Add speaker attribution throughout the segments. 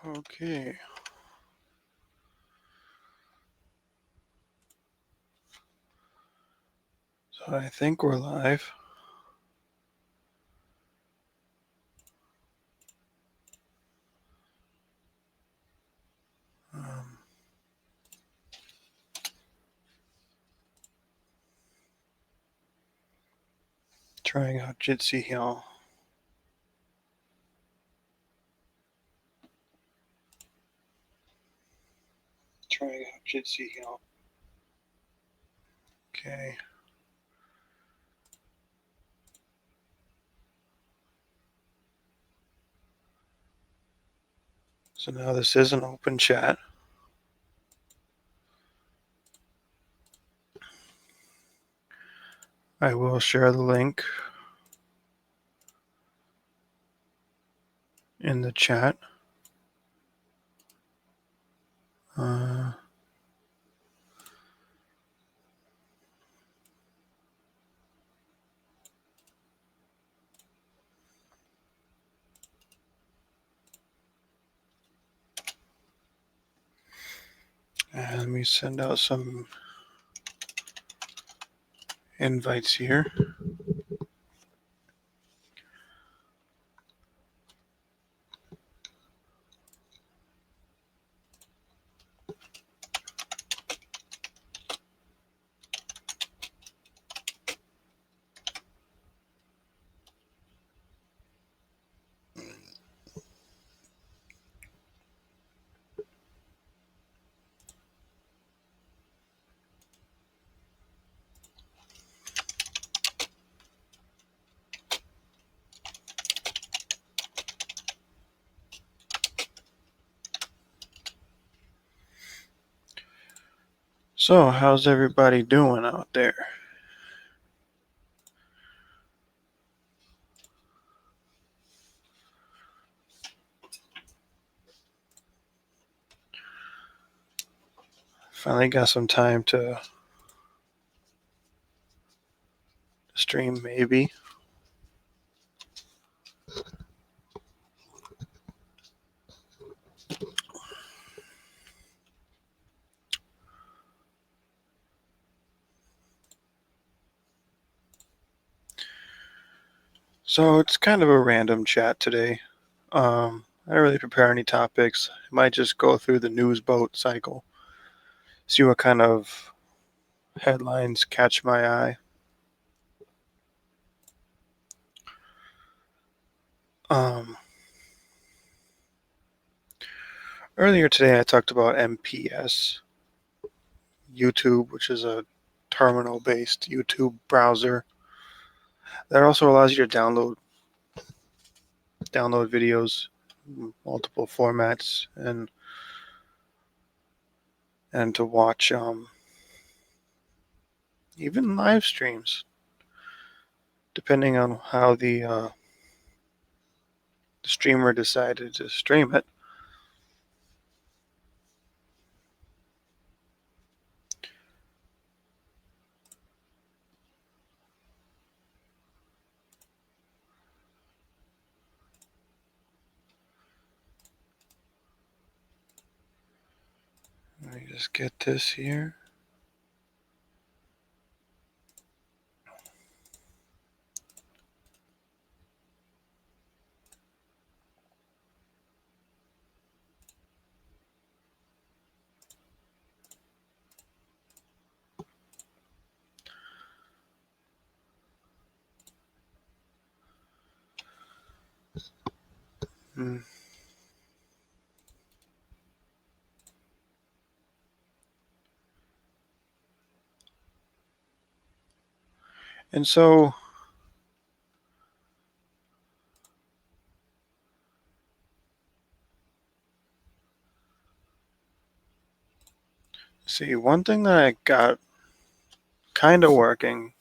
Speaker 1: Okay. So I think we're live. Um, Trying out Jitsi here. Okay. So now this is an open chat. I will share the link in the chat. And let me send out some invites here. So, how's everybody doing out there? Finally got some time to stream, maybe. So, it's kind of a random chat today. I don't really prepare any topics. I might just go through the Newsboat cycle, see what kind of headlines catch my eye. Earlier today, I talked about MPS, YouTube, which is a terminal-based YouTube browser that also allows you to download videos, multiple formats, and to watch even live streams, depending on how the streamer decided to stream it. Let me just get this here. Hmm. And so, see, one thing that I got kind of working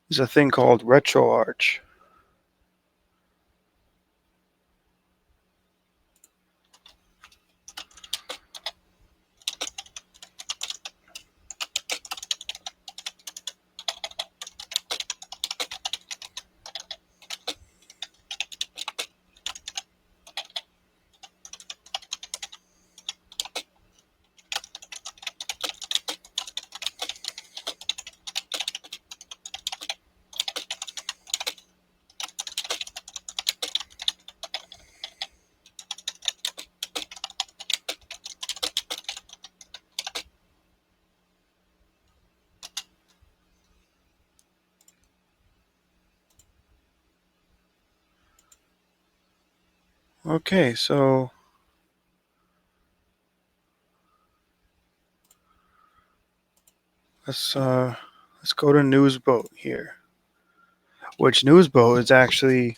Speaker 1: is a thing called RetroArch. Okay, so let's go to Newsboat here. Which Newsboat is actually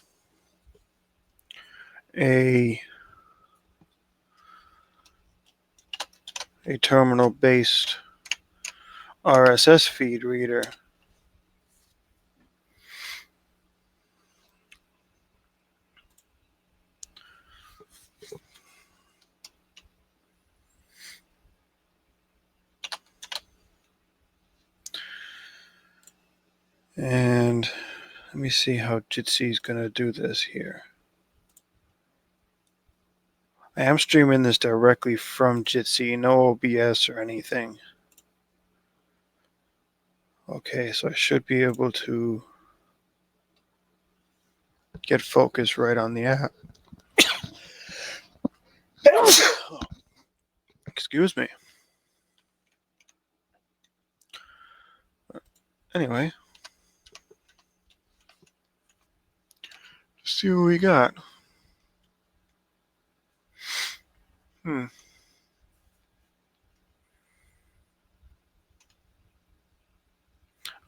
Speaker 1: a terminal-based RSS feed reader. And let me see how Jitsi is going to do this here. I am streaming this directly from Jitsi, no OBS or anything. Okay, so I should be able to get focus right on the app. Excuse me. Anyway, let's see what we got.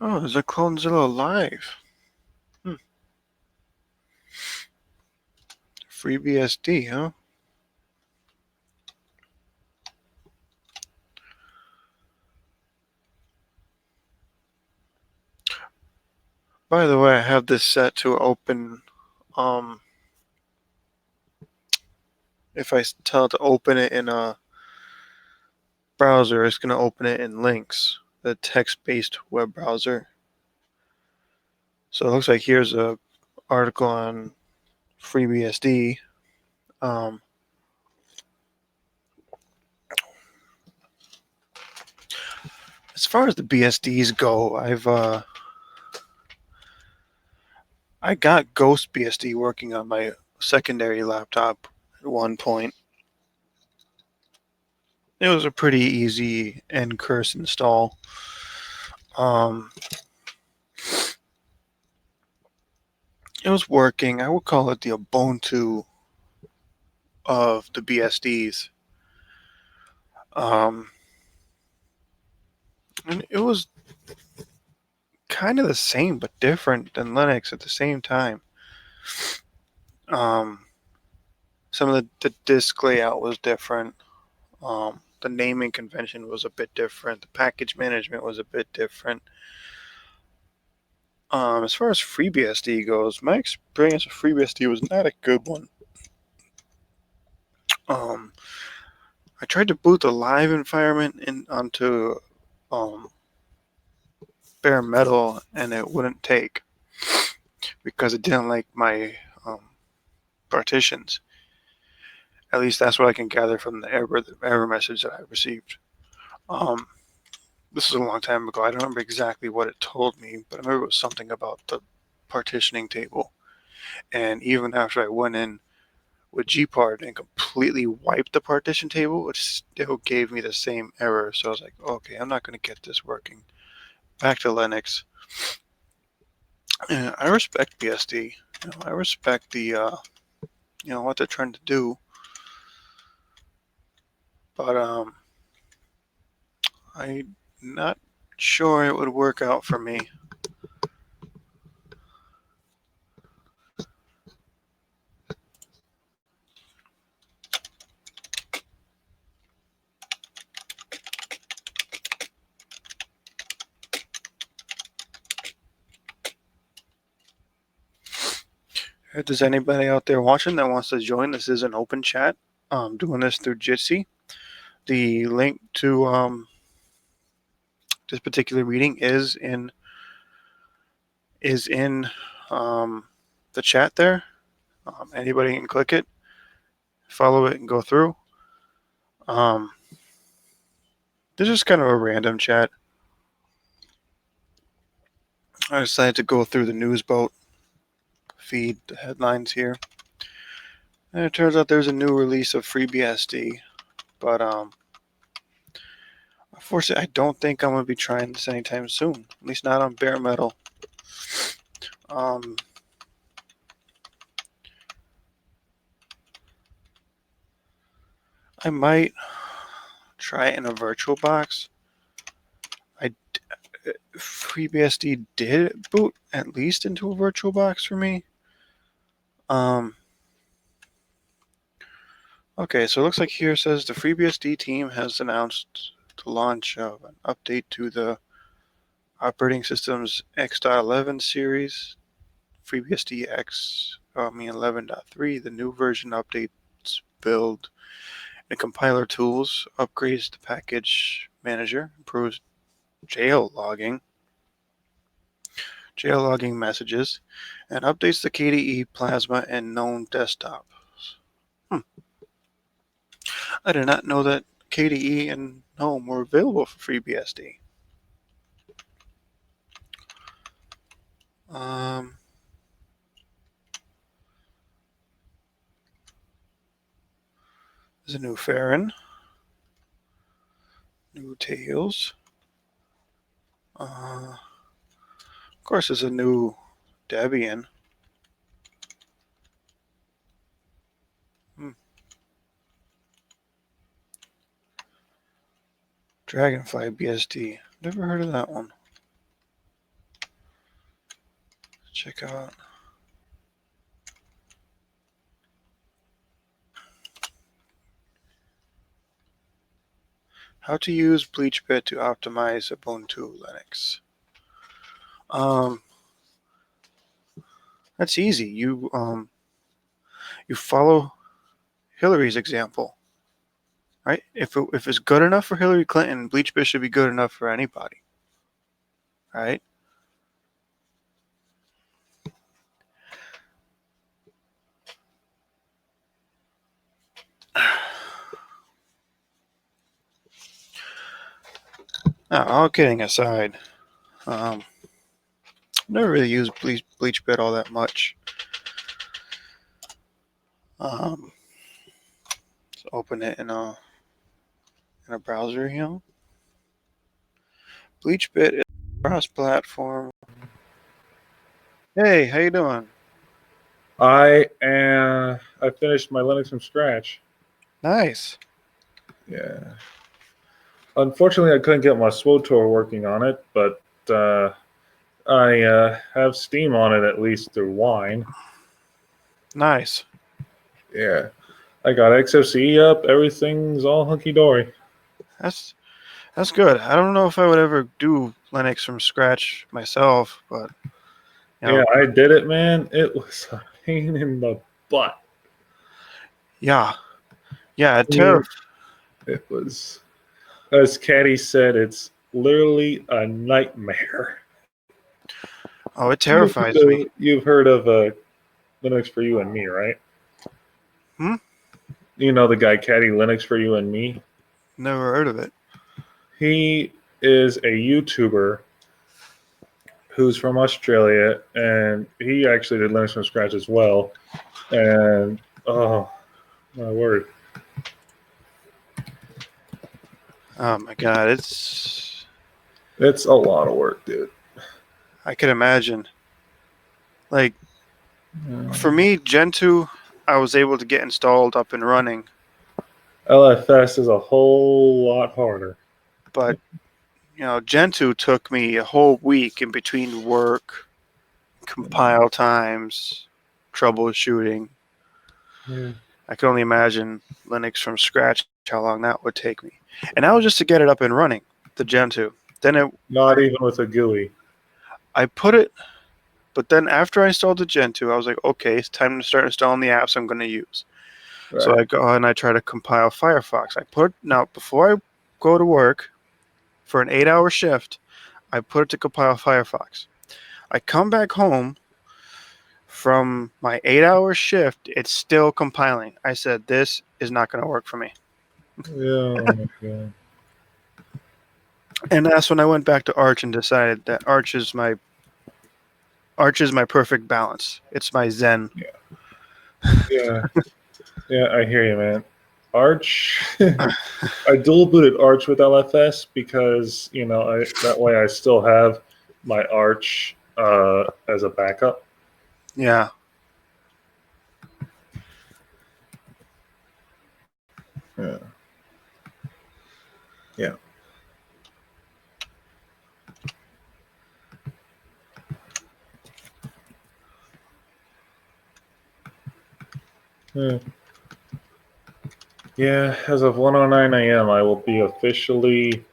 Speaker 1: Oh, there's a Clonezilla live. FreeBSD, huh? By the way, I have this set to open. If I tell it to open it in a browser, it's going to open it in Lynx, the text-based web browser. So it looks like here's a article on FreeBSD. As far as the BSDs go, I got Ghost BSD working on my secondary laptop at one point. It was a pretty easy N-curse install. It was working. I would call it the Ubuntu of the BSDs. And it was kind of the same but different than Linux at the same time. Some of the disk layout was different. The naming convention was a bit different. The package management was a bit different. As far as FreeBSD goes, my experience with FreeBSD was not a good one. I tried to boot the live environment onto bare metal, and it wouldn't take because it didn't like my partitions. At least that's what I can gather from the error message that I received. This was a long time ago. I don't remember exactly what it told me, but I remember it was something about the partitioning table. And even after I went in with Gpart and completely wiped the partition table, it still gave me the same error. So I was like, okay, I'm not going to get this working. Back to Linux. And I respect BSD. I respect the what they're trying to do. But I'm not sure it would work out for me. If there's anybody out there watching that wants to join, this is an open chat. I'm doing this through Jitsi. The link to this particular reading is in the chat there. Anybody can click it, follow it, and go through. This is kind of a random chat. I decided to go through the Newsboat feed, the headlines here. And it turns out there's a new release of FreeBSD. But unfortunately, I don't think I'm going to be trying this anytime soon. At least not on bare metal. I might try it in a virtual box. FreeBSD did boot at least into a virtual box for me. Okay, so it looks like here it says the FreeBSD team has announced the launch of an update to the operating system's X.11 series, FreeBSD 11.3. The new version updates build and compiler tools, upgrades the package manager, improves jail logging messages, and updates the KDE Plasma and GNOME desktops. I did not know that KDE and GNOME were available for FreeBSD. There's a new Farron, new Tails. Of course, there's a new Debian. Dragonfly BSD. Never heard of that one. Check out. How to use BleachBit to optimize Ubuntu Linux. That's easy. You follow Hillary's example, right? If it's good enough for Hillary Clinton, BleachBit should be good enough for anybody, right? Now, all kidding aside, never really used BleachBit all that much. Let's open it in a browser here. BleachBit is cross-platform. Hey, how you doing?
Speaker 2: I finished my Linux from scratch.
Speaker 1: Nice.
Speaker 2: Yeah. Unfortunately, I couldn't get my SWOTOR working on it, but I have Steam on it at least through Wine.
Speaker 1: Nice.
Speaker 2: Yeah. I got XFCE up. Everything's all hunky-dory.
Speaker 1: That's good. I don't know if I would ever do Linux from scratch myself, but
Speaker 2: Yeah, I did it, man. It was a pain in the butt.
Speaker 1: Yeah, terrible.
Speaker 2: It was, as Caddy said, it's literally a nightmare.
Speaker 1: Oh, it terrifies me.
Speaker 2: You've heard of Linux for You and Me, right? You know the guy Caddy Linux for You and Me?
Speaker 1: Never heard of it.
Speaker 2: He is a YouTuber who's from Australia, and he actually did Linux from scratch as well. And oh my word!
Speaker 1: Oh my god, it's
Speaker 2: a lot of work, dude.
Speaker 1: I can imagine. Like for me, Gentoo, I was able to get installed up and running.
Speaker 2: LFS is a whole lot harder.
Speaker 1: But Gentoo took me a whole week in between work, compile times, troubleshooting.
Speaker 2: Yeah.
Speaker 1: I can only imagine Linux from scratch, how long that would take me. And that was just to get it up and running, the Gentoo. Then
Speaker 2: even with a GUI.
Speaker 1: I put it, but then after I installed the Gentoo, I was like, okay, it's time to start installing the apps I'm going to use. Right. So I go and I try to compile Firefox. Now before I go to work for an 8-hour shift, I put it to compile Firefox. I come back home from my 8-hour shift, it's still compiling. I said, this is not going to work for me.
Speaker 2: Yeah, oh my God.
Speaker 1: And that's when I went back to Arch and decided that Arch is my perfect balance. It's my Zen.
Speaker 2: Yeah, I hear you, man. Arch, I dual booted Arch with LFS because that way I still have my Arch as a backup.
Speaker 1: Yeah.
Speaker 2: Yeah. Yeah. Yeah, as of 1:09 a.m., I will be officially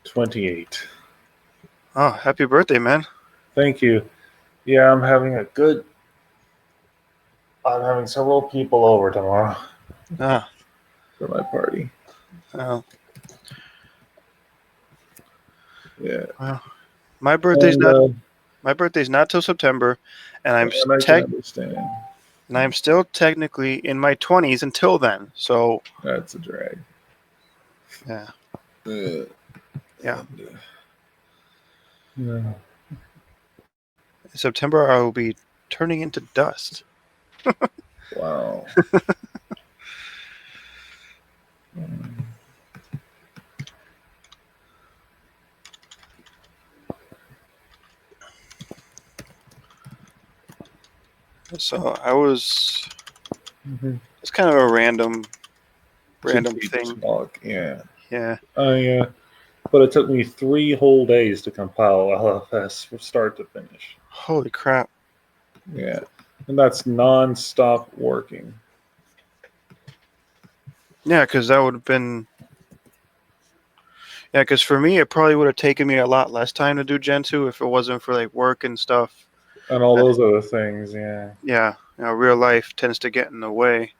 Speaker 2: 28.
Speaker 1: Oh, happy birthday, man.
Speaker 2: Thank you. Yeah, I'm having several people over tomorrow
Speaker 1: Ah,
Speaker 2: for my party.
Speaker 1: well,
Speaker 2: Yeah.
Speaker 1: well, my birthday's
Speaker 2: And,
Speaker 1: not
Speaker 2: uh,
Speaker 1: my birthday's not till September, and
Speaker 2: and I can understand.
Speaker 1: I'm still technically in my 20s until then. So
Speaker 2: That's a drag.
Speaker 1: yeah,
Speaker 2: Uh,
Speaker 1: yeah.
Speaker 2: yeah.
Speaker 1: In September I will be turning into dust.
Speaker 2: Wow. Mm.
Speaker 1: So I was
Speaker 2: Mhm.
Speaker 1: it's kind of a random
Speaker 2: Jitsi
Speaker 1: thing.
Speaker 2: talk. Yeah.
Speaker 1: Yeah.
Speaker 2: But it took me 3 whole days to compile LFS from start to finish.
Speaker 1: Holy crap.
Speaker 2: Yeah. And that's non-stop working.
Speaker 1: Yeah, because that would have been because for me it probably would have taken me a lot less time to do Gen 2 if it wasn't for like work and stuff.
Speaker 2: And all those other things, yeah.
Speaker 1: Yeah, real life tends to get in the way.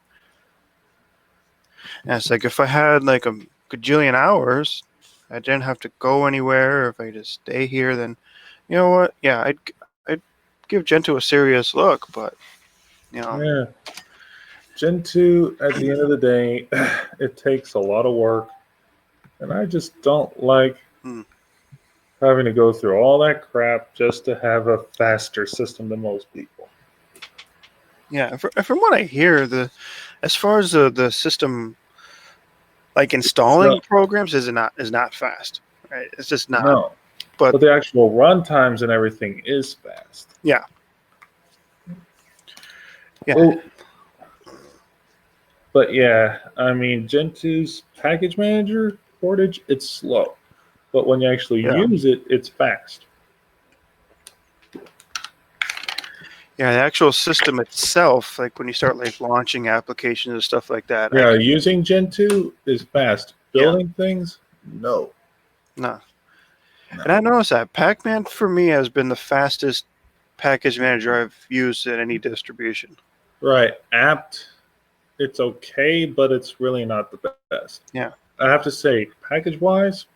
Speaker 1: And it's like if I had like a gajillion hours, I didn't have to go anywhere. If I just stay here, then you know what? Yeah, I'd give Gen 2 a serious look, but you know,
Speaker 2: Yeah. Gen 2, at the end of the day, it takes a lot of work. And I just don't like
Speaker 1: hmm.
Speaker 2: having to go through all that crap just to have a faster system than most people.
Speaker 1: Yeah. From what I hear, as far as the system like
Speaker 2: No,
Speaker 1: installing programs is not fast. Right? It's just not.
Speaker 2: no.
Speaker 1: But
Speaker 2: But the actual run times and everything is fast.
Speaker 1: yeah, yeah,
Speaker 2: Oh, but yeah, I mean, Gen 2's package manager portage, it's slow. But when you actually
Speaker 1: yeah,
Speaker 2: use it, it's fast.
Speaker 1: yeah. The actual system itself, like when you start like launching applications and stuff like that, I
Speaker 2: Yeah,
Speaker 1: can
Speaker 2: using Gen 2 is fast.
Speaker 1: yeah,
Speaker 2: Building things, no.
Speaker 1: no. And
Speaker 2: No.
Speaker 1: I noticed that Pac-Man for me has been the fastest package manager I've used in any distribution.
Speaker 2: Right. Apt, it's okay, but it's really not the best.
Speaker 1: Yeah,
Speaker 2: I have to say, package wise,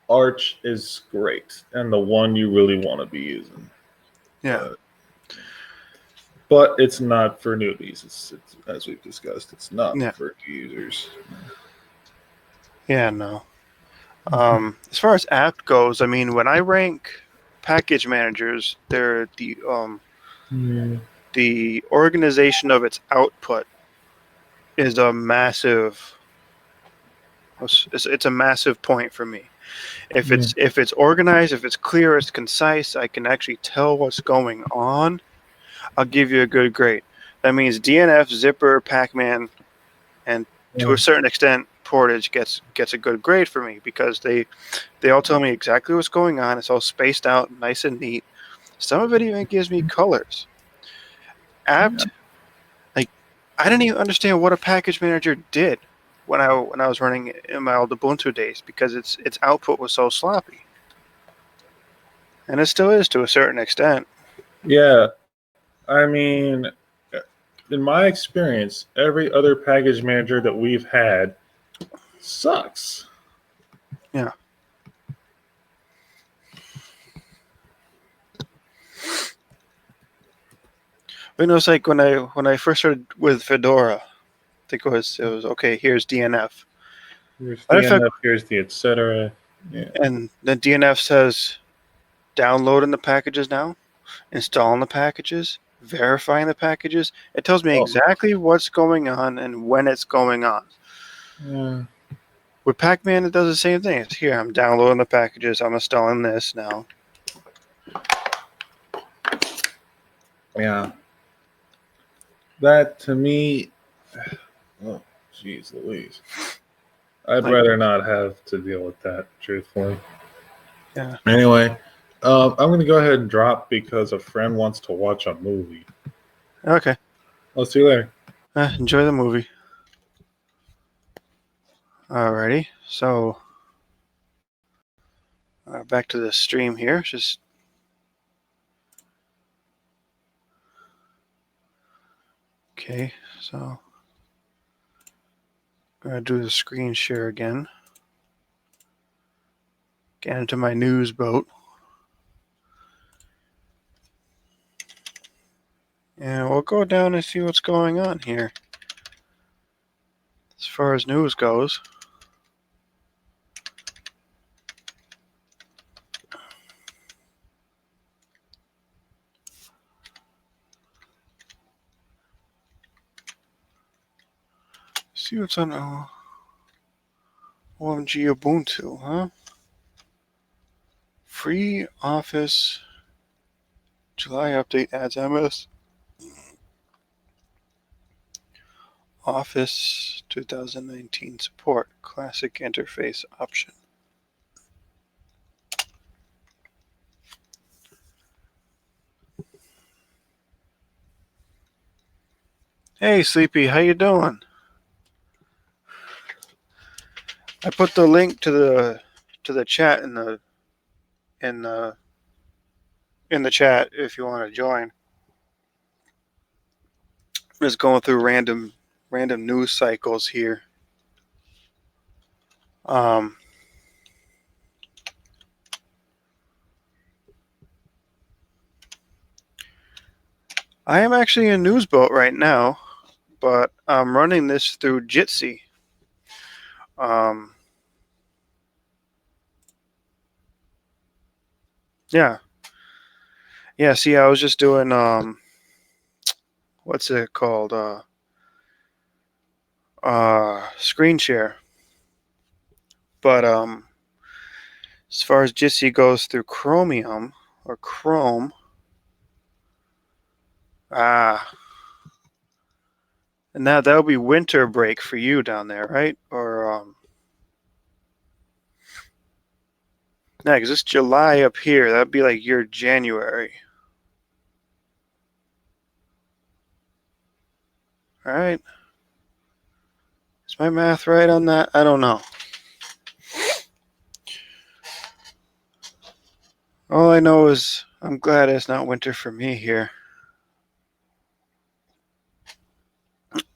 Speaker 2: Arch is great and the one you really want to be using.
Speaker 1: yeah,
Speaker 2: But it's not for newbies. It's as we've discussed, it's not
Speaker 1: yeah,
Speaker 2: for new users.
Speaker 1: yeah. No. As far as app goes, I mean, when I rank package managers, they're
Speaker 2: Yeah.
Speaker 1: the organization of its output is a massive. It's a massive point for me.
Speaker 2: Yeah.
Speaker 1: If it's organized, if it's clear, it's concise, I can actually tell what's going on. I'll give you a good grade. That means DNF, Zipper, Pac-Man, and to
Speaker 2: Yeah.
Speaker 1: a certain extent, Portage gets a good grade for me because they all tell me exactly what's going on. It's all spaced out, nice and neat. Some of it even gives me colors.
Speaker 2: Yeah.
Speaker 1: Apt, like I didn't even understand what a package manager did when I was running in my old Ubuntu days because its output was so sloppy, and it still is to a certain extent.
Speaker 2: Yeah. I mean, in my experience, every other package manager that we've had sucks.
Speaker 1: Yeah. But, it's like when I first started with Fedora, I think it was okay. Here's DNF.
Speaker 2: Here's
Speaker 1: What
Speaker 2: the
Speaker 1: if I,
Speaker 2: NF, here's the etc. Yeah.
Speaker 1: and the DNF says downloading the packages now, installing the packages, verifying the packages. It tells me
Speaker 2: Oh,
Speaker 1: exactly what's going on and when it's going on.
Speaker 2: yeah.
Speaker 1: With Pac-Man, it does the same thing. It's here. I'm downloading the packages. I'm installing this now.
Speaker 2: Yeah. That to me, oh, jeez Louise. I'd
Speaker 1: Like,
Speaker 2: rather not have to deal with that, truthfully.
Speaker 1: yeah.
Speaker 2: Anyway, I'm going to go ahead and drop because a friend wants to watch a movie.
Speaker 1: Okay.
Speaker 2: I'll see you later.
Speaker 1: Enjoy the movie. Alrighty, so back to the stream here. Just okay. So I'm gonna do the screen share again. Get into my Newsboat. And we'll go down and see what's going on here. As far as news goes. See what's on OMG Ubuntu, huh? Free Office July update adds MS Office 2019 support classic interface option. Hey Sleepy, how you doing? I put the link to the chat in the chat if you want to join. I'm just going through random news cycles here. I am actually in Newsboat right now, but I'm running this through Jitsi. Yeah. See, I was just doing what's it called? Screen share. But as far as Jitsi goes through Chromium or Chrome, and that'll be winter break for you down there, right? Or yeah, because it's July up here. That'd be like your January. All right. Is my math right on that? I don't know. All I know is I'm glad it's not winter for me here.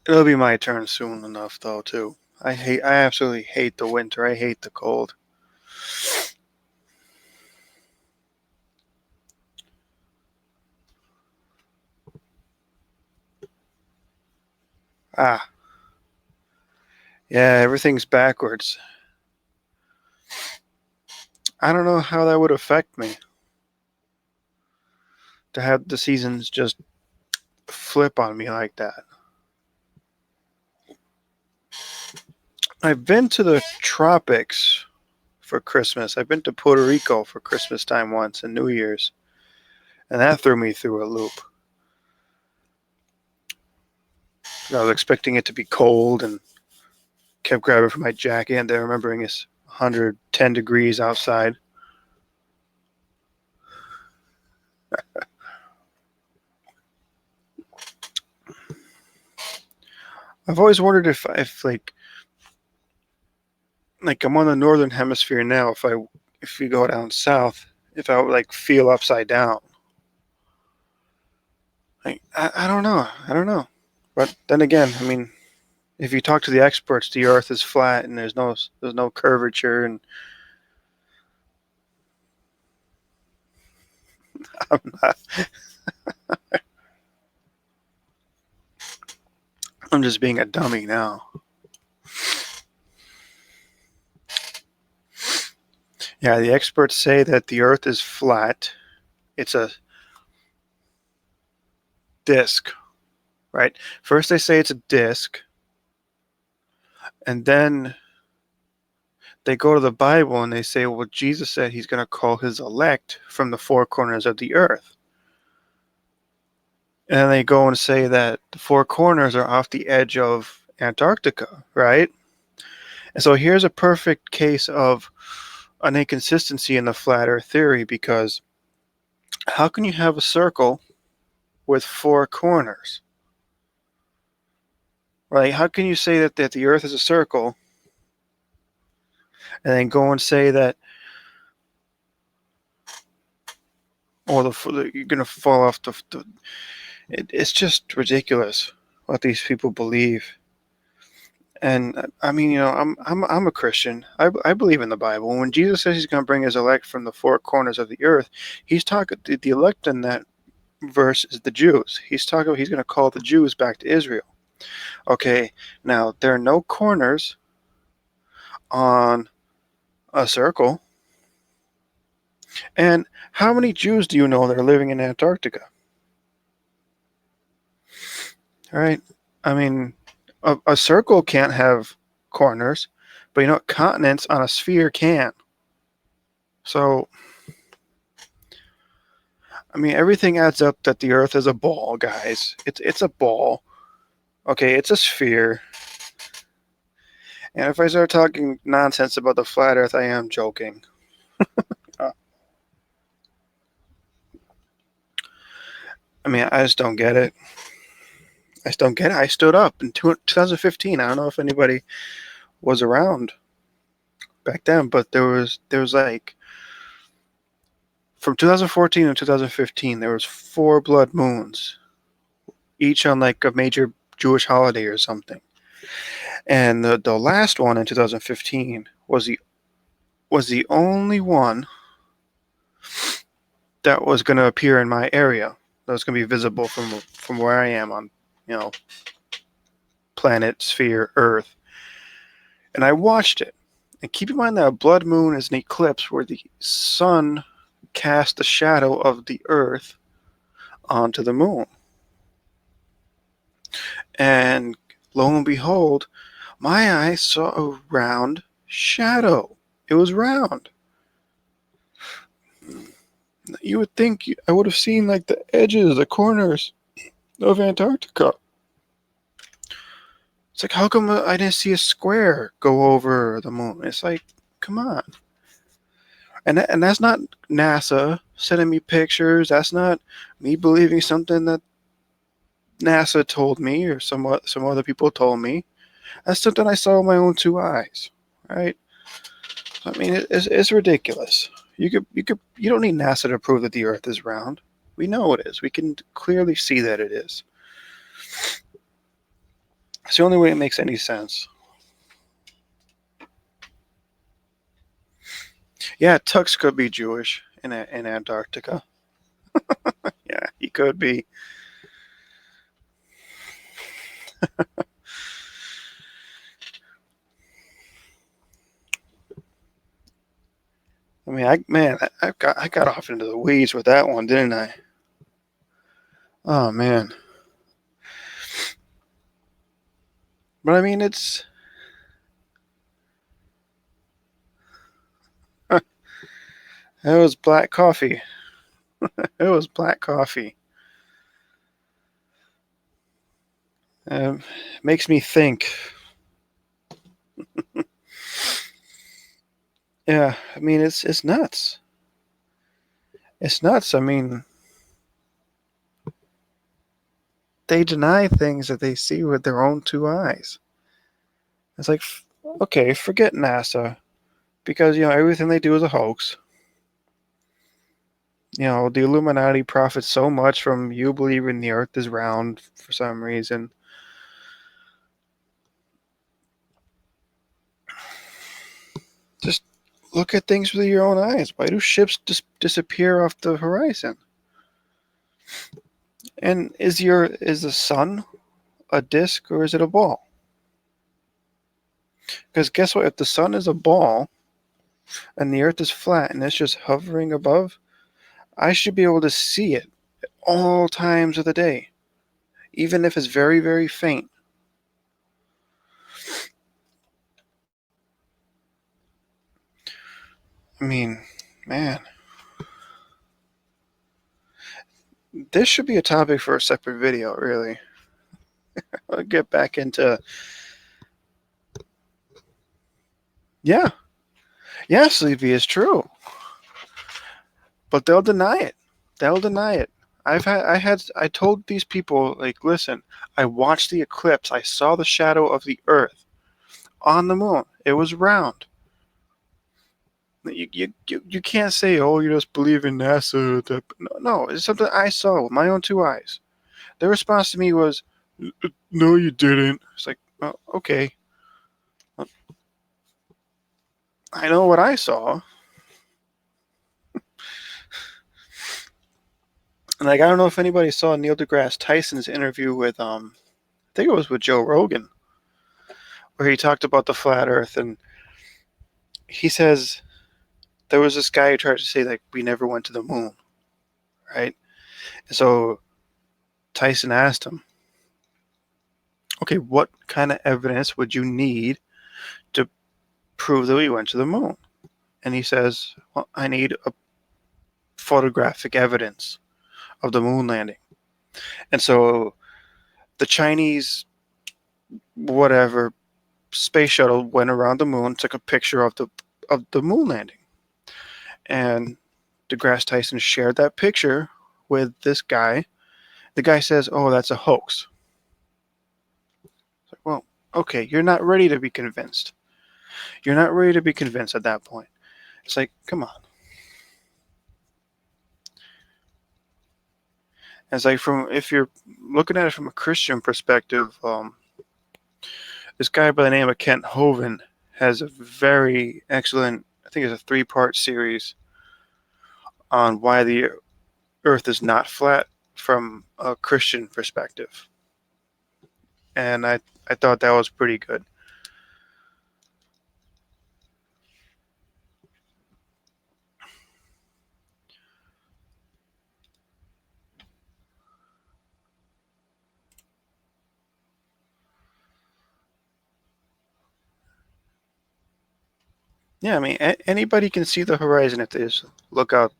Speaker 1: It'll be my turn soon enough, though, too. I absolutely hate the winter. I hate the cold. Ah. Yeah, everything's backwards. I don't know how that would affect me. To have the seasons just flip on me like that. I've been to the tropics for Christmas. I've been to Puerto Rico for Christmas time once and New Year's. And that threw me through a loop. I was expecting it to be cold and kept grabbing for my jacket and then remembering it's 110 degrees outside. I've always wondered if like I'm on the northern hemisphere now, if you go down south, if I would like feel upside down. Like, I don't know. I don't know. But then again, I mean, if you talk to the experts, the Earth is flat and there's no curvature, and I'm not. I'm just being a dummy now. Yeah, the experts say that the Earth is flat. It's a disc, right? First they say it's a disc, and then they go to the Bible and they say, well, Jesus said he's going to call his elect from the four corners of the earth. And then they go and say that the four corners are off the edge of Antarctica, right? And so here's a perfect case of an inconsistency in the flat earth theory, because how can you have a circle with four corners? Like, how can you say that the Earth is a circle, and then go and say that, you're gonna fall off the it's just ridiculous what these people believe. And I mean, I'm a Christian. I believe in the Bible. When Jesus says he's going to bring his elect from the four corners of the earth, he's talking the elect in that verse is the Jews. He's talking. He's going to call the Jews back to Israel. Okay, now there are no corners on a circle. And how many Jews do you know that are living in Antarctica? All right. I mean, a circle can't have corners, but continents on a sphere can. So, I mean, everything adds up that the Earth is a ball, guys. It's a ball. Okay, it's a sphere. And if I start talking nonsense about the flat Earth, I am joking. I mean, I just don't get it. I just don't get it. I stood up in 2015. I don't know if anybody was around back then, but there was like from 2014 to 2015, there was 4 blood moons, each on like a major Jewish holiday or something. And the last one in 2015 was the only one that was going to appear in my area. That was going to be visible from where I am on, planet, sphere, Earth. And I watched it. And keep in mind that a blood moon is an eclipse where the sun casts the shadow of the Earth onto the moon. And lo and behold, my eyes saw a round shadow. It was round. You would think I would have seen like the edges, the corners of Antarctica. It's like, how come I didn't see a square go over the moon? It's like, come on. And that's not NASA sending me pictures. That's not me believing something that NASA told me or some other people told me. That's something I saw with my own 2 eyes, right? I mean, it's ridiculous. You don't need NASA to prove that the Earth is round. We know it is. We can clearly see that it is. It's the only way it makes any sense. Yeah, Tux could be Jewish in Antarctica. Yeah, he could be. I mean, I got off into the weeds with that one, didn't I? Oh man. But I mean, it was black coffee. It was black coffee. Makes me think. Yeah, I mean, it's nuts. It's nuts. I mean, they deny things that they see with their own 2 eyes. It's like, okay, forget NASA, because everything they do is a hoax. The Illuminati profits so much from you believing the Earth is round for some reason. Just look at things with your own eyes. Why do ships just disappear off the horizon? And is the sun a disc or is it a ball? Because guess what? If the sun is a ball and the Earth is flat and it's just hovering above, I should be able to see it at all times of the day, even if it's very, very faint. I mean, man, this should be a topic for a separate video, really. I'll get back into. Yeah, Sleepy is true, but they'll deny it. They'll deny it. I told these people, like, listen, I watched the eclipse. I saw the shadow of the Earth on the moon. It was round. You can't say, oh, you just believe in NASA. No, it's something I saw with my own two eyes. Their response to me was, no, you didn't. It's like, well, okay, I know what I saw. And like, I don't know if anybody saw Neil deGrasse Tyson's interview with I think it was with Joe Rogan, where he talked about the flat Earth, and he says there was this guy who tried to say like we never went to the moon, right? And so Tyson asked him, okay, what kind of evidence would you need to prove that we went to the moon? And he says, well, I need a photographic evidence of the moon landing. And so the Chinese, whatever, space shuttle went around the moon, took a picture of the moon landing. And deGrasse Tyson shared that picture with this guy. The guy says, oh, that's a hoax. It's like, well, okay, you're not ready to be convinced. You're not ready to be convinced at that point. It's like, come on. It's like, from if you're looking at it from a Christian perspective, this guy by the name of Kent Hovind has a very excellent, I think it's a 3-part series on why the Earth is not flat from a Christian perspective. And I thought that was pretty good. Yeah, I mean, anybody can see the horizon if they just look out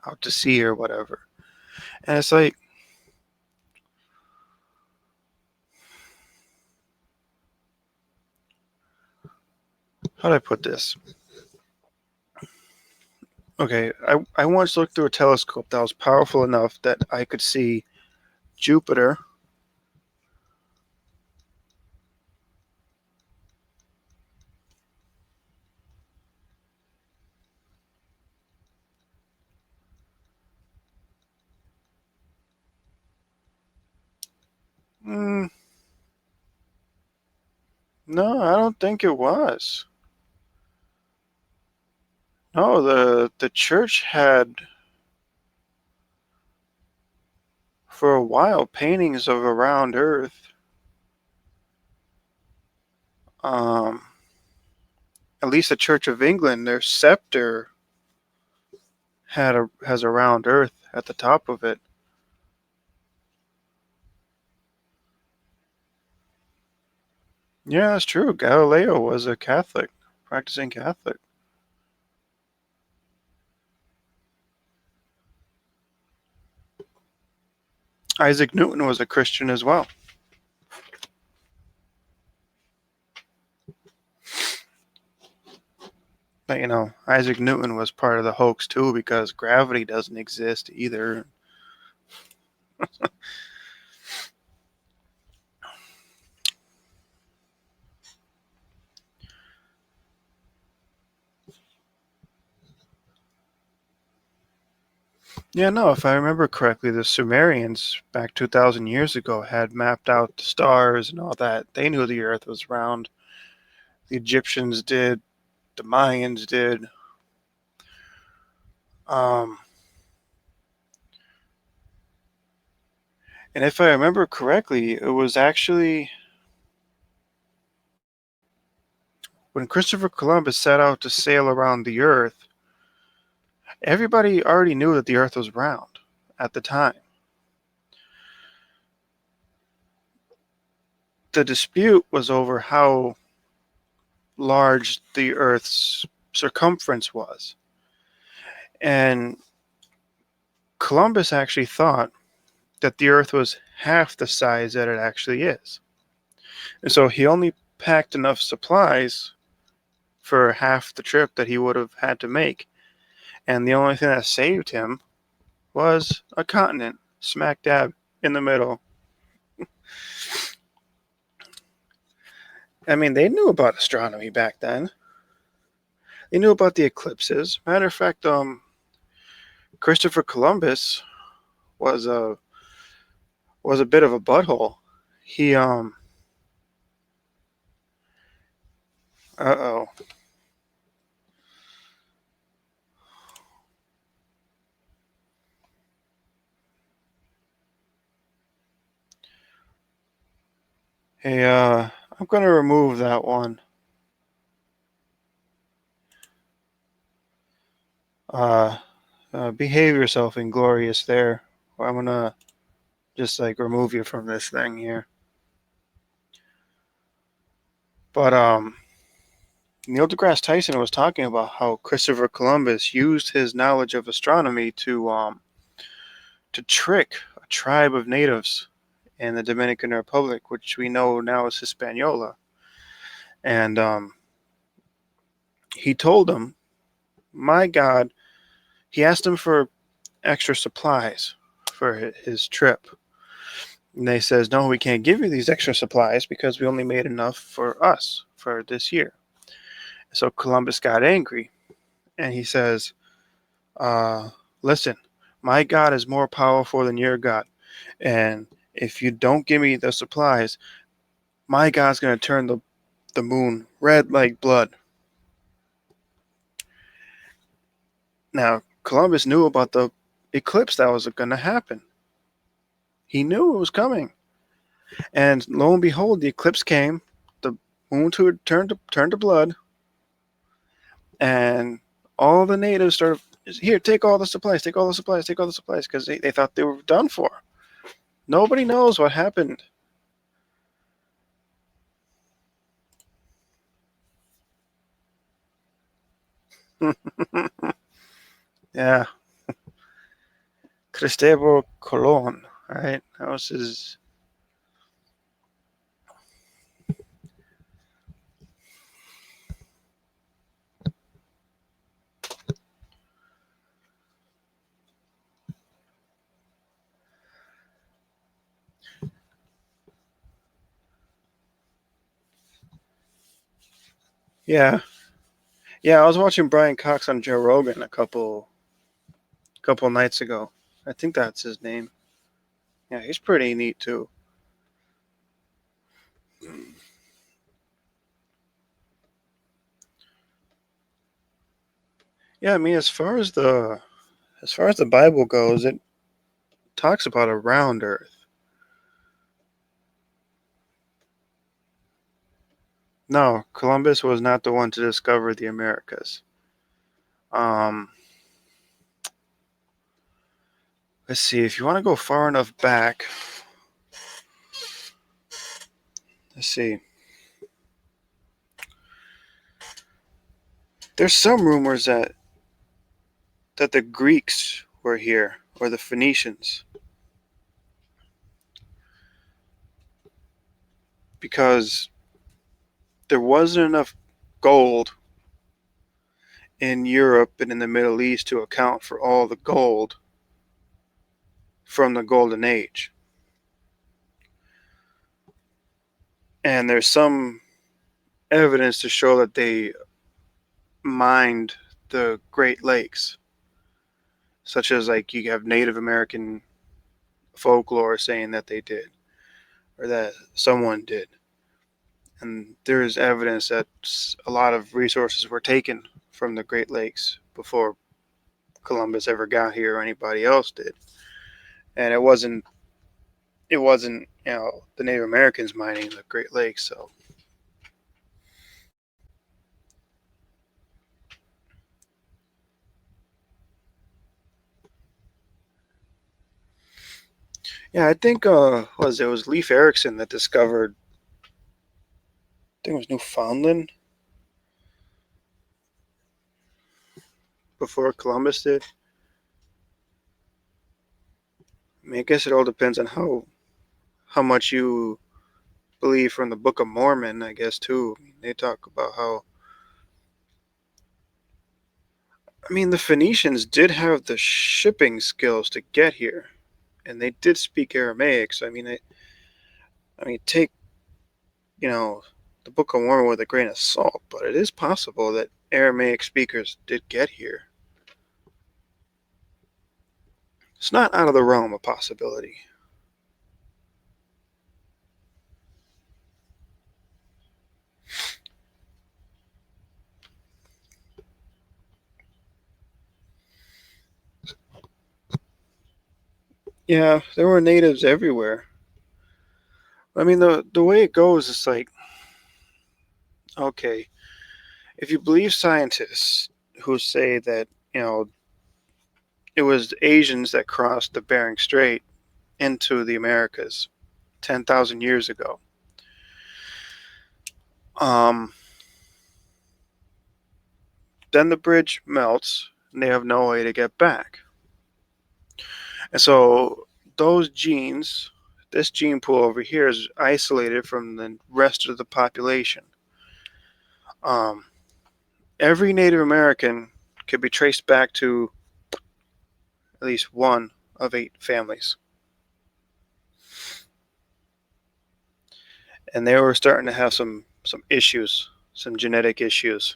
Speaker 1: out to sea or whatever. And it's like, how do I put this? Okay, I once looked through a telescope that was powerful enough that I could see Jupiter, mm, no, I don't think it was. No, the church had for a while paintings of around Earth. Um, at least the Church of England, their scepter has a round Earth at the top of it. Yeah, that's true. Galileo was a Catholic, practicing Catholic. Isaac Newton was a Christian as well. But Isaac Newton was part of the hoax too because gravity doesn't exist either. Yeah, no, if I remember correctly, the Sumerians back 2,000 years ago had mapped out the stars and all that. They knew the Earth was round. The Egyptians did. The Mayans did. Um, and if I remember correctly, it was actually when Christopher Columbus set out to sail around the Earth, everybody already knew that the Earth was round at the time. The dispute was over how large the Earth's circumference was. And Columbus actually thought that the Earth was half the size that it actually is. And so he only packed enough supplies for half the trip that he would have had to make. And the only thing that saved him was a continent smack dab in the middle. I mean, they knew about astronomy back then. They knew about the eclipses. Matter of fact, Christopher Columbus was a bit of a butthole. He oh. Hey, I'm gonna remove that one. Uh, Behave yourself, Inglorious. There, I'm gonna just like remove you from this thing here. But Neil deGrasse Tyson was talking about how Christopher Columbus used his knowledge of astronomy to trick a tribe of natives in the Dominican Republic, which we know now is Hispaniola. And he told them, my God, he asked them for extra supplies for his trip. And they says, no, we can't give you these extra supplies because we only made enough for us for this year. So Columbus got angry and he says, listen, my God is more powerful than your God. And if you don't give me the supplies, my God's going to turn the moon red like blood. Now, Columbus knew about the eclipse that was going to happen. He knew it was coming. And lo and behold, the eclipse came. The moon turned to blood. And all the natives started, here, take all the supplies, take all the supplies, take all the supplies, because they thought they were done for. Nobody knows what happened. Yeah. Cristobal Colon, right? That was his. Yeah. Yeah, I was watching Brian Cox on Joe Rogan a couple nights ago. I think that's his name. Yeah, he's pretty neat too. Yeah, I mean, as far as the Bible goes, it talks about a round Earth. No, Columbus was not the one to discover the Americas. Um, let's see. If you want to go far enough back, let's see. There's some rumors that the Greeks were here or the Phoenicians because there wasn't enough gold in Europe and in the Middle East to account for all the gold from the Golden Age. And there's some evidence to show that they mined the Great Lakes, such as like you have Native American folklore saying that they did or that someone did. And there's evidence that a lot of resources were taken from the Great Lakes before Columbus ever got here or anybody else did. And it wasn't the Native Americans mining the Great Lakes. So yeah, I think it was Leif Erikson that discovered, I think it was Newfoundland before Columbus did. I mean, I guess it all depends on how much you believe from the Book of Mormon, I guess too. They talk about how I mean, the Phoenicians did have the shipping skills to get here, and they did speak Aramaic. So I mean, take you know the Book of Mormon with a grain of salt, but it is possible that Aramaic speakers did get here. It's not out of the realm of possibility. Yeah, there were natives everywhere. I mean, the way it goes is like, okay, if you believe scientists who say that it was Asians that crossed the Bering Strait into the Americas 10,000 years ago, um, then the bridge melts and they have no way to get back. And so those genes, this gene pool over here, is isolated from the rest of the population. Um, every Native American could be traced back to at least one of 8 families. And they were starting to have some issues, some genetic issues,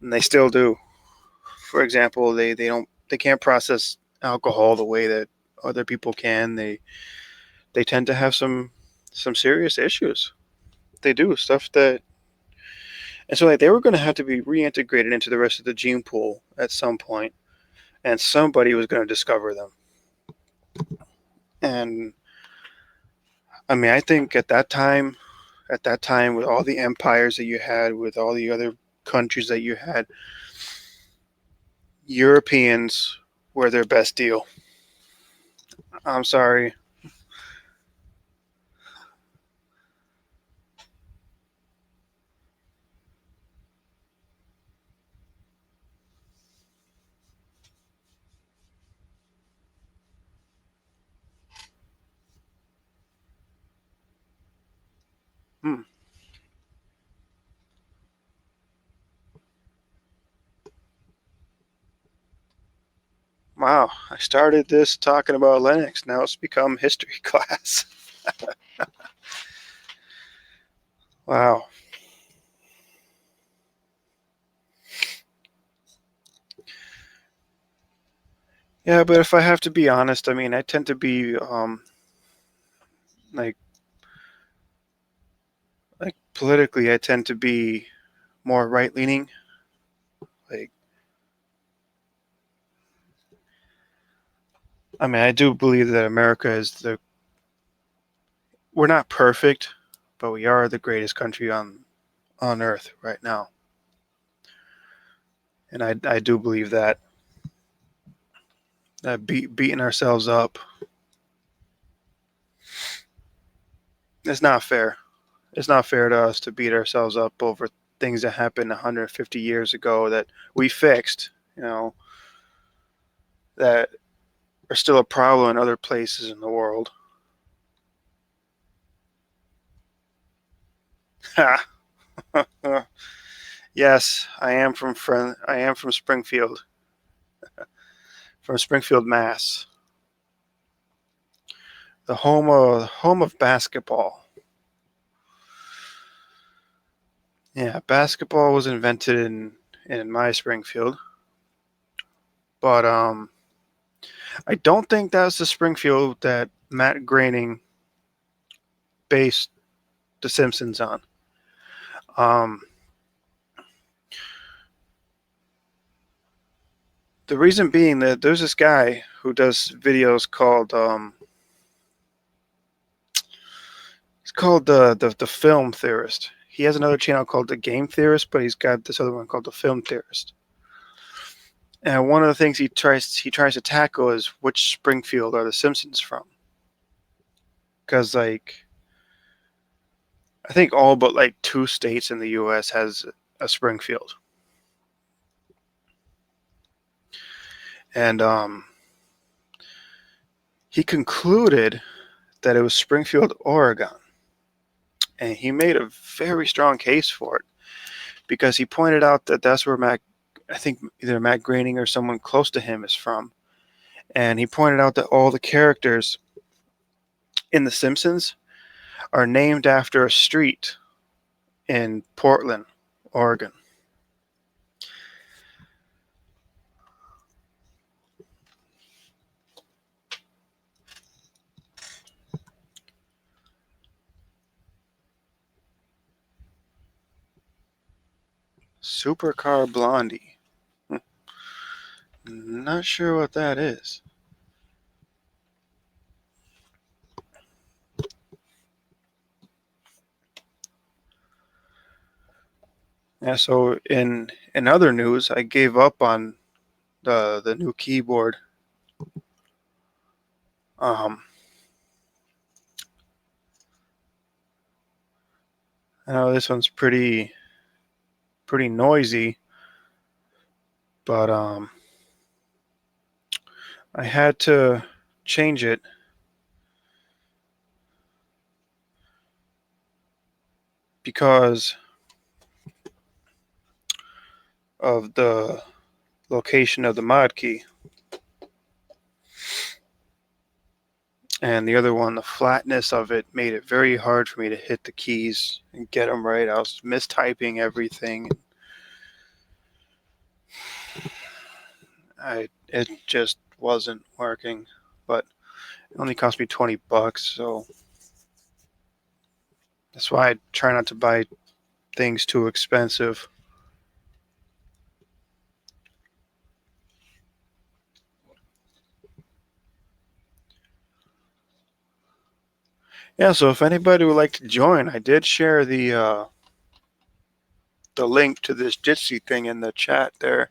Speaker 1: and they still do. For example, they can't process alcohol the way that other people can. They tend to have some serious issues. They do stuff that, and so like they were going to have to be reintegrated into the rest of the gene pool at some point, and somebody was going to discover them. And I mean, I think at that time, with all the empires that you had, with all the other countries that you had, Europeans were their best deal. I'm sorry. Hmm. Wow, I started this talking about Linux. Now it's become history class. Wow. Yeah, but if I have to be honest, I mean, I tend to be like politically, I tend to be more right leaning. Like, I mean, I do believe that America is we're not perfect, but we are the greatest country on earth right now. And I do believe that beating ourselves up is not fair. It's not fair to us to beat ourselves up over things that happened 150 years ago that we fixed, that are still a problem in other places in the world. Yes, I am from Springfield, Mass, the home of basketball. Yeah, basketball was invented in my Springfield, but I don't think that's the Springfield that Matt Groening based The Simpsons on. Um, the reason being that there's this guy who does videos called it's called the Film Theorist. He has another channel called The Game Theorist, but he's got this other one called The Film Theorist. And one of the things he tries to tackle is which Springfield are the Simpsons from? Because like I think all but like 2 states in the U.S. has a Springfield, and he concluded that it was Springfield, Oregon, and he made a very strong case for it because he pointed out that that's where I think either Matt Groening or someone close to him is from. And he pointed out that all the characters in The Simpsons are named after a street in Portland, Oregon. Supercar Blondie. Not sure what that is. Yeah, so in other news, I gave up on the new keyboard. Um, I know this one's pretty noisy, but I had to change it because of the location of the mod key. And the other one, the flatness of it made it very hard for me to hit the keys and get them right. I was mistyping everything. It just wasn't working. But it only cost me $20, so that's why I try not to buy things too expensive. Yeah, so if anybody would like to join, I did share the link to this Jitsi thing in the chat there.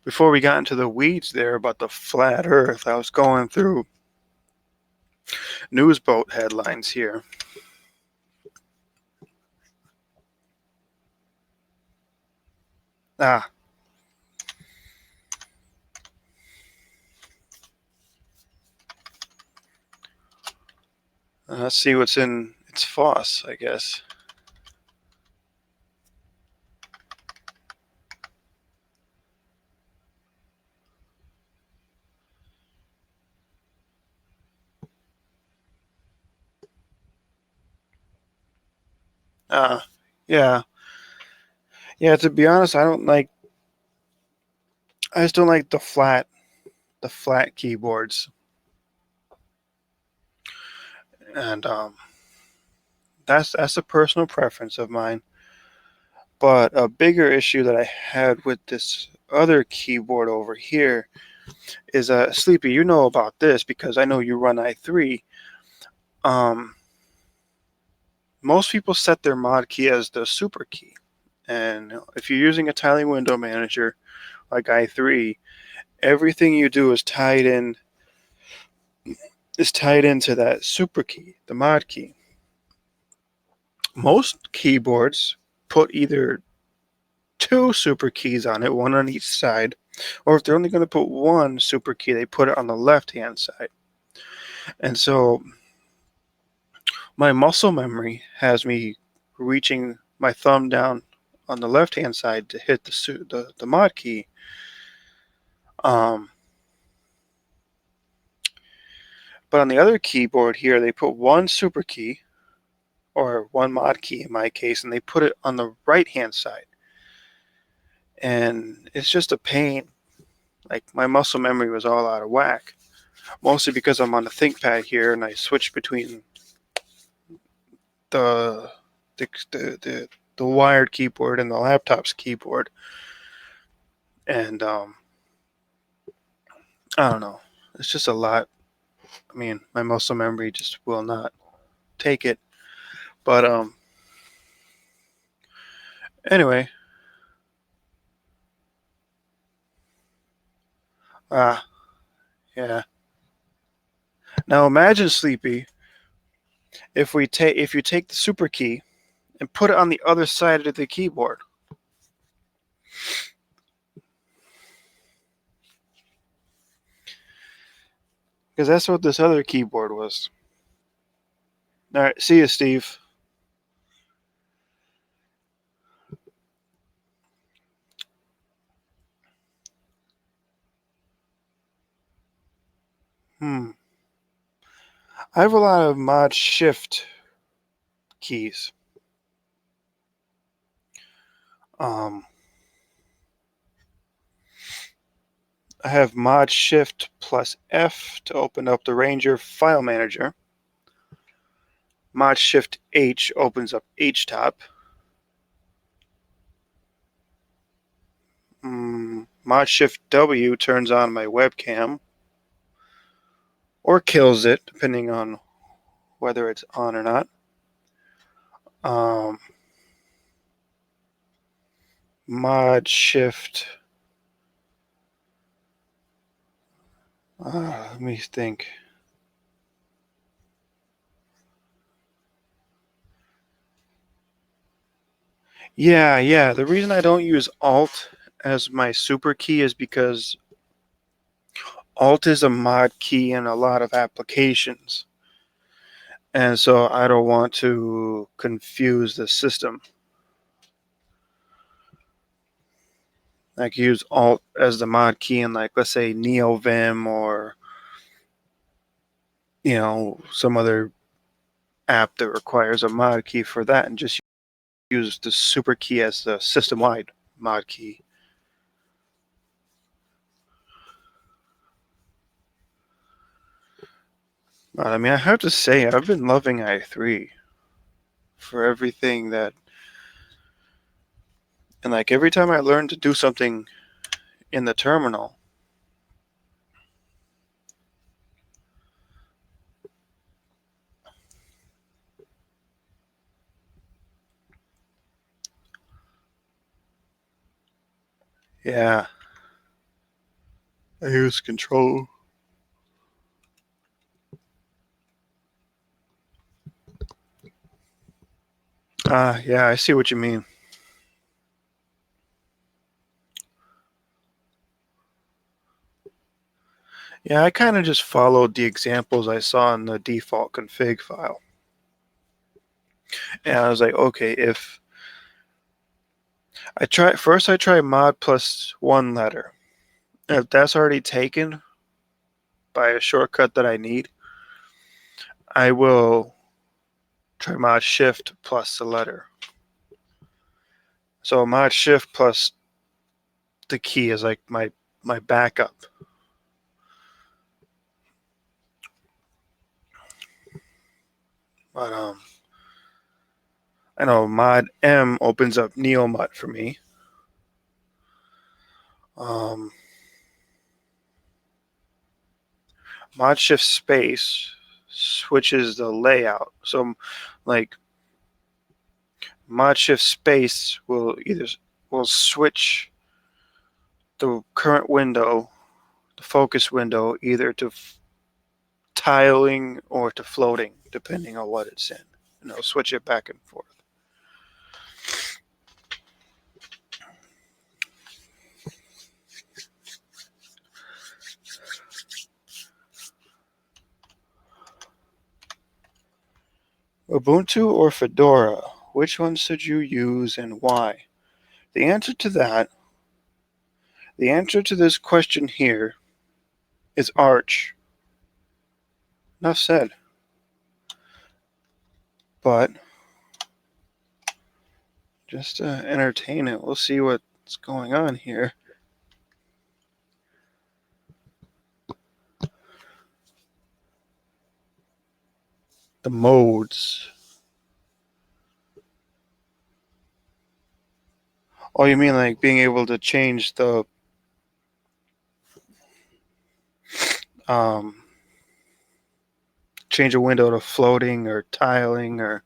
Speaker 1: Before we got into the weeds there about the flat Earth, I was going through Newsboat headlines here. Ah. Let's see what's in its FOSS, I guess. Yeah. Yeah, to be honest, I just don't like the flat keyboards. And that's a personal preference of mine. But a bigger issue that I had with this other keyboard over here is Sleepy, you know about this because I know you run i3. Most people set their mod key as the super key. And if you're using a tiling window manager like i3, everything you do is tied into that super key, the mod key. Most keyboards put either two super keys on it, one on each side, or if they're only going to put one super key, they put it on the left hand side. And so my muscle memory has me reaching my thumb down on the left hand side to hit the mod key. But on the other keyboard here, they put one super key, or one mod key in my case, and they put it on the right hand side. And it's just a pain. Like, my muscle memory was all out of whack. Mostly because I'm on the ThinkPad here and I switch between the wired keyboard and the laptop's keyboard. And I don't know. It's just a lot. I mean, my muscle memory just will not take it. But anyway. Yeah. Now imagine, Sleepy, if you take the super key and put it on the other side of the keyboard. Because that's what this other keyboard was. All right, see you, Steve. Hmm. I have a lot of mod shift keys. Um, I have mod shift plus F to open up the Ranger file manager. Mod shift H opens up HTOP. Mod shift W turns on my webcam or kills it, depending on whether it's on or not. Um, Mod shift. Let me think. Yeah. The reason I don't use Alt as my super key is because Alt is a mod key in a lot of applications. And so I don't want to confuse the system. I can use Alt as the mod key in, like, let's say NeoVim or some other app that requires a mod key for that, and just use the super key as the system-wide mod key. But I mean, I have to say, I've been loving i3 for everything that, and like every time I learn to do something in the terminal, yeah, I use control. Yeah, I see what you mean. Yeah, I kind of just followed the examples I saw in the default config file. And I was like, okay, if I try mod plus one letter. If that's already taken by a shortcut that I need, I will try mod shift plus the letter. So mod shift plus the key is like my backup. But I know mod M opens up NeoMut for me. Mod shift space switches the layout. So like mod shift space will switch the current window, the focus window, either to tiling or to floating, depending on what it's in. And it'll switch it back and forth. Ubuntu or Fedora? Which one should you use and why? The answer to this question here is Arch. Enough said. But just to entertain it, we'll see what's going on here. The modes. Oh, you mean like being able to change the change a window to floating or tiling or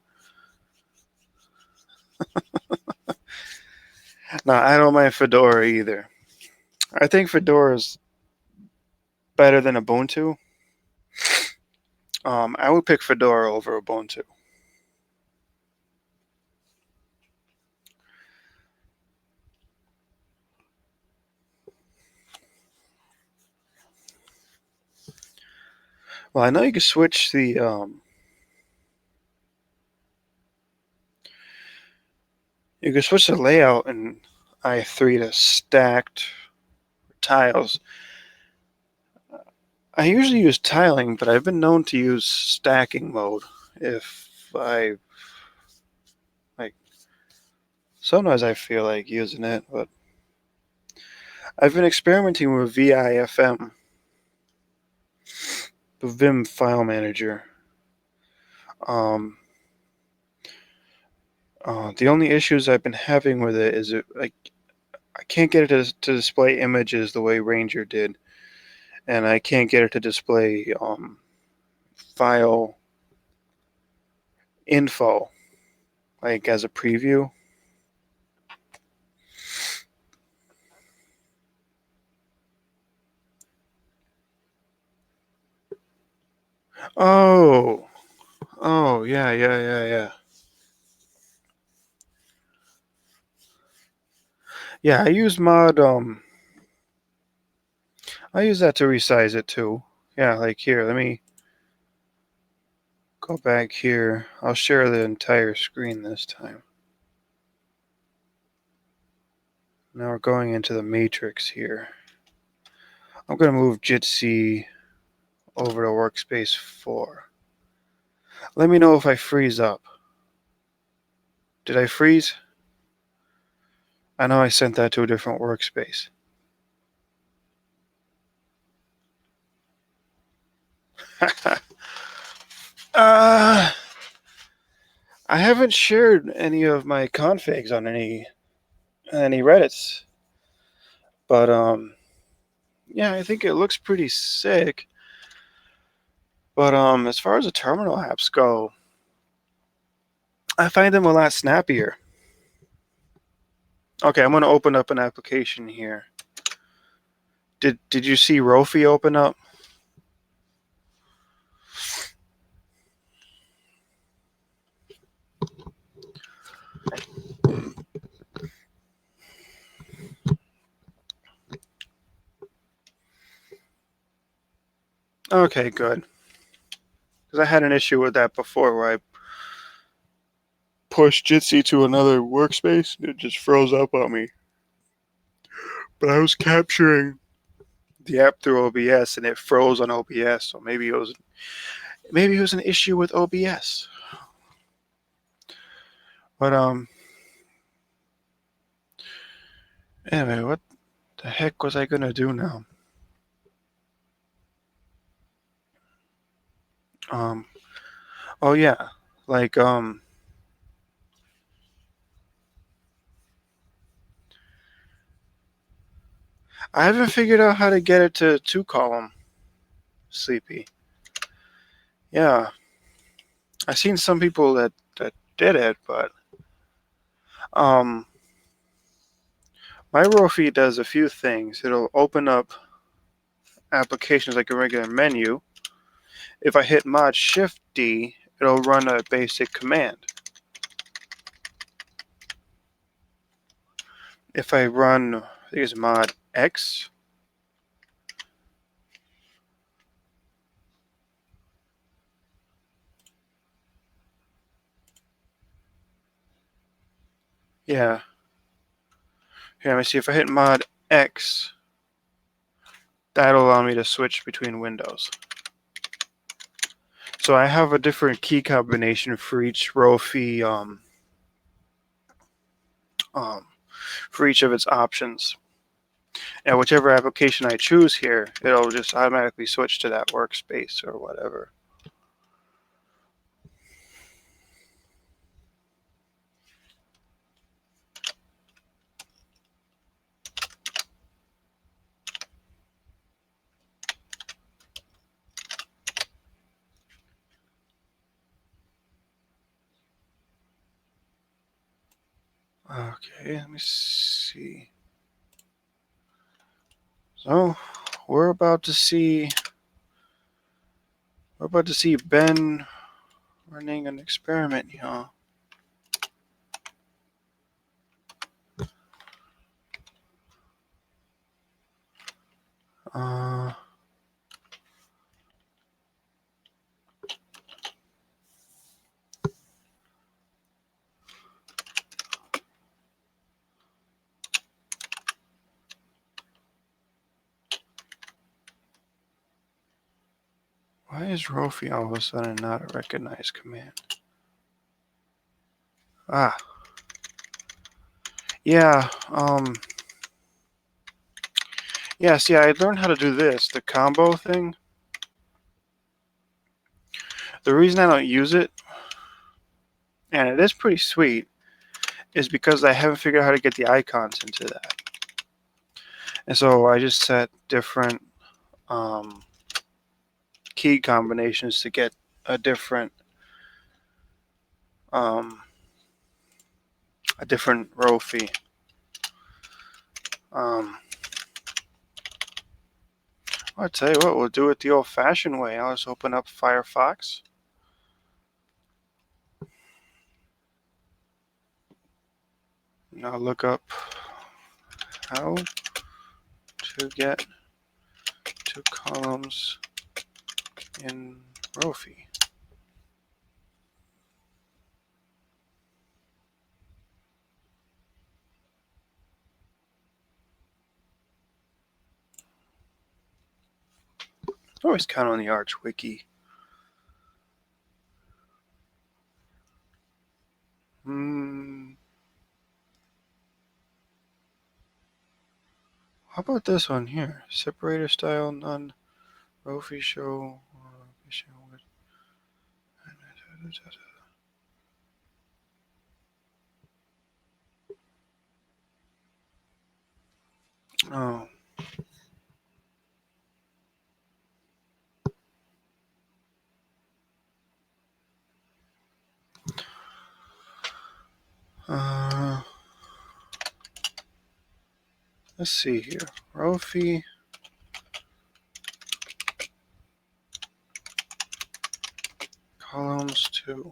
Speaker 1: no, I don't mind Fedora either. I think Fedora is better than Ubuntu. I would pick Fedora over Ubuntu. Well, I know you can switch the layout in i3 to stacked tiles. I usually use tiling, but I've been known to use stacking mode if I like. Sometimes I feel like using it, but I've been experimenting with VIFM, the Vim file manager. Um, the only issues I've been having with it is I can't get it to display images the way Ranger did, and I can't get it to display file info like as a preview. Oh, oh yeah. Yeah, I use mod. I use that to resize it too. Yeah, like here. Let me go back here. I'll share the entire screen this time. Now we're going into the matrix here. I'm going to move Jitsi over to workspace 4. Let me know if I freeze up. Did I freeze? I know I sent that to a different workspace. I haven't shared any of my configs on any Reddits, but yeah, I think it looks pretty sick. But as far as the terminal apps go, I find them a lot snappier. Okay, I'm going to open up an application here. Did you see Rofi open up? Okay, good. Because I had an issue with that before where I pushed Jitsi to another workspace and it just froze up on me. But I was capturing the app through OBS and it froze on OBS, so maybe it was an issue with OBS. But anyway, what the heck was I gonna do now? Um oh yeah, like I haven't figured out how to get it to 2-column sleepy. Yeah, I've seen some people that did it, but um my Rofi does a few things. It'll open up applications like a regular menu. If I hit Mod Shift D, it'll run a basic command. If I run, I think it's Mod X, yeah. Here, let me see. If I hit Mod X, that'll allow me to switch between windows. So I have a different key combination for each Rofi, for each of its options. And whichever application I choose here, it'll just automatically switch to that workspace or whatever. Okay, let me see. So we're about to see Ben running an experiment here. Uh, Why is Rofi all of a sudden not a recognized command? Ah. Yeah, yeah, see, I learned how to do this, the combo thing. The reason I don't use it, and it is pretty sweet, is because I haven't figured out how to get the icons into that. And so I just set different key combinations to get a different Rofi. I'll tell you what, we'll do it the old-fashioned way. I'll just open up Firefox. And I'll look up how to get to columns in Rofi. Always count on the Arch Wiki. How about this one here? Separator style, none. Rofi show. Oh. Let's see here. Rofi. Columns 2.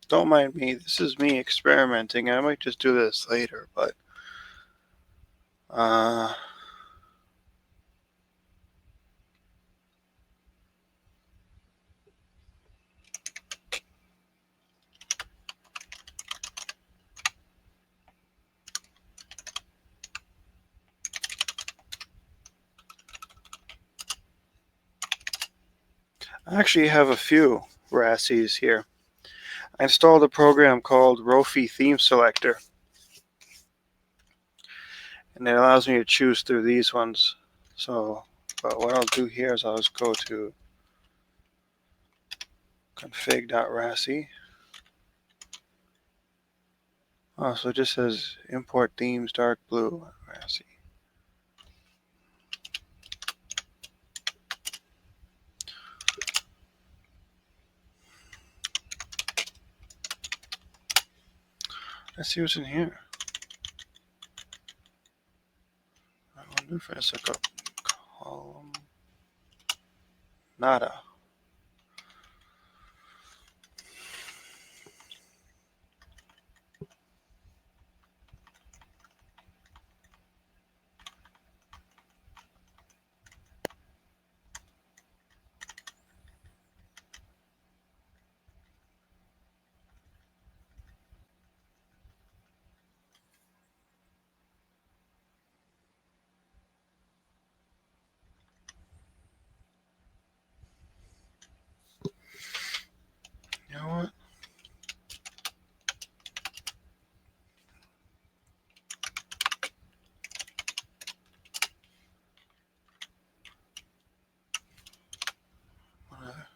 Speaker 1: Don't mind me. This is me experimenting. I might just do this later, but I actually have a few RASIs here. I installed a program called Rofi Theme Selector, and it allows me to choose through these ones. So, but what I'll do here is I'll just go to config.rasi. Oh, so it just says import themes dark blue RASI. Let's see what's in here. I wonder if it's like a column. Nada. You know what? I'm gonna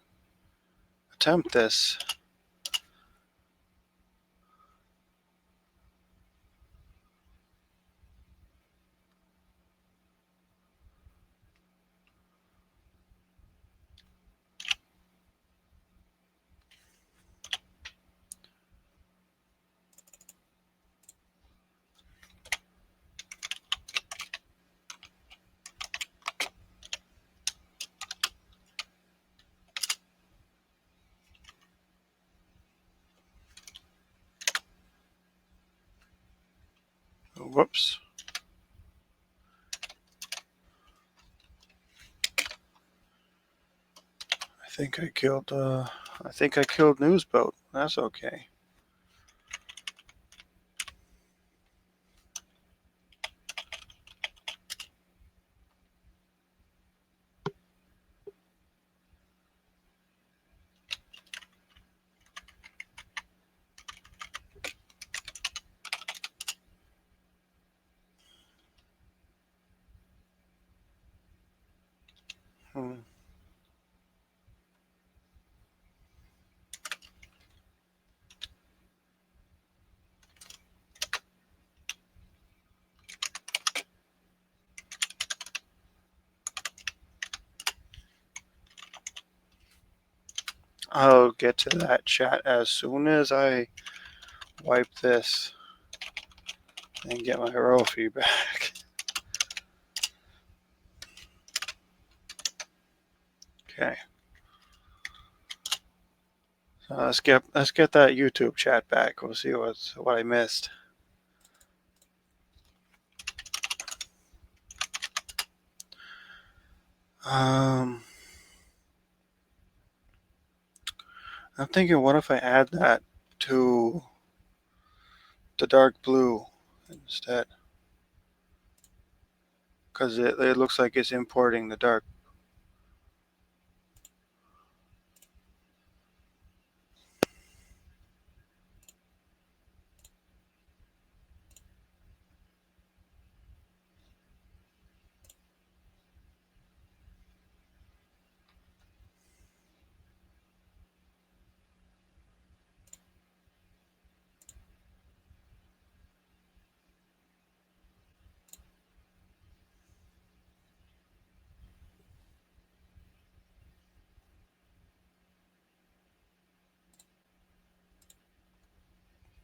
Speaker 1: attempt this. Whoops. I think I killed. I think I killed Newsboat. That's okay. Hmm. I'll get to that chat as soon as I wipe this and get my royalty back. Okay. So let's get that YouTube chat back. We'll see what I missed. I'm thinking, what if I add that to the dark blue instead? Because it looks like it's importing the dark.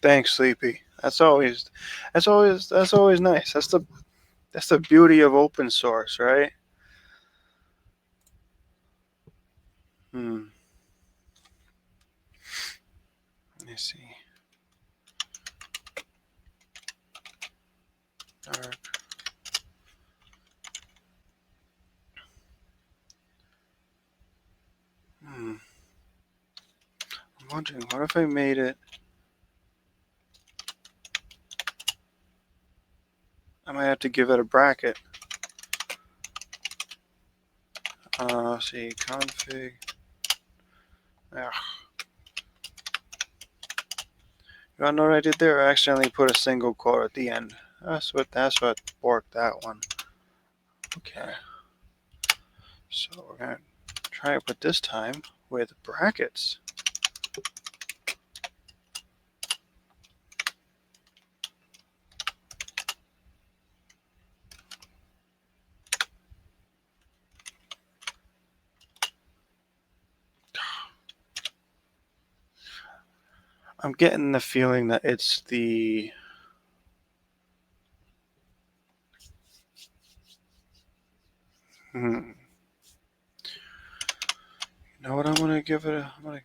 Speaker 1: Thanks, Sleepy. That's always nice. That's the beauty of open source, right? Hmm. Let me see. Dark. Hmm. I'm wondering, what if I made it? I might have to give it a bracket. Let's see, config. Ugh. You wanna know what I did there? I accidentally put a single quote at the end. That's what borked that one. Okay. So we're gonna try it, but this time with brackets. I'm getting the feeling that it's the you know what, I'm gonna give it I'm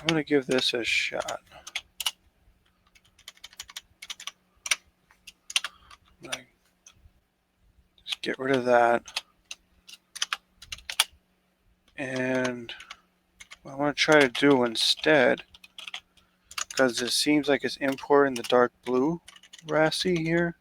Speaker 1: gonna give this a shot. Like, just get rid of that. And what I want to try to do instead, because it seems like it's importing the dark blue RASI here.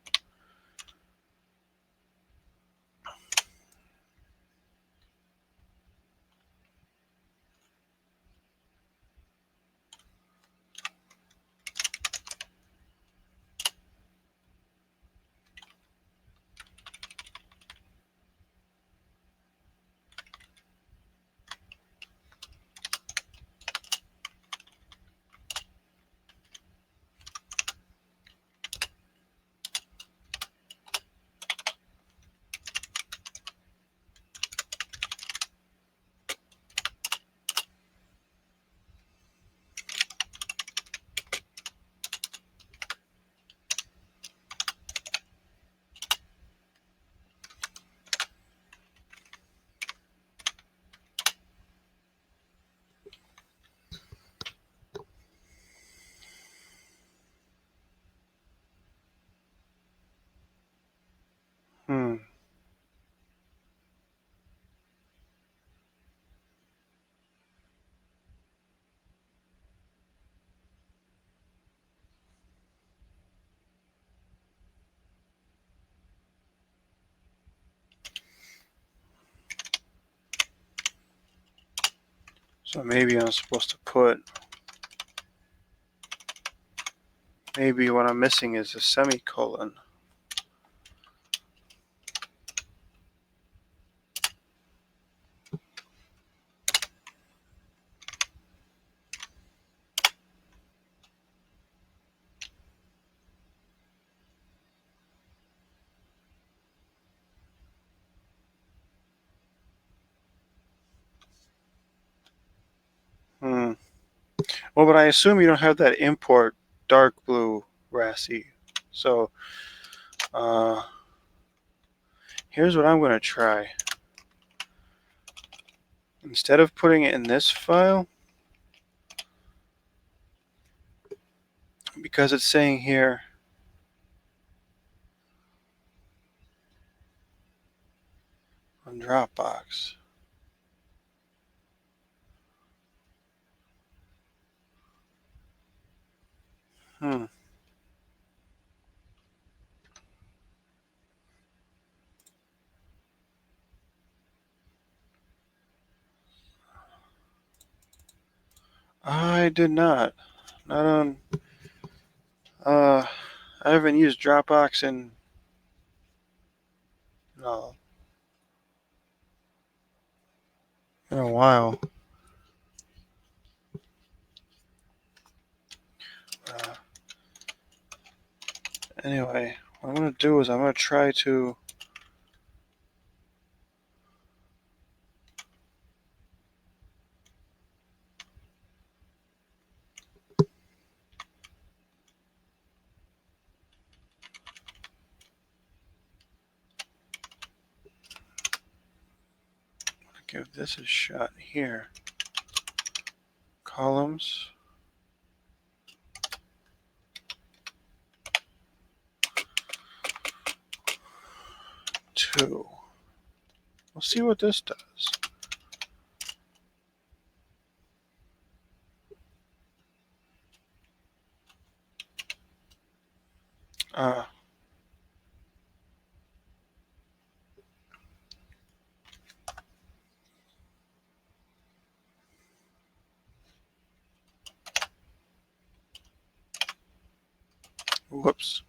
Speaker 1: So maybe I'm supposed to put, maybe what I'm missing is a semicolon. Well, but I assume you don't have that import dark blue RASI. So here's what I'm going to try. Instead of putting it in this file, because it's saying here on Dropbox. I did not. Not on. I haven't used Dropbox in no in a while. Uh, anyway, what I'm gonna do is I'm gonna try to. Give this a shot here. Columns. 2. We'll see what this does. Uh, whoops.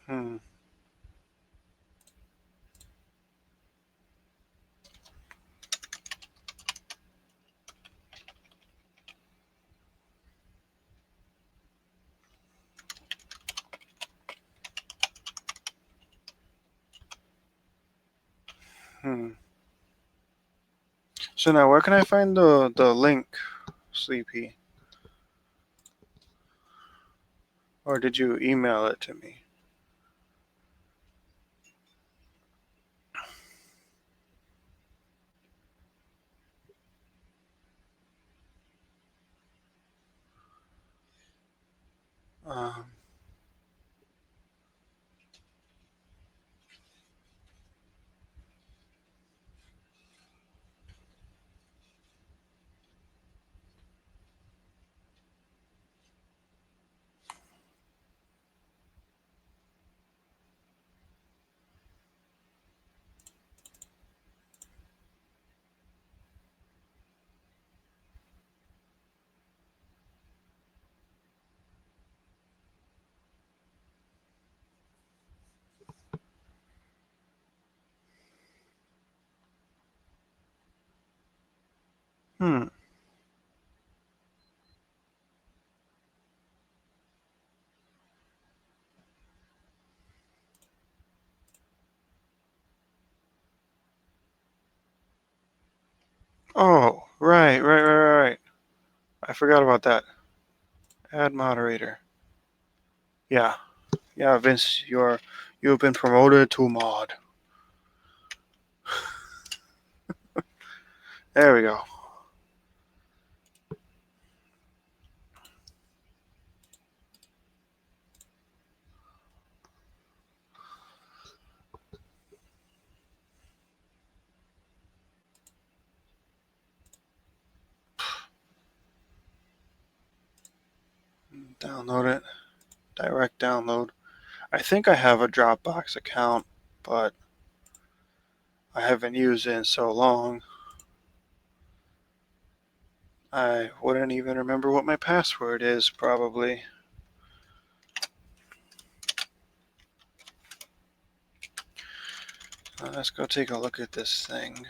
Speaker 1: Hmm. Hmm. So now, where can I find the link, Sleepy? Or did you email it to me? Um, hmm. Oh, right. I forgot about that. Add moderator. Yeah, Vince, you've been promoted to mod. There we go. download it. Direct download. I think I have a Dropbox account, but I haven't used it in so long. I wouldn't even remember what my password is, probably. Let's go take a look at this thing.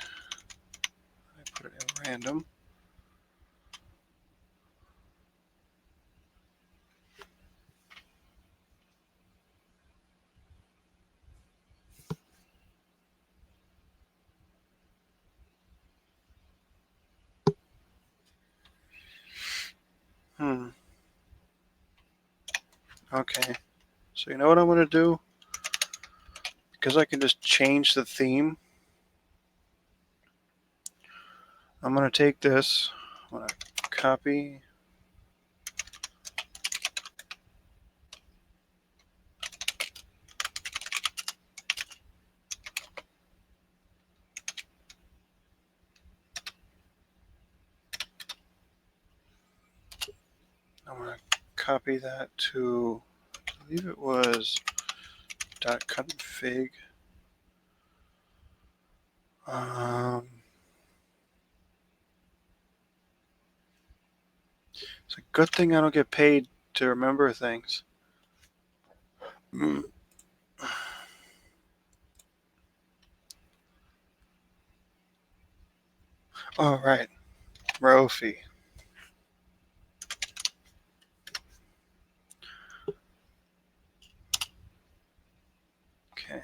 Speaker 1: I put it in random. Okay. So you know what I'm going to do? Because I can just change the theme, I'm going to take this, I'm going to copy, that to, I believe it was .config. It's a good thing I don't get paid to remember things. All right, Rofi. Okay.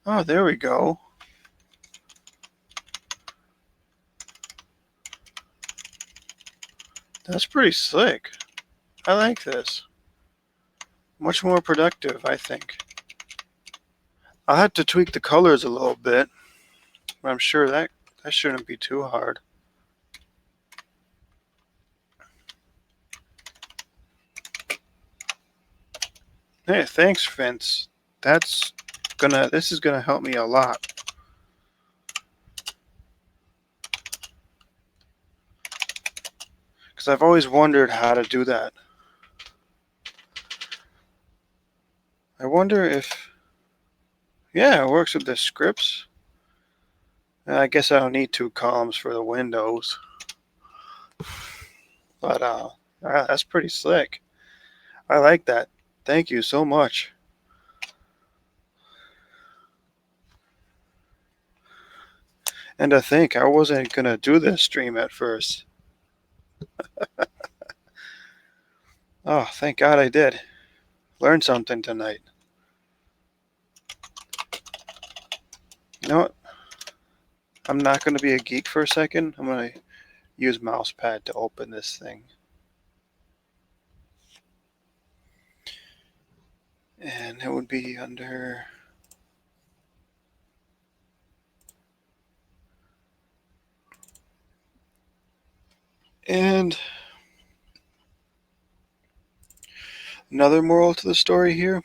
Speaker 1: Oh, there we go. That's pretty slick. I like this. Much more productive, I think. I'll have to tweak the colors a little bit, but I'm sure that shouldn't be too hard. Hey, thanks, Vince. This is gonna help me a lot. Because I've always wondered how to do that. I wonder if, yeah, it works with the scripts. I guess I don't need 2 columns for the windows. But that's pretty slick. I like that. Thank you so much. And to think, I wasn't gonna do this stream at first. Oh, thank God I did. Learned something tonight. You know what? I'm not gonna be a geek for a second. I'm gonna use mousepad to open this thing. And it would be under... And another moral to the story here,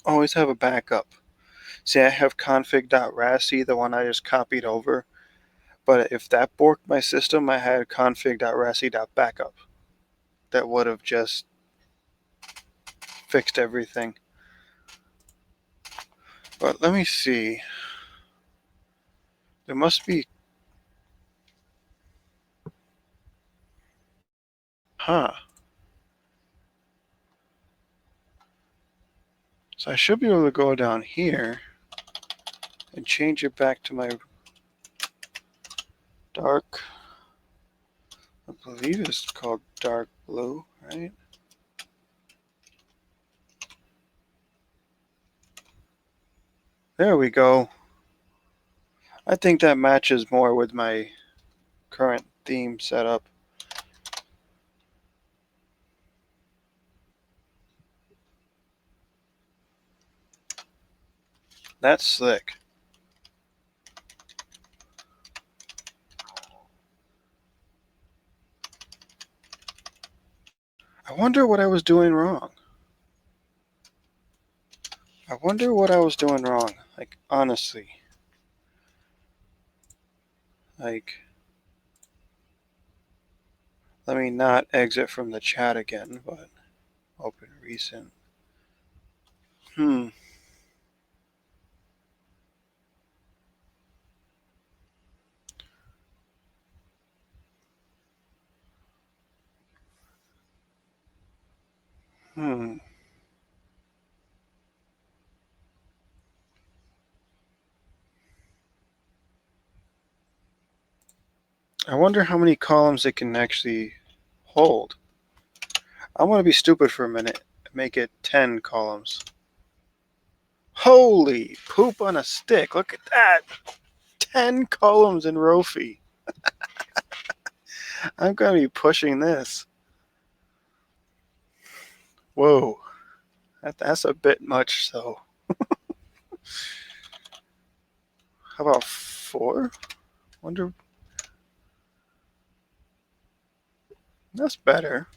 Speaker 1: always have a backup. See, I have config.rasc, the one I just copied over. But if that borked my system, I had config.rasc.backup. That would have just fixed everything. But let me see. There must be... Huh. So I should be able to go down here and change it back to my dark... I believe it's called dark blue, right? There we go. I think that matches more with my current theme setup. That's slick. I wonder what I was doing wrong. Like, honestly. Like, let me not exit from the chat again, but open recent. Hmm. I wonder how many columns it can actually hold. I want to be stupid for a minute and make it 10 columns. Holy poop on a stick. Look at that. 10 columns in Rofi. I'm going to be pushing this. Whoa. That's a bit much, so. How about 4? Wonder. That's better.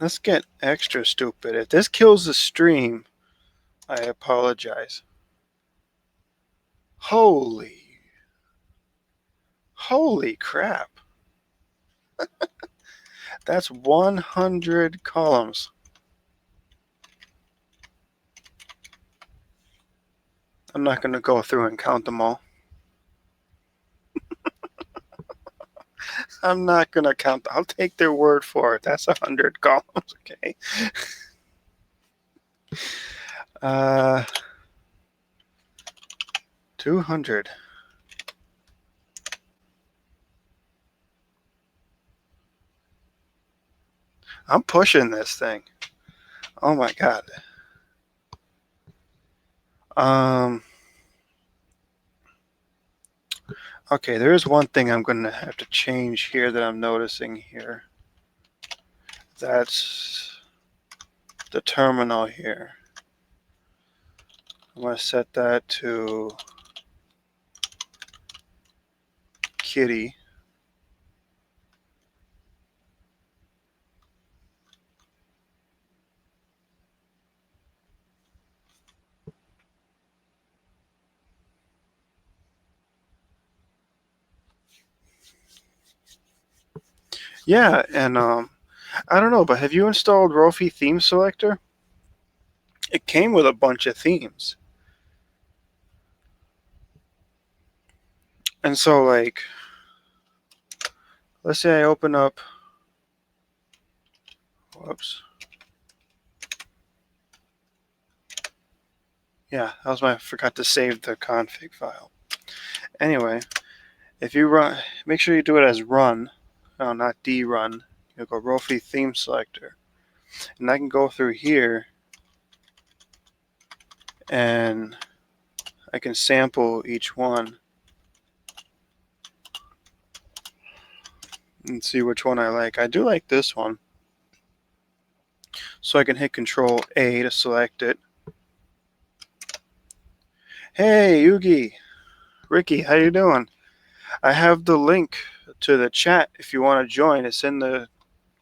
Speaker 1: Let's get extra stupid. If this kills the stream, I apologize. Holy crap. That's 100 columns. I'm not going to go through and count them all. I'm not going to count. I'll take their word for it. That's 100 columns, okay? 200. I'm pushing this thing. Oh my god. Okay, there is one thing I'm going to have to change here that I'm noticing here. That's the terminal here. I'm going to set that to kitty. Yeah, and I don't know, but have you installed Rofi Theme Selector? It came with a bunch of themes. And so, like, let's say I open up, whoops. Yeah, that was I forgot to save the config file. Anyway, if you run, make sure you do it as run, no, not drun. You'll go Rofi Theme Selector. And I can go through here and I can sample each one and see which one I like. I do like this one. So I can hit Control A to select it. Hey, Yugi. Ricky, how you doing? I have the link to the chat if you want to join. It's in the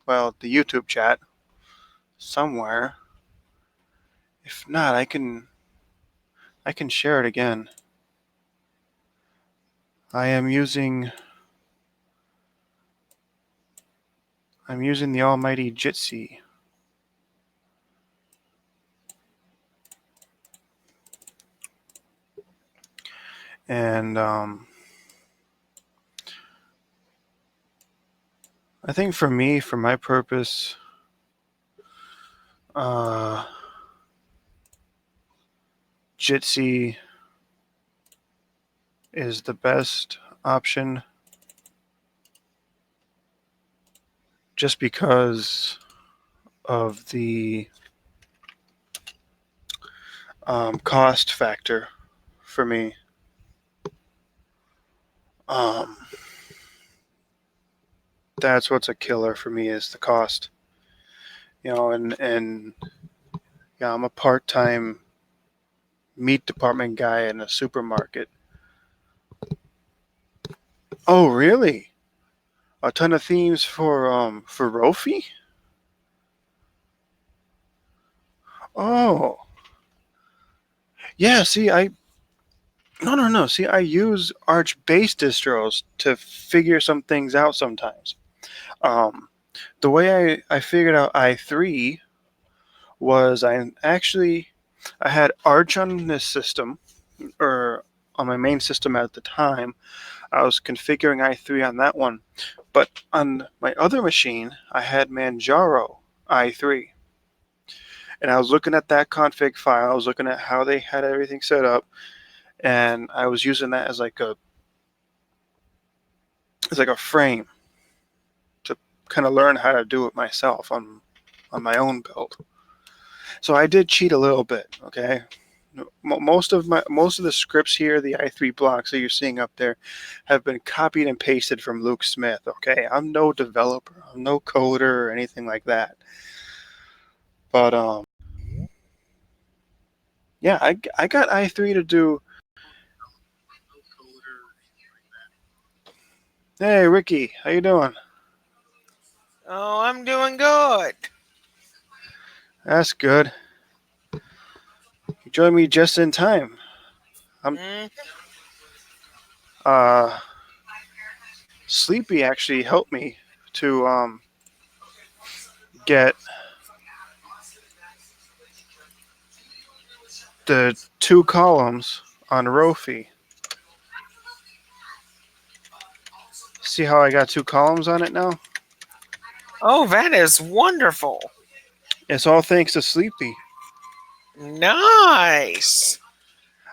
Speaker 1: YouTube chat somewhere. If not, I can share it again. I'm using the almighty Jitsi. And I think for me, for my purpose, Jitsi is the best option just because of the cost factor for me. Um, that's what's a killer for me is the cost. And yeah, I'm a part-time meat department guy in a supermarket. Oh, really? A ton of themes for Rofi? Oh, yeah. See, I no no no. See, I use Arch base distros to figure some things out sometimes. Um, the way I figured out i3 was I had Arch on this system or on my main system at the time. I was configuring i3 on that one, but on my other machine I had Manjaro i3, and I was looking at that config file. I was looking at how they had everything set up, and I was using that as like a frame to kind of learn how to do it myself on my own build. So I did cheat a little bit. Okay, most of the scripts here, the i3 blocks that you're seeing up there, have been copied and pasted from Luke Smith. Okay, I'm no developer, I'm no coder or anything like that. But yeah, I got i3 to do. Hey Ricky, how you doing?
Speaker 3: Oh, I'm doing good.
Speaker 1: That's good. You joined me just in time. I'm
Speaker 3: Mm,
Speaker 1: uh Sleepy actually helped me to get the two columns on Rofi. See how I got two columns on it now?
Speaker 3: oh, that is wonderful.
Speaker 1: It's all thanks to Sleepy.
Speaker 3: Nice.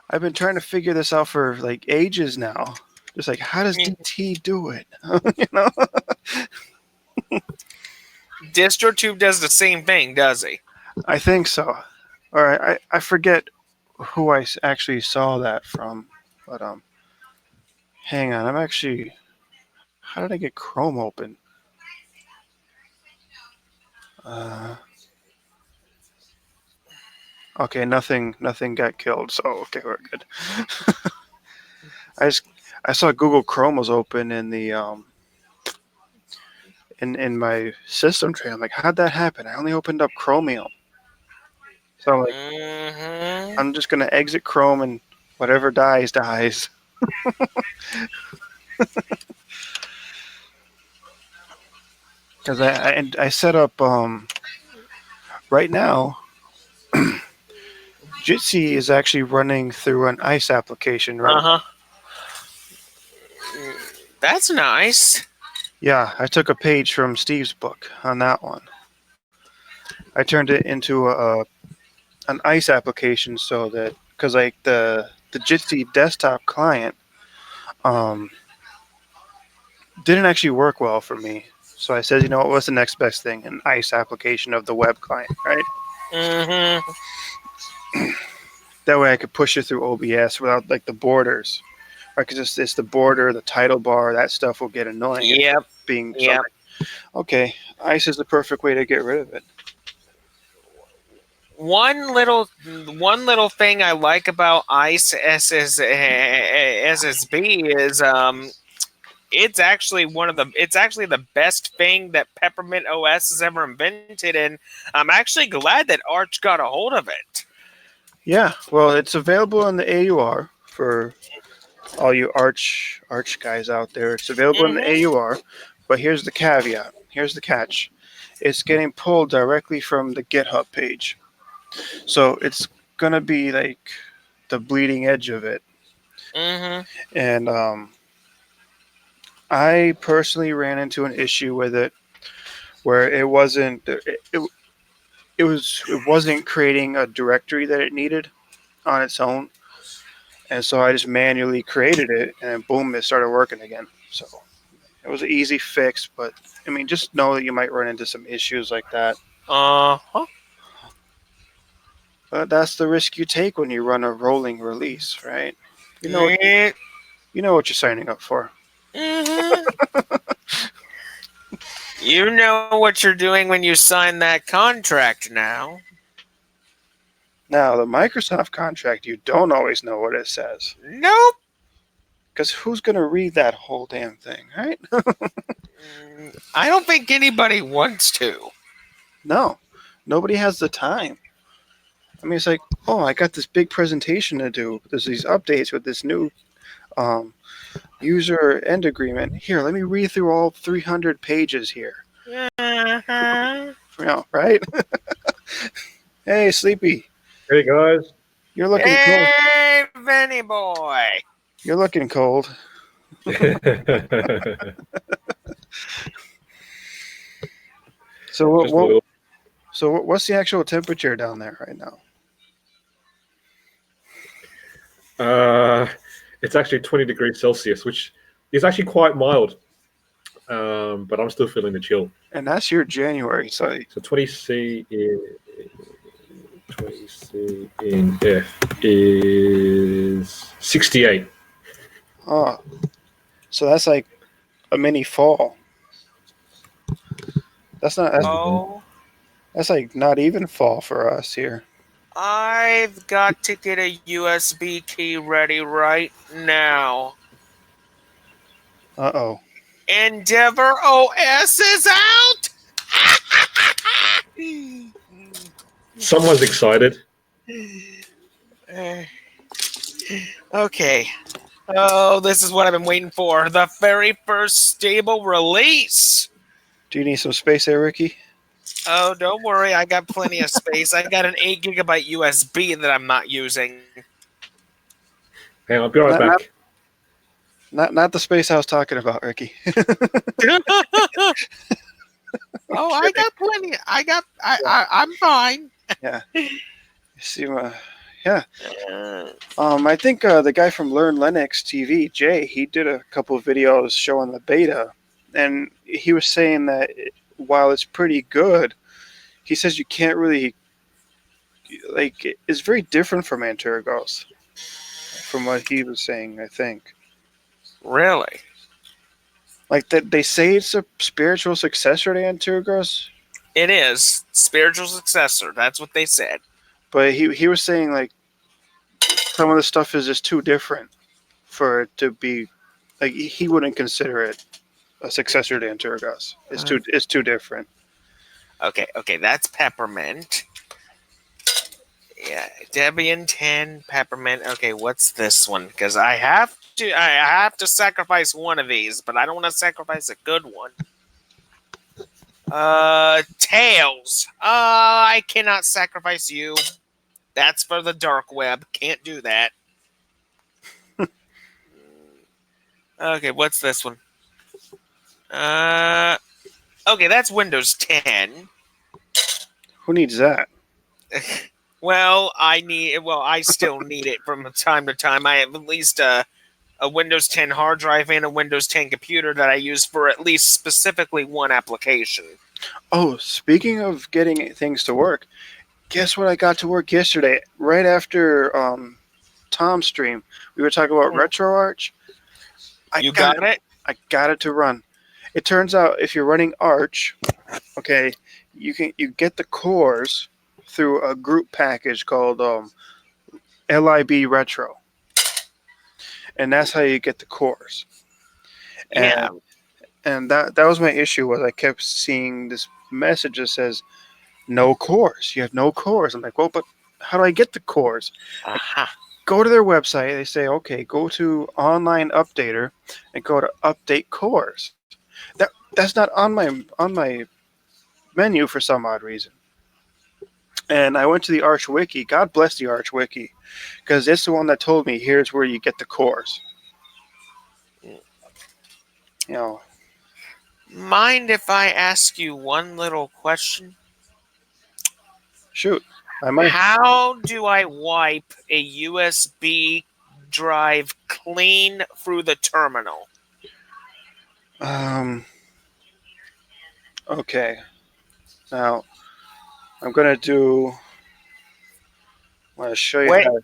Speaker 1: I've been trying to figure this out for like ages now. Just like, how does
Speaker 3: Mm,
Speaker 1: DT do it? you know?
Speaker 3: DistroTube does the same thing, does he?
Speaker 1: I think so. Or I forget who I actually saw that from. But hang on. I'm actually. How did I get Chrome open? Uh, okay, nothing got killed. So okay, we're good. I just I saw Google Chrome was open in the in my system tray. I'm like, how'd that happen? I only opened up Chromium. So I'm like,
Speaker 3: Hmm.
Speaker 1: I'm just gonna exit Chrome and whatever dies dies. Because I set up right now. Jitsi is actually running through an ice application right
Speaker 3: Uh
Speaker 1: now.
Speaker 3: huh. That's nice.
Speaker 1: Yeah, I took a page from Steve's book on that one. I turned it into an ice application so that because like the Jitsi desktop client um, didn't actually work well for me. So I said, you know what, what's the next best thing? An ice application of the web client, right?
Speaker 3: Hmm.
Speaker 1: That way I could push it through OBS without like the borders. Right, because it's the border, the title bar, that stuff will get annoying if
Speaker 3: Yep.
Speaker 1: being so. I'm
Speaker 3: Yep.
Speaker 1: like, okay, ice is the perfect way to get rid of it.
Speaker 3: One little thing I like about Ice SSB is it's actually the best thing that Peppermint OS has ever invented, and I'm actually glad that Arch got a hold of it.
Speaker 1: Yeah, well, it's available in the AUR for all you Arch guys out there. It's available in the
Speaker 3: Hmm.
Speaker 1: AUR, but here's the caveat. Here's the catch. It's getting pulled directly from the GitHub page, so it's gonna be like the bleeding edge of it.
Speaker 3: Hmm.
Speaker 1: And I personally ran into an issue with it where it wasn't creating a directory that it needed on its own, and so I just manually created it, and then boom, it started working again. So it was an easy fix, but I mean, just know that you might run into some issues like that.
Speaker 3: Uh-huh.
Speaker 1: But that's the risk you take when you run a rolling release, right? You know,
Speaker 3: Yeah.
Speaker 1: you know what you're signing up for.
Speaker 3: Mhm. You know what you're doing when you sign that contract now.
Speaker 1: Now, the Microsoft contract, you don't always know what it says.
Speaker 3: Nope.
Speaker 1: Because who's going to read that whole damn thing, right?
Speaker 3: I don't think anybody wants to.
Speaker 1: No, nobody has the time. I mean, it's like, oh, I got this big presentation to do. There's these updates with this new user end agreement. Here, let me read through all 300 pages here.
Speaker 3: Uh-huh.
Speaker 1: Right? Hey, Sleepy,
Speaker 2: Hey guys.
Speaker 1: you're looking cold.
Speaker 3: Hey, Vinny boy.
Speaker 1: You're looking cold. So
Speaker 2: Just a little.
Speaker 1: what's the actual temperature down there right now?
Speaker 2: It's actually 20 degrees Celsius, which is actually quite mild. But I'm still feeling the chill.
Speaker 1: And that's your January. So
Speaker 2: So 20 C in F is 68.
Speaker 1: oh, so that's like a mini fall. That's not
Speaker 3: Oh,
Speaker 1: that's like not even fall for us here.
Speaker 3: I've got to get a USB key ready right now.
Speaker 1: Uh-oh.
Speaker 3: Endeavor OS is out.
Speaker 2: Someone's excited.
Speaker 3: Okay. Oh, this is what I've been waiting for. The very first stable release.
Speaker 1: Do you need some space there, Ricky?
Speaker 3: Oh, don't worry. I got plenty of space. I got an 8 gigabyte USB that I'm not using.
Speaker 2: Hang on, I'll be right back.
Speaker 1: Not the space I was talking about, Ricky.
Speaker 3: Oh, I got plenty. I'm fine.
Speaker 1: Yeah. See, yeah. I think the guy from Learn Linux TV, Jay, he did a couple of videos showing the beta, and he was saying that while it's pretty good, he says you can't really it's very different from Antergos, from what he was saying. I think
Speaker 3: Really?
Speaker 1: like that they say it's a spiritual successor to Antergos,
Speaker 3: It is spiritual successor. That's what they said.
Speaker 1: but he was saying like some of the stuff is just too different for it to be like he wouldn't consider it a successor to Antergos. It's too different.
Speaker 3: Okay, that's peppermint. Yeah, Debian 10 peppermint. Okay, what's this one? Because I have to sacrifice one of these, but I don't want to sacrifice a good one. Tails. I cannot sacrifice you. That's for the dark web. Can't do that. Okay, what's this one? Okay, that's Windows 10.
Speaker 1: Who needs that?
Speaker 3: Well, I still need it from time to time. I have at least a Windows 10 hard drive and a Windows 10 computer that I use for at least specifically one application.
Speaker 1: Oh, speaking of getting things to work, guess what I got to work yesterday? Right after Tom's stream, we were talking about RetroArch.
Speaker 3: You got it?
Speaker 1: I got it to run. It turns out if you're running Arch, okay, you get the cores through a group package called lib retro, and that's how you get the cores.
Speaker 3: Yeah.
Speaker 1: And that was my issue, was I kept seeing this message that says no cores. You have no cores. I'm like, well, but how do I get the cores?
Speaker 3: Aha.
Speaker 1: Go to their website. They say, okay, go to Online Updater and go to Update Cores. That's not on my menu for some odd reason. And I went to the Arch Wiki. God bless the Arch Wiki, because it's the one that told me here's where you get the cores. You know.
Speaker 3: Mind if I ask you one little question?
Speaker 1: Shoot, I might.
Speaker 3: How do I wipe a USB drive clean through the terminal?
Speaker 1: Okay. Now, I'm gonna show you how.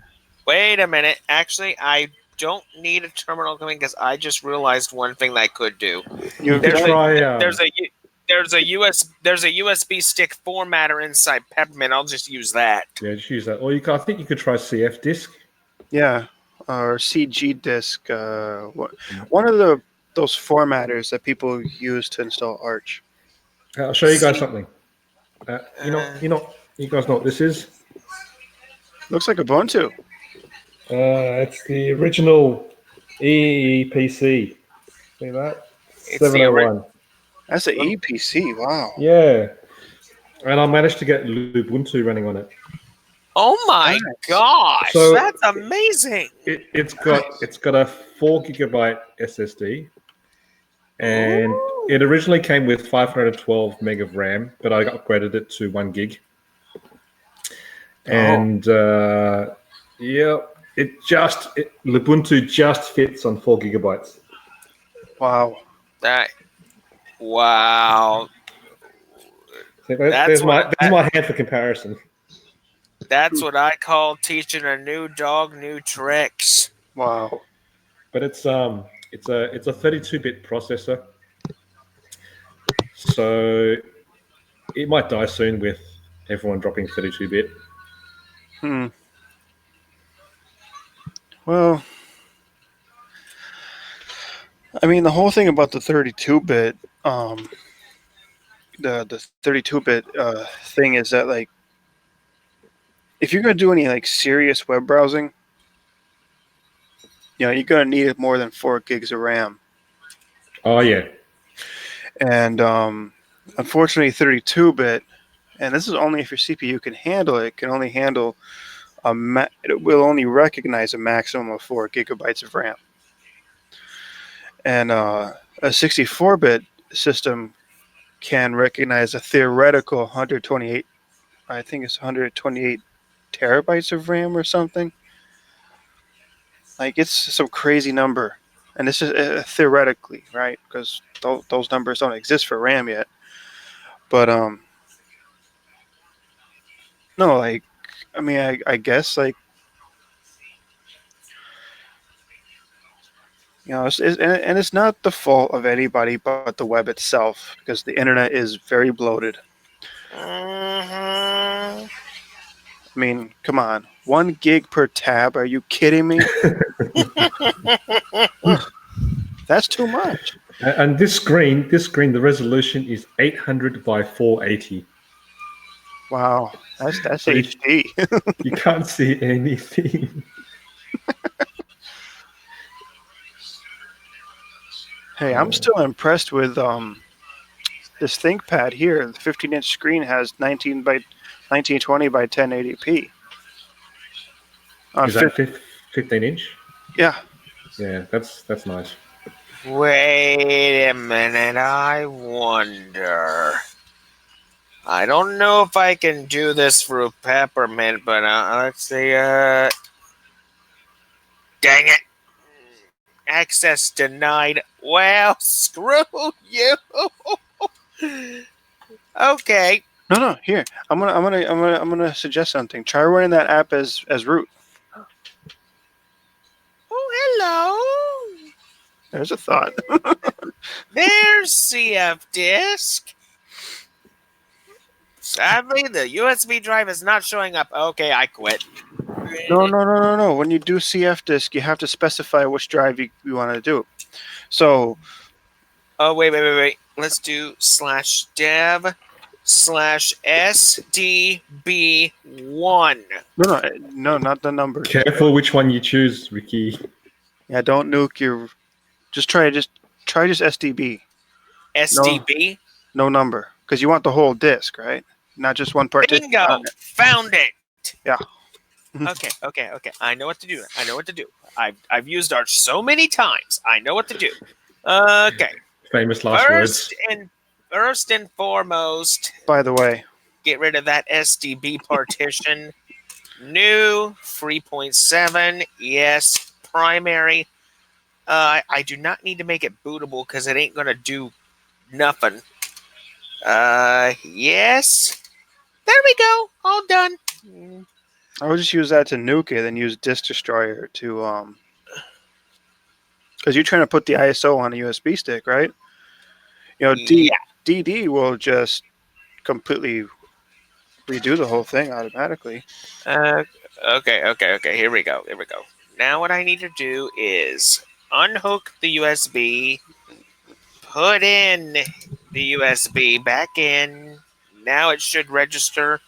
Speaker 3: Wait a minute. Actually, I don't need a terminal coming because I just realized one thing that I could do.
Speaker 1: You
Speaker 2: could
Speaker 3: There's
Speaker 2: try.
Speaker 3: there's a USB stick formatter inside Peppermint. I'll just use that.
Speaker 2: Yeah, just use that. Or I think you could try CF disk.
Speaker 1: Yeah, or CG disk. One of those formatters that people use to install Arch.
Speaker 2: I'll show you guys
Speaker 3: See-
Speaker 2: something. You guys know what this is?
Speaker 1: Looks like Ubuntu.
Speaker 2: It's the original EEPC. See that?
Speaker 3: It's the
Speaker 2: 701.
Speaker 1: That's an EPC. Wow.
Speaker 2: Yeah. And I managed to get Ubuntu running on it.
Speaker 3: Oh my
Speaker 1: Nice.
Speaker 3: gosh,
Speaker 2: So-
Speaker 3: that's amazing!
Speaker 2: It's got a 4 gigabyte SSD, and
Speaker 3: Ooh.
Speaker 2: it originally came with 512 meg of RAM, but I upgraded it to 1 gig. And Ubuntu just fits on 4 gigabytes.
Speaker 1: Wow.
Speaker 3: Wow.
Speaker 2: So
Speaker 3: That's
Speaker 2: there's
Speaker 3: what-
Speaker 2: my hand for comparison.
Speaker 3: That's what I call teaching a new dog new tricks.
Speaker 1: Wow.
Speaker 2: But it's a 32-bit processor, so it might die soon with everyone dropping 32-bit.
Speaker 1: Hmm. Well, I mean, the whole thing about the 32-bit, the 32-bit thing is that, like, if you're gonna do any like serious web browsing, you're gonna need more than 4 gigs of RAM.
Speaker 2: Oh yeah,
Speaker 1: And unfortunately, 32-bit, and this is only if your CPU can handle it, can only handle it will only recognize a maximum of 4 gigabytes of RAM. And a 64-bit system can recognize a theoretical 128, I think it's 128 terabytes of RAM or something. Like, it's some crazy number. And this is theoretically, right? Because those numbers don't exist for RAM yet. But no, like, I mean, I guess, like, and it's not the fault of anybody but the web itself, because the internet is very bloated.
Speaker 3: Mhm.
Speaker 1: I mean, come on, 1 gig per tab? Are you kidding me? That's too much.
Speaker 2: and this screen, the resolution is 800 by 480.
Speaker 1: Wow, that's
Speaker 2: So you-
Speaker 1: HD.
Speaker 2: You can't see anything.
Speaker 1: Hey, I'm still impressed with this ThinkPad here. The 15-inch screen has 1920 by 1080p.
Speaker 2: Is that 15 inch?
Speaker 1: Yeah.
Speaker 2: Yeah, that's nice.
Speaker 3: Wait a minute, I wonder. I don't know if I can do this through Peppermint, but let's see. Dang it. Access denied. Well, screw you. Okay.
Speaker 1: No. Here, I'm gonna suggest something. Try running that app as root.
Speaker 3: Oh, hello.
Speaker 1: There's a thought.
Speaker 3: There's CF disk. Sadly, the USB drive is not showing up. Okay, I quit.
Speaker 1: No. When you do CF disk, you have to specify which drive you want to do. So,
Speaker 3: Oh, wait. Let's do /dev/SDB1.
Speaker 1: no, not the number.
Speaker 2: Careful which one you choose, Ricky.
Speaker 1: Yeah, don't nuke your. Just try SDB.
Speaker 3: SDB?
Speaker 1: No number, because you want the whole disk, right? Not just one partition.
Speaker 3: Bingo! Found it!
Speaker 1: Yeah.
Speaker 3: Okay. I know what to do. I've used Arch so many times. I know what to do. Okay.
Speaker 2: Famous last words.
Speaker 3: First and foremost,
Speaker 1: By the way,
Speaker 3: get rid of that SDB partition. New 3.7. Yes. Primary. I do not need to make it bootable because it ain't gonna do nothing. Yes. There we go. All done.
Speaker 1: I would just use that to nuke it, and use Disk Destroyer to Because you're trying to put the ISO on a USB stick, right?
Speaker 3: Yeah.
Speaker 1: DD will just completely redo the whole thing automatically.
Speaker 3: Okay. Here we go. Now what I need to do is unhook the USB, put in the USB back in. Now it should register.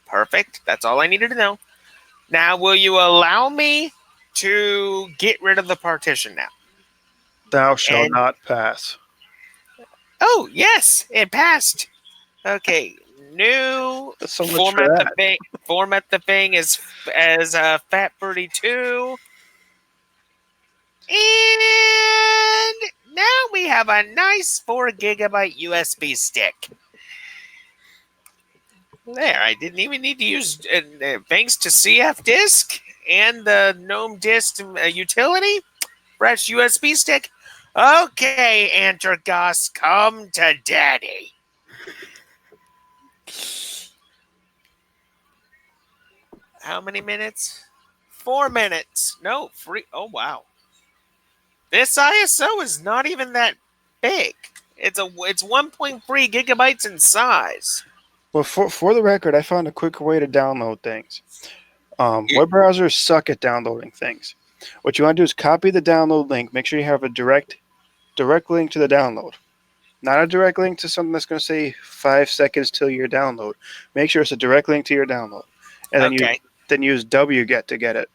Speaker 3: Perfect. That's all I needed to know. Now, will you allow me to get rid of the partition now?
Speaker 1: Thou shalt
Speaker 3: And
Speaker 1: not pass.
Speaker 3: oh yes, it passed. Okay, new
Speaker 1: That's so much for that.
Speaker 3: Format the thing as FAT32, and now we have a nice 4 GB USB stick. There, I didn't even need to use thanks to CF disk and the GNOME disk utility. Fresh USB stick. Okay, Antergos, come to daddy. How many minutes? 4 minutes. No, free. Oh, wow. This ISO is not even that big. It's 1.3 gigabytes in size.
Speaker 1: Well, for the record, I found a quicker way to download things. Web browsers suck at downloading things. What you want to do is copy the download link. Make sure you have a direct link to the download. Not a direct link to something that's going to say 5 seconds till your download. Make sure it's a direct link to your download. And then use wget to get it.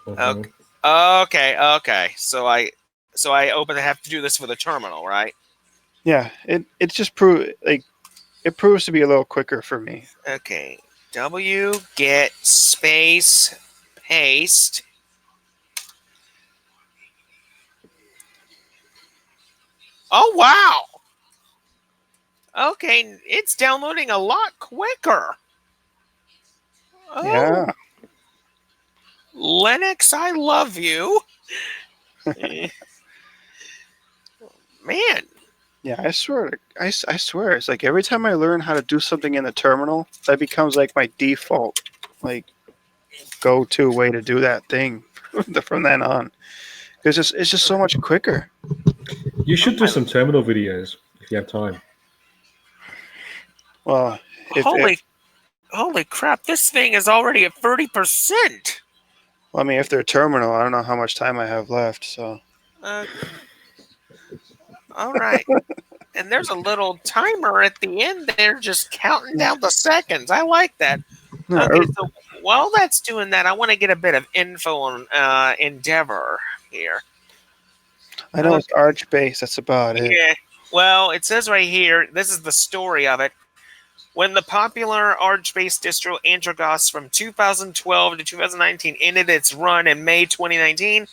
Speaker 2: Mhm.
Speaker 3: Okay. So I have to do this with a terminal, right?
Speaker 1: Yeah, it just it proves to be a little quicker for me.
Speaker 3: Okay. wget space paste. Oh wow. Okay, it's downloading a lot quicker. Oh,
Speaker 1: Yeah.
Speaker 3: Linux, I love you. Man.
Speaker 1: Yeah, I swear, I swear, it's like every time I learn how to do something in the terminal, that becomes like my default, like go-to way to do that thing from then on. Because it's just so much quicker.
Speaker 2: You should do some terminal videos if you have time.
Speaker 1: Well,
Speaker 3: Holy crap! This thing is already at 30%.
Speaker 1: I mean, if they're terminal, I don't know how much time I have left. So.
Speaker 3: All right. And there's a little timer at the end there just counting down the seconds. I like that. Okay, so while that's doing that, I want to get a bit of info on Endeavor here.
Speaker 1: I know it's Archbase. That's about it.
Speaker 3: Yeah. Well, it says right here, this is the story of it. When the popular Arch-based distro Antergos from 2012 to 2019 ended its run in May 2019,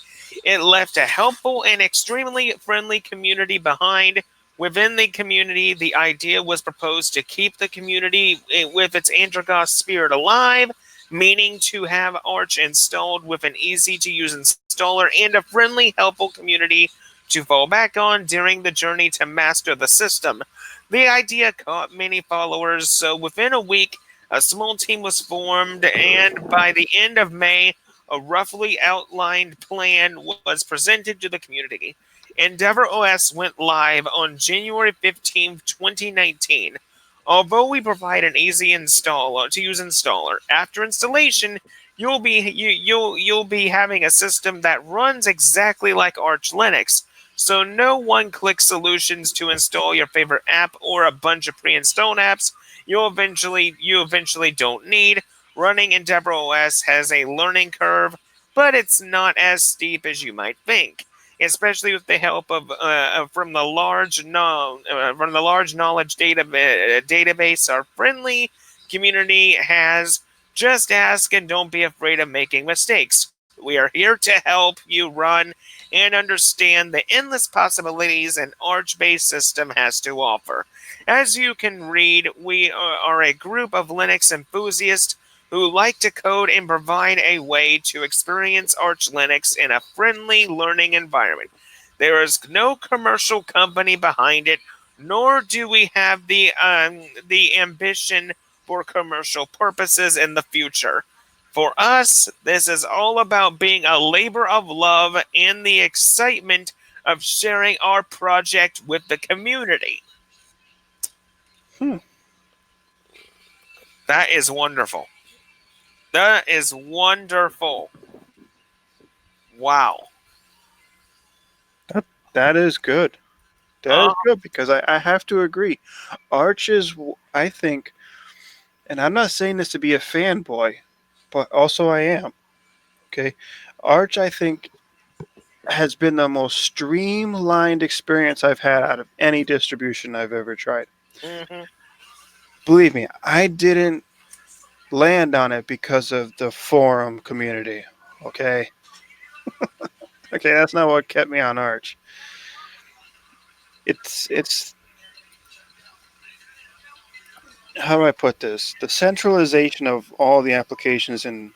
Speaker 3: it left a helpful and extremely friendly community behind. Within the community, the idea was proposed to keep the community with its Antergos spirit alive, meaning to have Arch installed with an easy-to-use installer and a friendly, helpful community to fall back on during the journey to master the system. The idea caught many followers, so within a week, a small team was formed, and by the end of May, a roughly outlined plan was presented to the community. Endeavor OS went live on January 15, 2019. Although we provide an easy installer, after installation, you'll be having a system that runs exactly like Arch Linux. So no one-click solutions to install your favorite app or a bunch of pre-installed apps you eventually don't need. Running Endeavor OS has a learning curve, but it's not as steep as you might think, especially with the help of from the large knowledge database our friendly community has. Just ask and don't be afraid of making mistakes. We are here to help you run and understand the endless possibilities an Arch-based system has to offer. As you can read, we are a group of Linux enthusiasts who like to code and provide a way to experience Arch Linux in a friendly learning environment. There is no commercial company behind it, nor do we have the ambition for commercial purposes in the future. For us, this is all about being a labor of love and the excitement of sharing our project with the community.
Speaker 1: Hmm.
Speaker 3: That is wonderful. That is wonderful. Wow.
Speaker 1: That is good. That is
Speaker 3: Uh,
Speaker 1: good because I have to agree. Arch is, I think, and I'm not saying this to be a fanboy, but also I am. Okay. Arch, I think, has been the most streamlined experience I've had out of any distribution I've ever tried.
Speaker 3: mhm.
Speaker 1: Believe me, I didn't land on it because of the forum community. Okay. Okay, that's not what kept me on Arch. It's how do I put this? The centralization of all the applications in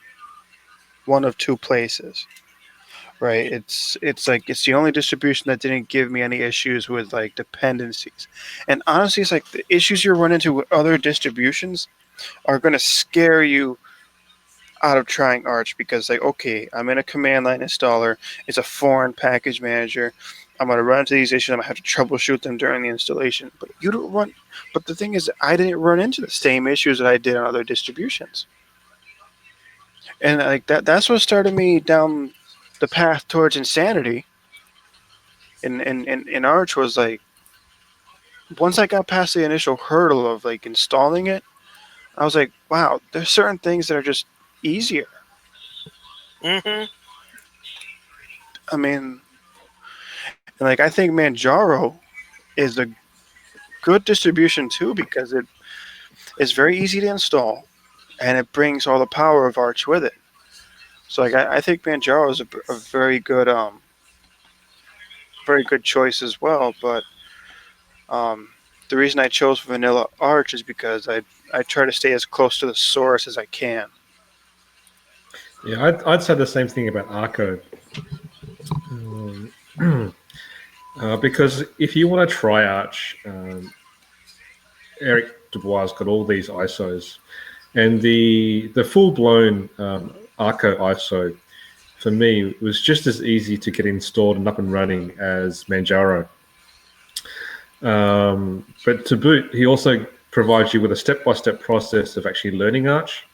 Speaker 1: one of two places. Right. It's like it's the only distribution that didn't give me any issues with like dependencies. And honestly, it's like the issues you run into with other distributions are gonna scare you out of trying Arch because like, okay, I'm in a command line installer, it's a foreign package manager. I'm gonna run into these issues, I'm gonna have to troubleshoot them during the installation. But you don't run but the thing is I didn't run into the same issues that I did on other distributions. And like that's what started me down the path towards insanity in Arch was like once I got past the initial hurdle of like installing it, I was like, wow, there's certain things that are just easier.
Speaker 3: Mhm.
Speaker 1: I mean, and like I think Manjaro is a good distribution too because it is very easy to install and it brings all the power of Arch with it. So like I think Manjaro is a very good choice as well. But um, the reason I chose Vanilla Arch is because I try to stay as close to the source as I can.
Speaker 2: Yeah, I'd say the same thing about Arco. Um, because if you want to try Arch, Eric Dubois got all these ISOs, and the full blown Arco ISO for me was just as easy to get installed and up and running as Manjaro. But to boot, he also provides you with a step by step process of actually learning Arch,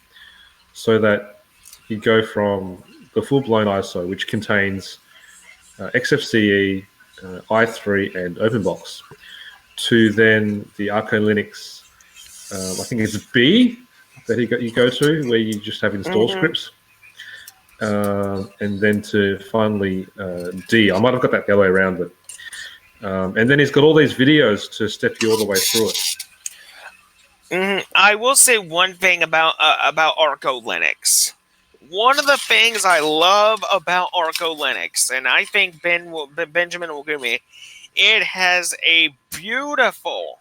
Speaker 2: so that you go from the full blown ISO, which contains XFCE, i3, and OpenBox, to then the Arco Linux. I think it's B that you go to, where you just have install
Speaker 3: Mhm.
Speaker 2: scripts, and then to finally D. I might have got that the other way around, but and then he's got all these videos to step you all the way through it.
Speaker 3: I will say one thing about Arco Linux. One of the things I love about Arco Linux, and I think Benjamin will agree with me, it has a beautiful,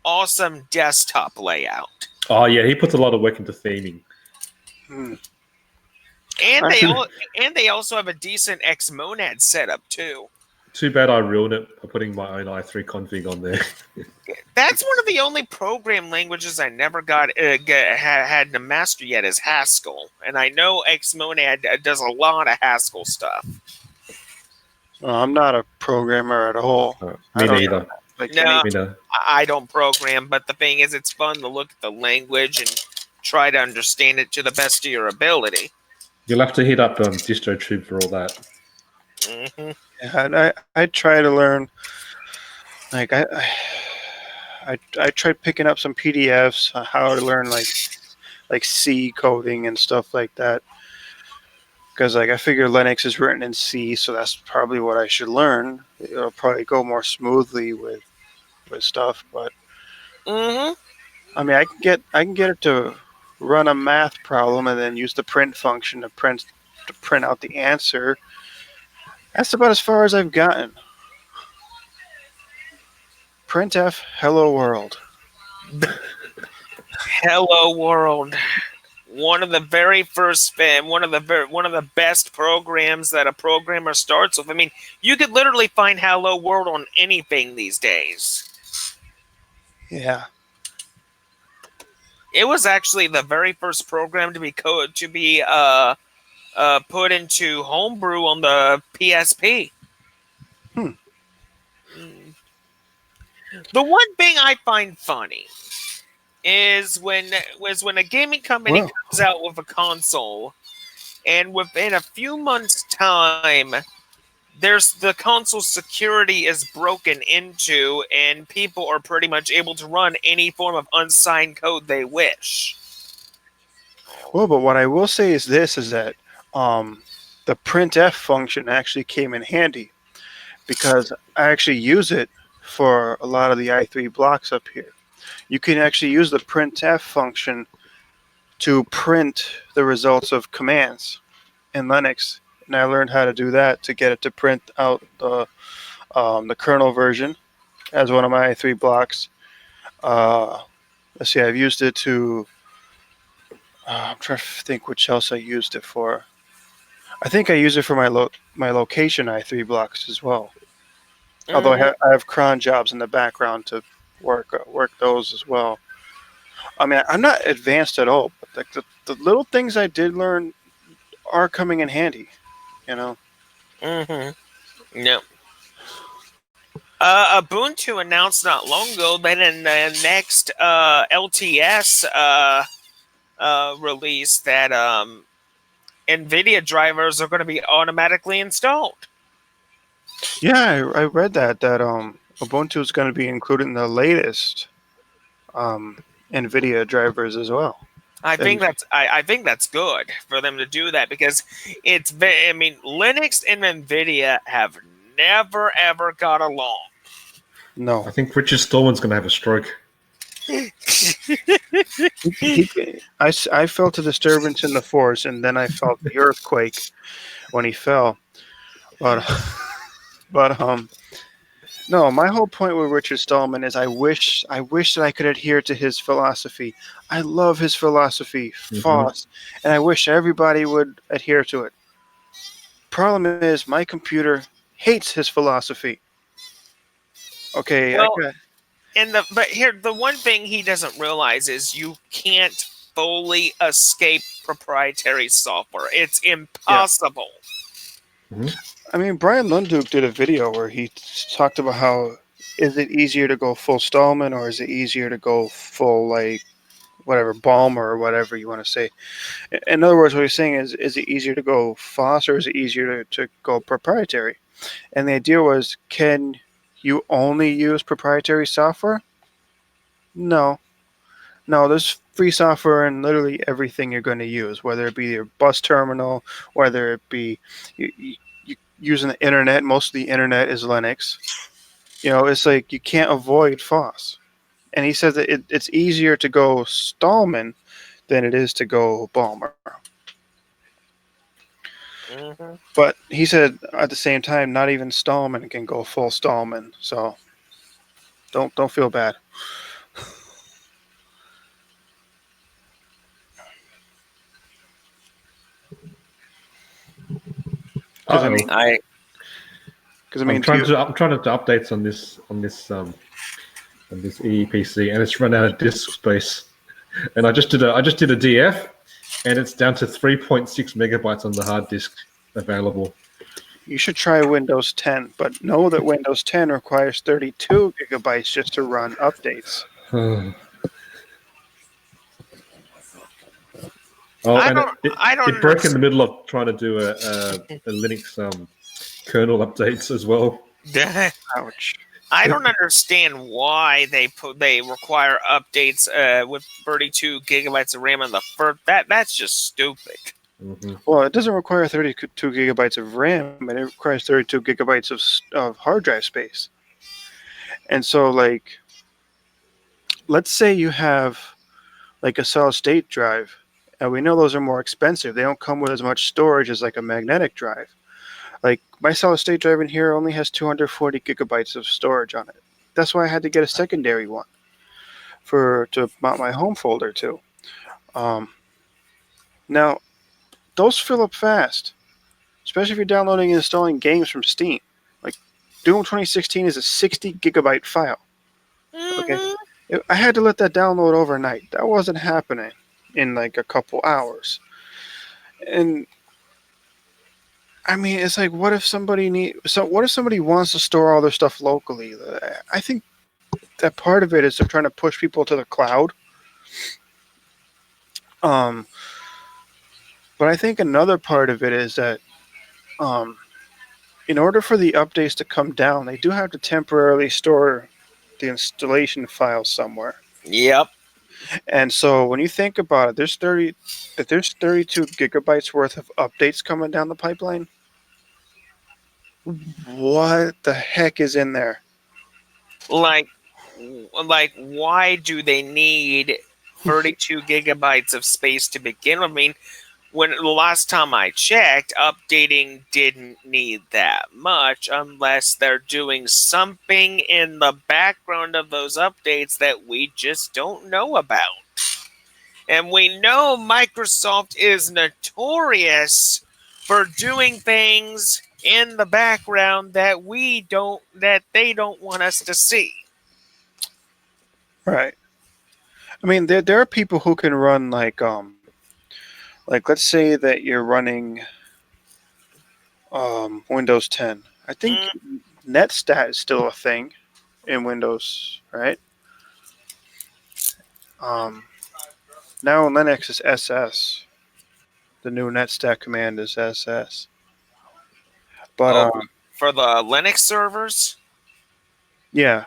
Speaker 3: awesome desktop layout,
Speaker 2: Oh yeah, he puts a lot of work into theming.
Speaker 1: Hmm.
Speaker 3: and they
Speaker 1: Actually,
Speaker 3: all and they also have a decent Xmonad setup too.
Speaker 2: Too bad I ruined it by putting my own i3 config on there.
Speaker 3: That's one of the only program languages I never had to master yet is Haskell, and I know Xmonad does a lot of Haskell stuff.
Speaker 1: I'm not a programmer at all. I
Speaker 2: Me
Speaker 1: don't
Speaker 2: neither.
Speaker 1: like
Speaker 3: No,
Speaker 1: any.
Speaker 2: Me neither.
Speaker 3: I don't program, but the thing is, it's fun to look at the language and try to understand it to the best of your ability.
Speaker 2: You'll have to hit up DistroTube for all that.
Speaker 3: Hmm.
Speaker 1: Yeah, I try to learn. Like I tried picking up some PDFs on how to learn like C coding and stuff like that. Because like I figure Linux is written in C, so that's probably what I should learn. It'll probably go more smoothly with stuff. But
Speaker 3: Hmm.
Speaker 1: I mean, I can get it to run a math problem and then use the print function to print out the answer. That's about as far as I've gotten. Printf, hello world.
Speaker 3: Hello World. One of the very first, one of the best programs that a programmer starts with. I mean, you could literally find Hello World on anything these days.
Speaker 1: Yeah.
Speaker 3: It was actually the very first program to be put into homebrew on the PSP.
Speaker 1: Hmm.
Speaker 3: The one thing I find funny is when a gaming company
Speaker 1: Well,
Speaker 3: comes out with a console, and within a few months' time, there's the console security is broken into, and people are pretty much able to run any form of unsigned code they wish.
Speaker 1: well, but what I will say is this: is that um, the printf function actually came in handy because I actually use it for a lot of the i3 blocks up here. You can actually use the printf function to print the results of commands in Linux, and I learned how to do that to get it to print out the kernel version as one of my i3 blocks. Uh, let's see, I've used it to. I'm trying to think which else I used it for. I think I use it for my location i3 blocks as well. Although
Speaker 3: Mhm.
Speaker 1: I have cron jobs in the background to work those as well. I mean, I'm not advanced at all, but the little things I did learn are coming in handy. You know.
Speaker 3: No. Ubuntu announced not long ago that in the next LTS release that NVIDIA drivers are going to be automatically installed.
Speaker 1: Yeah, I read that Ubuntu is going to be included in the latest NVIDIA drivers as well.
Speaker 3: I think
Speaker 1: And
Speaker 3: that's good for them to do that because it's very. I mean, Linux and NVIDIA have never ever got along.
Speaker 1: no,
Speaker 2: I think Richard Stallman's going to have a stroke.
Speaker 1: I felt a disturbance in the force, and then I felt the earthquake when he fell. But but no, my whole point with Richard Stallman is I wish that I could adhere to his philosophy. I love his philosophy, FOSS, and I wish everybody would adhere to it. Problem is, my computer hates his philosophy. Okay,
Speaker 3: Well, but here the one thing he doesn't realize is you can't fully escape proprietary software. It's impossible.
Speaker 1: I mean, Brian Lunduk did a video where he talked about how is it easier to go full Stallman or is it easier to go full like whatever Balmer or whatever you want to say. In other words, what he's saying is it easier to go FOSS or is it easier to go proprietary? And the idea was, can you only use proprietary software? No. No, there's free software in literally everything you're going to use, whether it be your bus terminal, whether it be you using the internet. Most of the internet is Linux. You know, it's like you can't avoid FOSS. And he says that it's easier to go Stallman than it is to go Balmer. But he said at the same time, not even Stallman can go full Stallman. So don't feel bad. Because I mean,
Speaker 2: I'm trying to updates on this EEPC, and it's run out of disk space. And I just did a DF, and it's down to 3.6 megabytes on the hard disk available.
Speaker 1: you should try Windows 10, but know that Windows 10 requires 32 gigabytes just to run updates.
Speaker 2: It broke in the middle of trying to do a Linux kernel updates as well.
Speaker 1: Ouch.
Speaker 3: I don't understand why they require updates with 32 gigabytes of RAM on the first. That's just stupid.
Speaker 1: Well, it doesn't require 32 gigabytes of RAM, but it requires 32 gigabytes of hard drive space. And so, like, let's say you have like a solid state drive, and we know those are more expensive. They don't come with as much storage as like a magnetic drive. Like my solid state drive in here only has 240 gigabytes of storage on it. That's why I had to get a secondary one to mount my home folder to. Now, those fill up fast, especially if you're downloading and installing games from Steam. Like Doom 2016 is a 60 gigabyte file. Okay, I had to let that download overnight. That wasn't happening in like a couple hours. And I mean, it's like, what if somebody wants to store all their stuff locally? I think that part of it is they're trying to push people to the cloud. Um, but I think another part of it is that um, in order for the updates to come down, they do have to temporarily store the installation files somewhere.
Speaker 3: Yep.
Speaker 1: And so when you think about it, if there's 32 gigabytes worth of updates coming down the pipeline, what the heck is in there?
Speaker 3: Like, why do they need 32 gigabytes of space to begin with? I mean, when the last time I checked, updating didn't need that much unless they're doing something in the background of those updates that we just don't know about. And we know Microsoft is notorious for doing things in the background that they don't want us to see.
Speaker 1: Right. I mean, there are people who can run like let's say that you're running Windows 10. I think NetStat is still a thing in Windows, right? Um, now in Linux is SS. The new NetStat command is SS. But
Speaker 3: Oh, for the Linux servers?
Speaker 1: yeah,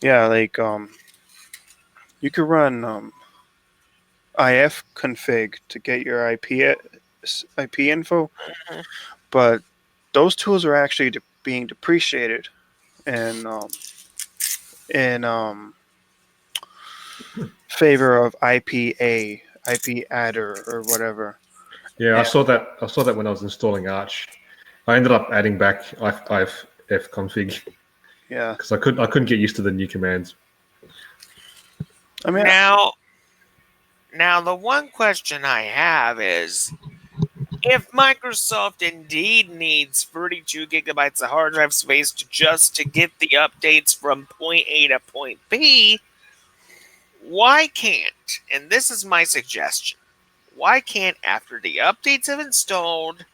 Speaker 1: yeah, like you could run ifconfig to get your IP info,
Speaker 3: Mhm.
Speaker 1: but those tools are actually being depreciated and in favor of IPA, IP adder or whatever.
Speaker 4: Yeah,
Speaker 1: And,
Speaker 4: I saw that when I was installing Arch. I ended up adding back ifconfig
Speaker 1: yeah,
Speaker 4: because I couldn't get used to the new commands.
Speaker 1: I mean,
Speaker 3: Now the one question I have is, if Microsoft indeed needs 32 gigabytes of hard drive space to get the updates from point A to point B, why can't, and this is my suggestion, why can't after the updates have installed,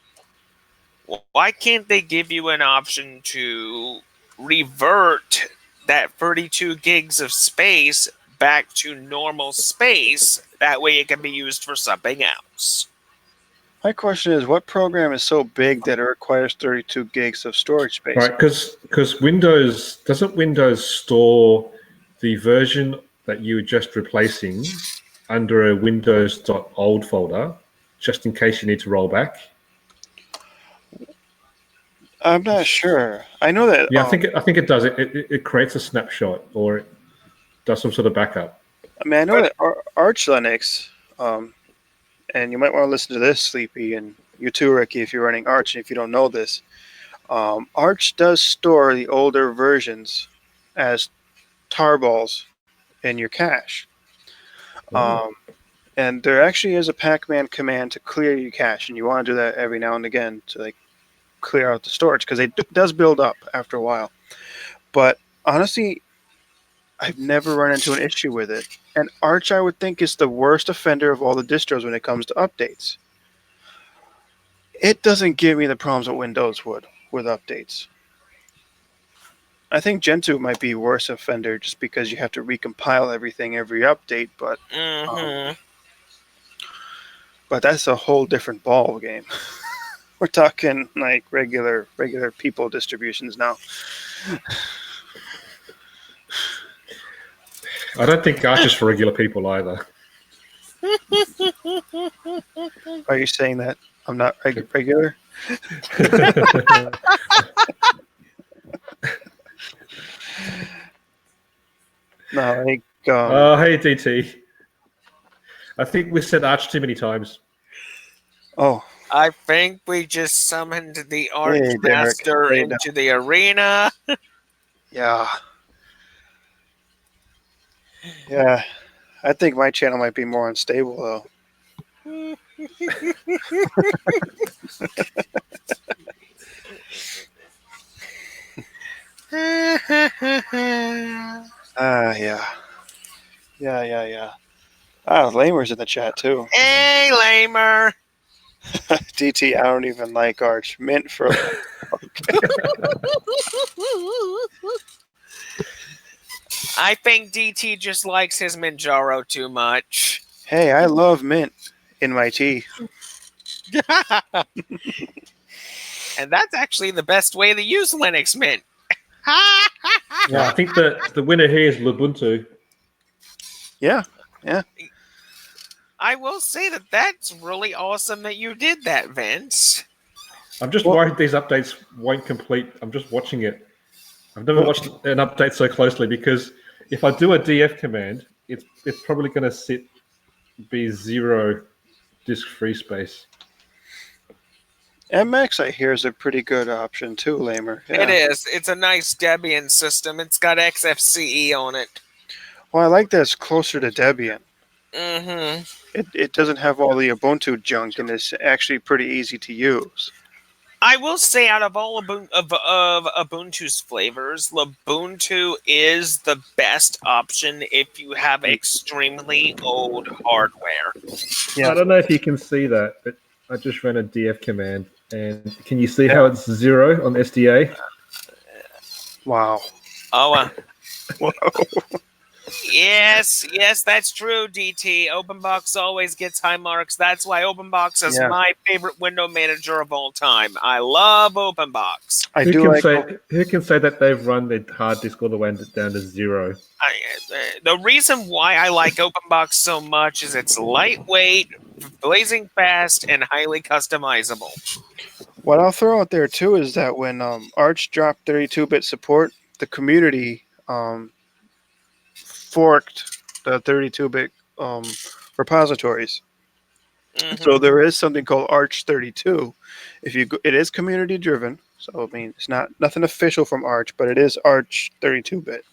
Speaker 3: why can't they give you an option to revert that 32 gigs of space back to normal space? That way it can be used for something else.
Speaker 1: my question is, what program is so big that it requires 32 gigs of storage space?
Speaker 4: Right, because Windows doesn't Windows store the version that you were just replacing under a Windows.old folder, just in case you need to roll back.
Speaker 1: I'm not sure. I know that.
Speaker 4: Yeah, I think it does. It creates a snapshot or it does some sort of backup.
Speaker 1: I mean, I know that Arch Linux, and you might want to listen to this, Sleepy, and you too, Ricky, if you're running Arch. And if you don't know this, Arch does store the older versions as tarballs in your cache. Um, and there actually is a pacman command to clear your cache, and you want to do that every now and again to like clear out the storage because it does build up after a while. But honestly, I've never run into an issue with it. And Arch, I would think, is the worst offender of all the distros when it comes to updates. It doesn't give me the problems that Windows would with updates. I think Gentoo might be worse offender just because you have to recompile everything every update,
Speaker 3: Mm-hmm.
Speaker 1: but that's a whole different ball game. We're talking like regular people distributions now.
Speaker 4: I don't think Arch is for regular people either.
Speaker 1: Are you saying that I'm not regular? No, like
Speaker 4: Hey DT. I think we said Arch too many times.
Speaker 1: oh,
Speaker 3: I think we just summoned the Arch
Speaker 1: Derek.
Speaker 3: Master
Speaker 1: Hey,
Speaker 3: into the arena.
Speaker 1: yeah. Yeah. I think my channel might be more unstable though. Yeah. Ah, Lamer's in the chat too.
Speaker 3: Hey, Lamer.
Speaker 1: DT, I don't even like Arch. Mint for
Speaker 3: I think DT just likes his Manjaro too much.
Speaker 1: Hey, I love mint in my tea.
Speaker 3: And that's actually the best way to use Linux Mint.
Speaker 4: Yeah, I think the winner here is Lubuntu.
Speaker 1: Yeah.
Speaker 3: I will say that that's really awesome that you did that, Vince.
Speaker 4: I'm just
Speaker 1: Well-
Speaker 4: worried these updates won't complete. I'm just watching it. I've never
Speaker 1: Well-
Speaker 4: watched an update so closely because if I do a df command, it's probably going to be 0 disk free space.
Speaker 1: MX, I hear, is a pretty good option too, Lamer. Yeah.
Speaker 3: It is. It's a nice Debian system. It's got XFCE on it.
Speaker 1: Well, I like that it's closer to Debian.
Speaker 3: Mm-hmm.
Speaker 1: It doesn't have all the Ubuntu junk, and it's actually pretty easy to use.
Speaker 3: I will say, out of all of Ubuntu's flavors, Ubuntu is the best option if you have extremely old hardware.
Speaker 1: Yeah.
Speaker 4: I don't know if you can see that, but I just ran a df command, and can you see how it's 0 on SDA?
Speaker 1: Wow.
Speaker 3: Oh,
Speaker 1: Whoa.
Speaker 3: yes, that's true, DT. OpenBox always gets high marks. That's why OpenBox is
Speaker 1: Yeah.
Speaker 3: my favorite window manager of all time. I love OpenBox.
Speaker 1: I
Speaker 4: Who
Speaker 1: do
Speaker 4: can
Speaker 1: like.
Speaker 4: who can say that they've run their hard disk all the way down to 0?
Speaker 3: The reason why I like OpenBox so much is it's lightweight, blazing fast, and highly customizable.
Speaker 1: What I'll throw out there too is that when Arch dropped 32-bit support, the community forked the 32-bit repositories.
Speaker 3: Mhm.
Speaker 1: So there is something called Arch 32. It is community driven. So I mean, it's nothing official from Arch, but it is Arch 32-bit.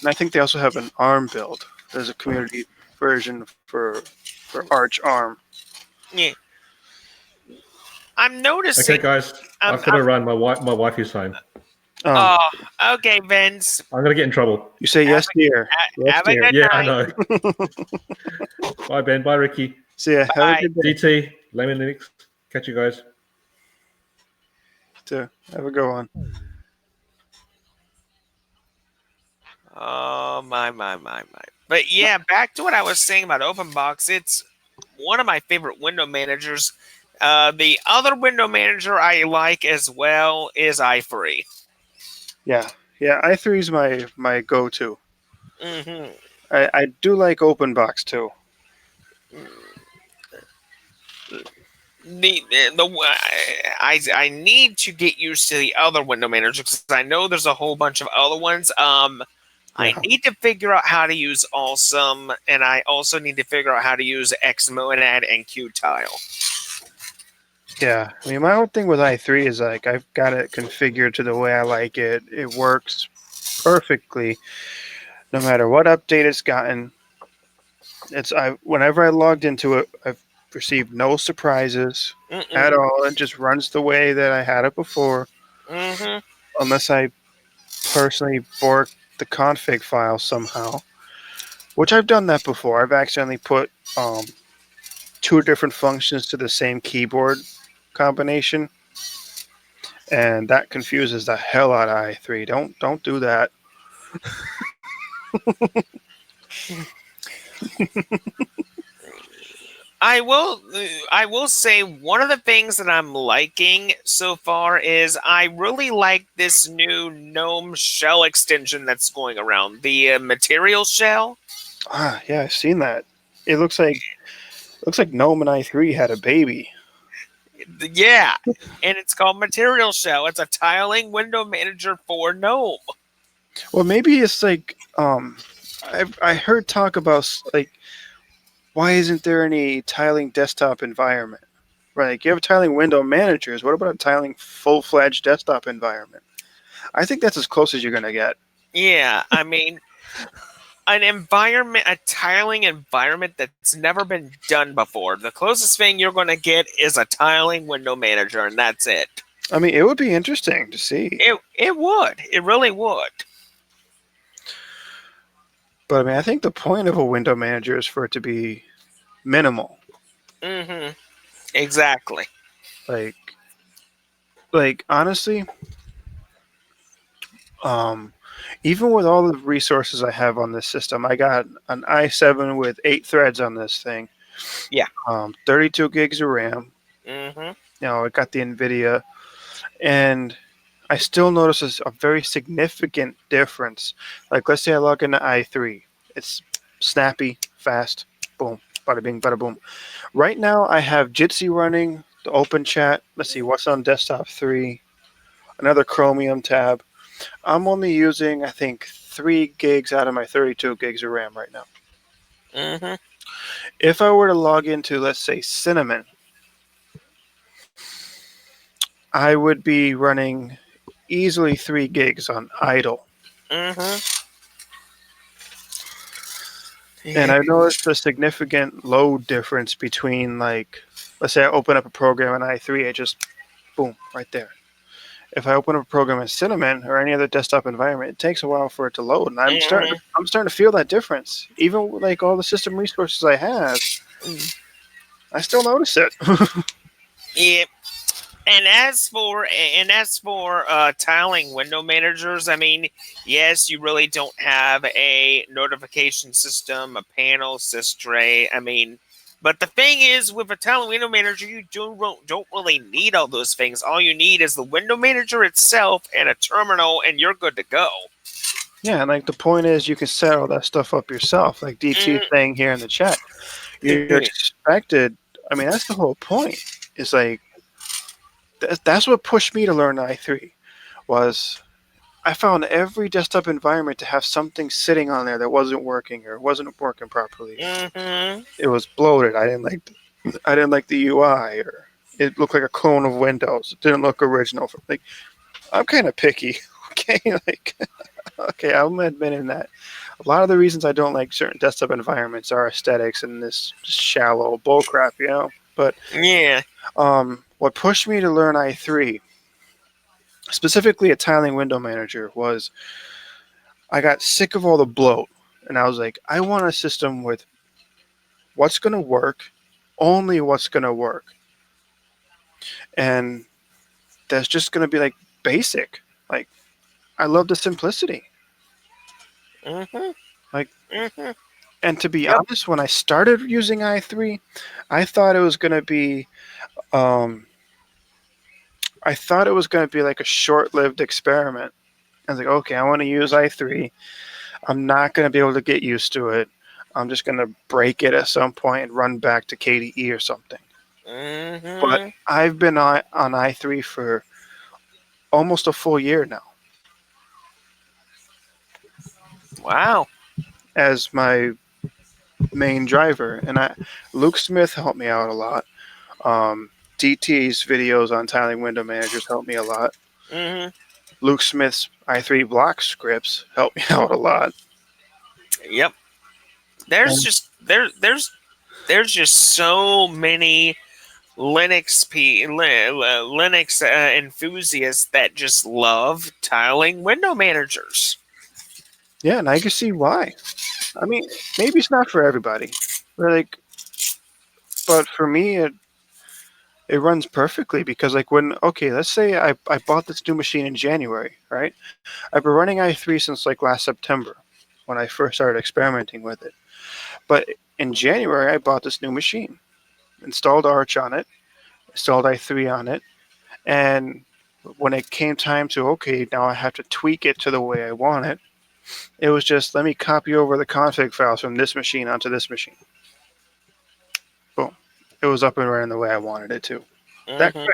Speaker 1: And I think they also have an ARM build. There's a community version for Arch ARM.
Speaker 3: Yeah. I'm noticing.
Speaker 4: Okay, guys, I've got to run. My wife is home.
Speaker 3: Oh, okay, Vince.
Speaker 4: I'm going to get in trouble.
Speaker 1: You say yes, dear. Yes,
Speaker 3: Have a
Speaker 1: dear.
Speaker 3: good
Speaker 4: Yeah, I
Speaker 3: night.
Speaker 4: know. Bye, Ben. Bye, Ricky.
Speaker 1: See ya. Have
Speaker 3: Bye.
Speaker 1: a good day.
Speaker 4: DT, Lemon Linux. Catch you guys.
Speaker 1: Too. Have a good one.
Speaker 3: Oh my. But yeah, back to what I was saying about OpenBox. It's one of my favorite window managers. The other window manager I like as well is iFree.
Speaker 1: Yeah. i3 is my go-to.
Speaker 3: Mm-hmm.
Speaker 1: I do like OpenBox too.
Speaker 3: I need to get used to the other window managers because I know there's a whole bunch of other ones. I need to figure out how to use Awesome, and I also need to figure out how to use Xmonad and Qtile.
Speaker 1: Yeah. I mean, my whole thing with i3 is like I've got it configured to the way I like it. It works perfectly, no matter what update it's gotten. Whenever I logged into it, I've received no surprises at all. It just runs the way that I had it before, unless I personally bork the config file somehow, which I've done that before. I've accidentally put 2 different functions to the same keyboard combination, and that confuses the hell out of i3. Don't do that.
Speaker 3: I will say one of the things that I'm liking so far is I really like this new GNOME shell extension that's going around, the material shell.
Speaker 1: Yeah, I've seen that. It looks like GNOME and i3 had a baby.
Speaker 3: Yeah, and it's called Material Shell. It's a tiling window manager for GNOME.
Speaker 1: Well, maybe it's like I heard talk about like, why isn't there any tiling desktop environment? Right, you have tiling window managers. What about a tiling full-fledged desktop environment? I think that's as close as you're gonna get.
Speaker 3: Yeah, I mean, a tiling environment that's never been done before. The closest thing you're going to get is a tiling window manager, and that's it.
Speaker 1: I mean, it would be interesting to see.
Speaker 3: It would. It really would.
Speaker 1: But I mean, I think the point of a window manager is for it to be minimal.
Speaker 3: Mm-hmm. Exactly.
Speaker 1: Like, honestly, um, even with all the resources I have on this system, I got an i7 with 8 threads on this thing.
Speaker 3: Yeah.
Speaker 1: 32 gigs of RAM.
Speaker 3: Mm-hmm.
Speaker 1: I got the NVIDIA, and I still notice a very significant difference. Like, let's say I log into i3. It's snappy, fast, boom, bada bing, bada boom. Right now, I have Jitsi running, the open chat. Let's see, what's on desktop 3, another Chromium tab. I'm only using, I think, 3 gigs out of my 32 gigs of RAM right now.
Speaker 3: Mm-hmm.
Speaker 1: If I were to log into, let's say, Cinnamon, I would be running easily 3 gigs on idle.
Speaker 3: Mm-hmm.
Speaker 1: And I've noticed a significant load difference between, like, let's say I open up a program in i3, it just, boom, right there. If I open up a program in Cinnamon or any other desktop environment, it takes a while for it to load, and I'm starting to feel that difference. Even with, like, all the system resources I have, I still notice it.
Speaker 3: Yeah. And as for tiling window managers, I mean, yes, you really don't have a notification system, a panel, systray. I mean, but the thing is, with a tiling window manager, you don't really need all those things. All you need is the window manager itself and a terminal, and you're good to go.
Speaker 1: Yeah, and like the point is, you can set all that stuff up yourself. Like DT is saying here in the chat, you're expected. I mean, that's the whole point. It's like that's what pushed me to learn i3. Was I found every desktop environment to have something sitting on there that wasn't working or wasn't working properly.
Speaker 3: Mm-hmm.
Speaker 1: It was bloated. I didn't like the UI, or it looked like a clone of Windows. It didn't look original. Like, I'm kind of picky. Okay, like, okay, I'm admitting that. A lot of the reasons I don't like certain desktop environments are aesthetics and this shallow bullcrap, But
Speaker 3: Yeah.
Speaker 1: what pushed me to learn i3, specifically a tiling window manager, was I got sick of all the bloat, and I was like, I want a system with what's going to work, only what's going to work, and that's just going to be like basic. Like, I love the simplicity.
Speaker 3: Mm-hmm.
Speaker 1: Like,
Speaker 3: Mm-hmm.
Speaker 1: and to be
Speaker 3: Yep.
Speaker 1: honest, when I started using i3, I thought it was going to be, like a short-lived experiment. I was like, okay, I want to use i3. I'm not going to be able to get used to it. I'm just going to break it at some point and run back to KDE or something.
Speaker 3: Mm-hmm.
Speaker 1: But I've been on i3 for almost a full year now
Speaker 3: Wow.
Speaker 1: as my main driver, and Luke Smith helped me out a lot. DT's videos on tiling window managers helped me a lot.
Speaker 3: Mm-hmm.
Speaker 1: Luke Smith's i3 block scripts helped me out a lot.
Speaker 3: Yep. There's just so many Linux enthusiasts that just love tiling window managers.
Speaker 1: Yeah, and I can see why. I mean, maybe it's not for everybody, but for me, it runs perfectly because, like, let's say I bought this new machine in January, right? I've been running i3 since like last September when I first started experimenting with it. But in January, I bought this new machine, installed Arch on it, installed i3 on it, and when it came time to, okay, now I have to tweak it to the way I want it, it was just, let me copy over the config files from this machine onto this machine. Boom. It was up and running the way I wanted it to. That quick.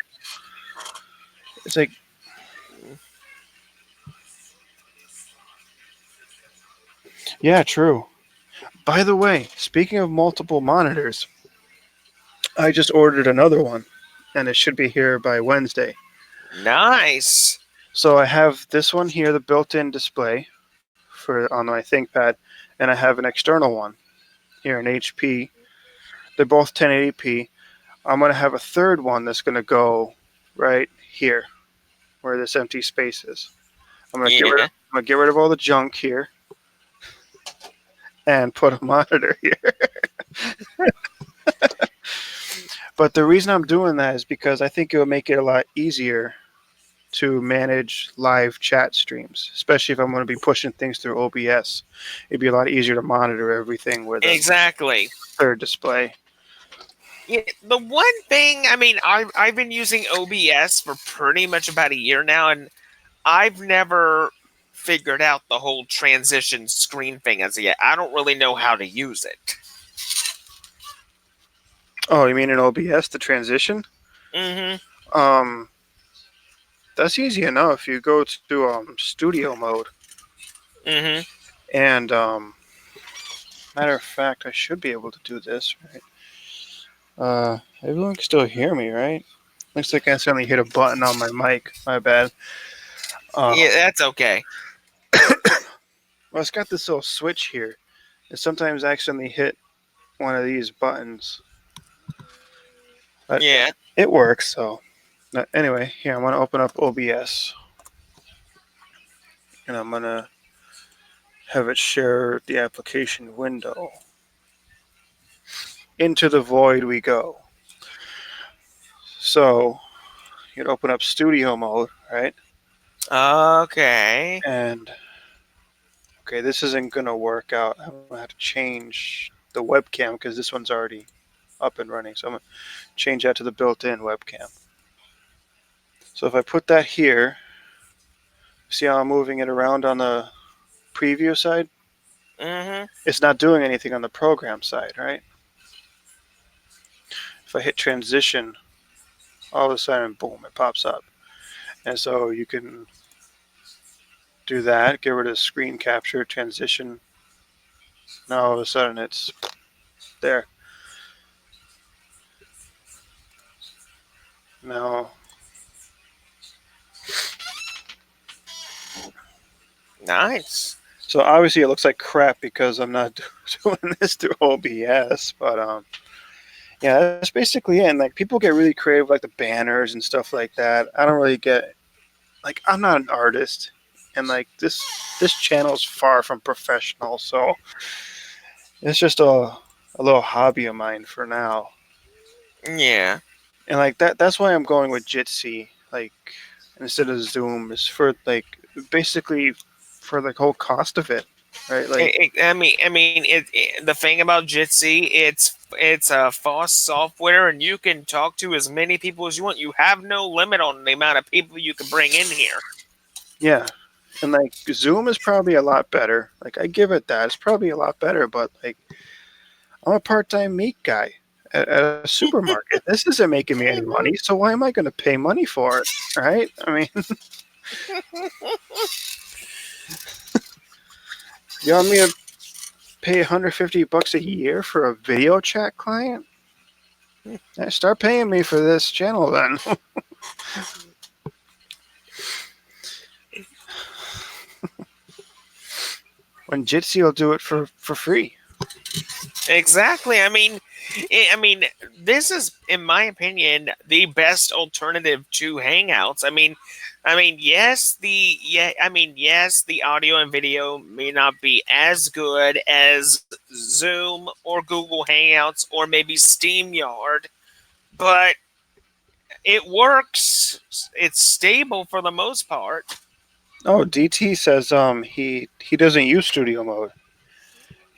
Speaker 1: It's like, yeah, true. By the way, speaking of multiple monitors, I just ordered another one, and it should be here by Wednesday.
Speaker 3: Nice.
Speaker 1: So I have this one here, the built-in display on my ThinkPad, and I have an external one here in HP. They're both 1080p. I'm going to have a third one that's going to go right here, where this empty space is. I'm going to get rid of all the junk here, and put a monitor here. But the reason I'm doing that is because I think it will make it a lot easier to manage live chat streams, especially if I'm going to be pushing things through OBS. It'd be a lot easier to monitor everything with a
Speaker 3: Exactly.
Speaker 1: third display.
Speaker 3: Yeah, the one thing, I mean, I've been using OBS for pretty much about a year now, and I've never figured out the whole transition screen thing as of yet. I don't really know how to use it.
Speaker 1: Oh, you mean in OBS, the transition?
Speaker 3: Mm-hmm.
Speaker 1: That's easy enough. You go to studio mode,
Speaker 3: Mm-hmm.
Speaker 1: and matter of fact, I should be able to do this, right? Everyone can still hear me, right? Looks like I accidentally hit a button on my mic. My bad.
Speaker 3: Yeah, that's okay.
Speaker 1: Well, it's got this little switch here. And sometimes I accidentally hit one of these buttons. But
Speaker 3: Yeah.
Speaker 1: it works, so. Anyway, here, I'm going to open up OBS. And I'm going to have it share the application window. Into the void we go. So, you'd open up studio mode, right?
Speaker 3: Okay.
Speaker 1: And, okay, this isn't going to work out. I'm going to have to change the webcam because this one's already up and running. So I'm going to change that to the built-in webcam. So if I put that here, see how I'm moving it around on the preview side?
Speaker 3: Mm-hmm.
Speaker 1: It's not doing anything on the program side, right? If I hit transition, all of a sudden, boom, it pops up. And so you can do that, get rid of screen capture, transition. Now all of a sudden it's there. Now,
Speaker 3: Nice.
Speaker 1: so obviously it looks like crap because I'm not doing this through OBS, but yeah, that's basically it. And like people get really creative, like the banners and stuff like that. I don't really get, like, I'm not an artist, and like this channel is far from professional, so it's just a little hobby of mine for now.
Speaker 3: Yeah.
Speaker 1: And like that's why I'm going with Jitsi, like instead of Zoom, is for like basically for the whole cost of it, right? Like
Speaker 3: I mean, the thing about Jitsi, it's a fast software, and you can talk to as many people as you want. You have no limit on the amount of people you can bring in here.
Speaker 1: yeah, and like Zoom is probably a lot better. Like I give it that, it's probably a lot better, but like I'm a part-time meat guy at a supermarket. This isn't making me any money, so why am I going to pay money for it, right? I mean, you want me to pay $150 a year for a video chat client? Yeah, start paying me for this channel then. When Jitsi will do it for free.
Speaker 3: Exactly. I mean, this is, in my opinion, the best alternative to Hangouts. Yes, the audio and video may not be as good as Zoom or Google Hangouts or maybe SteamYard, but it works. It's stable for the most part.
Speaker 1: Oh, DT says he doesn't use studio mode.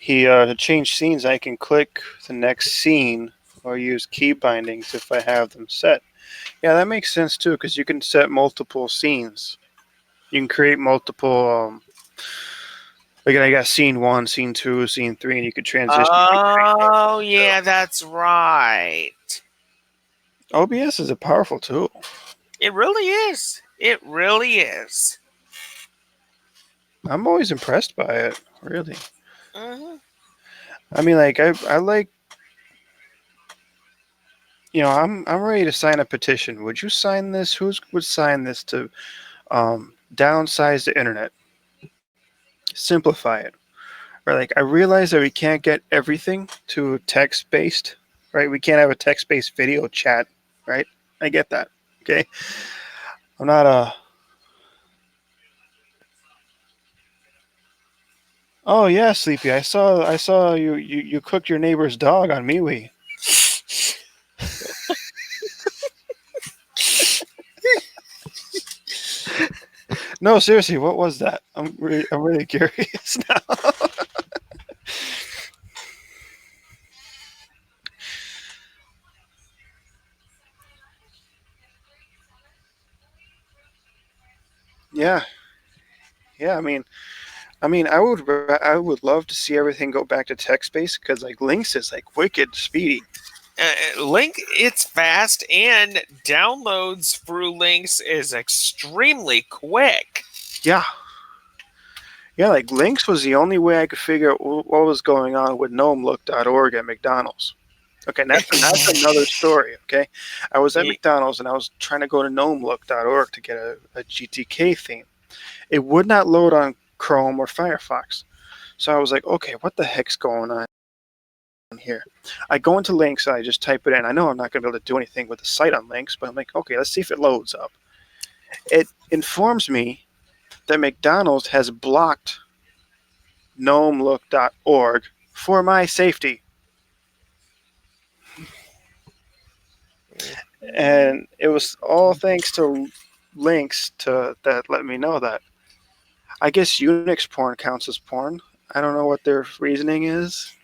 Speaker 1: He to change scenes, I can click the next scene or use key bindings if I have them set. Yeah, that makes sense too because you can set multiple scenes. You can create multiple. Like I got scene 1, scene 2, scene 3, and you could transition.
Speaker 3: Oh, yeah, that's right.
Speaker 1: OBS is a powerful tool.
Speaker 3: It really is. It really is.
Speaker 1: I'm always impressed by it. Really.
Speaker 3: Mm-hmm.
Speaker 1: I mean, like I like. I'm ready to sign a petition. Would you sign this? Who would sign this to downsize the internet, simplify it? Or like I realize that we can't get everything to text based, right? We can't have a text based video chat, right? I get that. Okay, I'm not Oh yeah, Sleepy. I saw you cooked your neighbor's dog on MeWe. No, seriously, what was that? I'm really curious now. Yeah, yeah. I would love to see everything go back to text based because like Lynx is like wicked speedy.
Speaker 3: Link, it's fast, and downloads through links is extremely quick.
Speaker 1: Yeah, yeah. Like Lynx was the only way I could figure out what was going on with gnomelook.org at McDonald's. Okay, and that's another story. Okay, I was at
Speaker 3: Ye-
Speaker 1: McDonald's and I was trying to go to gnomelook.org to get a GTK theme. It would not load on Chrome or Firefox. So I was like, okay, what the heck's going on here? I go into links and I just type it in. I know I'm not going to be able to do anything with the site on links, but I'm like, okay, let's see if it loads up. It informs me that McDonald's has blocked gnomelook.org for my safety. And it was all thanks to links to that let me know that. I guess Unix porn counts as porn. I don't know what their reasoning is.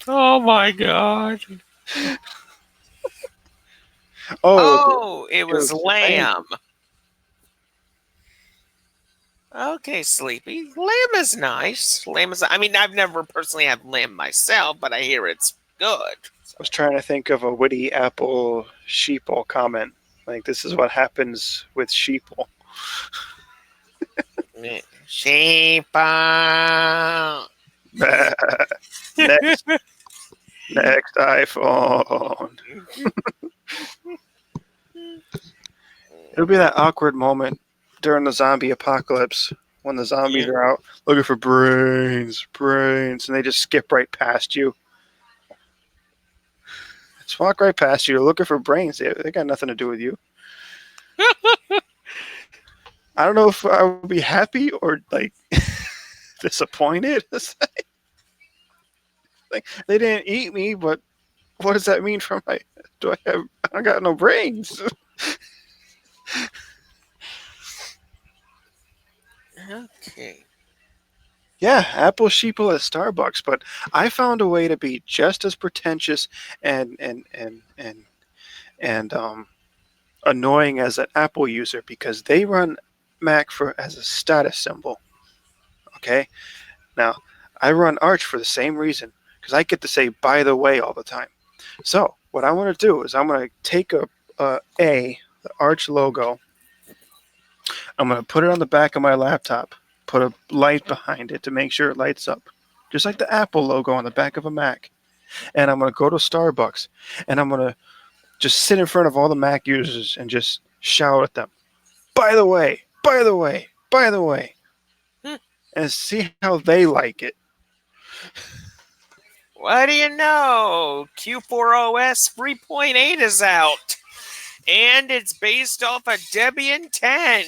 Speaker 3: Oh my god.
Speaker 1: Oh,
Speaker 3: Oh, it was
Speaker 1: was
Speaker 3: lamb. Okay, Sleepy. Lamb is nice. Lamb is. I mean, I've never personally had lamb myself, but I hear it's good.
Speaker 1: I was trying to think of a witty Apple sheeple comment. Like, this is what happens with sheeple.
Speaker 3: Sheep.
Speaker 1: next, next iPhone. It'll be that awkward moment during the zombie apocalypse when the zombies are out looking for brains, and they just skip right past you. Just walk right past you. They're looking for brains. They got nothing to do with you. I don't know if I would be happy or like disappointed. Like they didn't eat me, but what does that mean for my? Do I have? I got no brains.
Speaker 3: Okay.
Speaker 1: Yeah, Apple sheeple at Starbucks, but I found a way to be just as pretentious and annoying as an Apple user because they run Mac for as a status symbol. Okay, now I run Arch for the same reason because I get to say by the way all the time. So what I want to do is I'm going to take the Arch logo. I'm going to put it on the back of my laptop. Put a light behind it to make sure it lights up, just like the Apple logo on the back of a Mac. And I'm going to go to Starbucks and I'm going to just sit in front of all the Mac users and just shout at them, by the way, by the way, by the way, and see how they like it.
Speaker 3: What do you know? Q4OS 3.8 is out, and it's based off of Debian 10.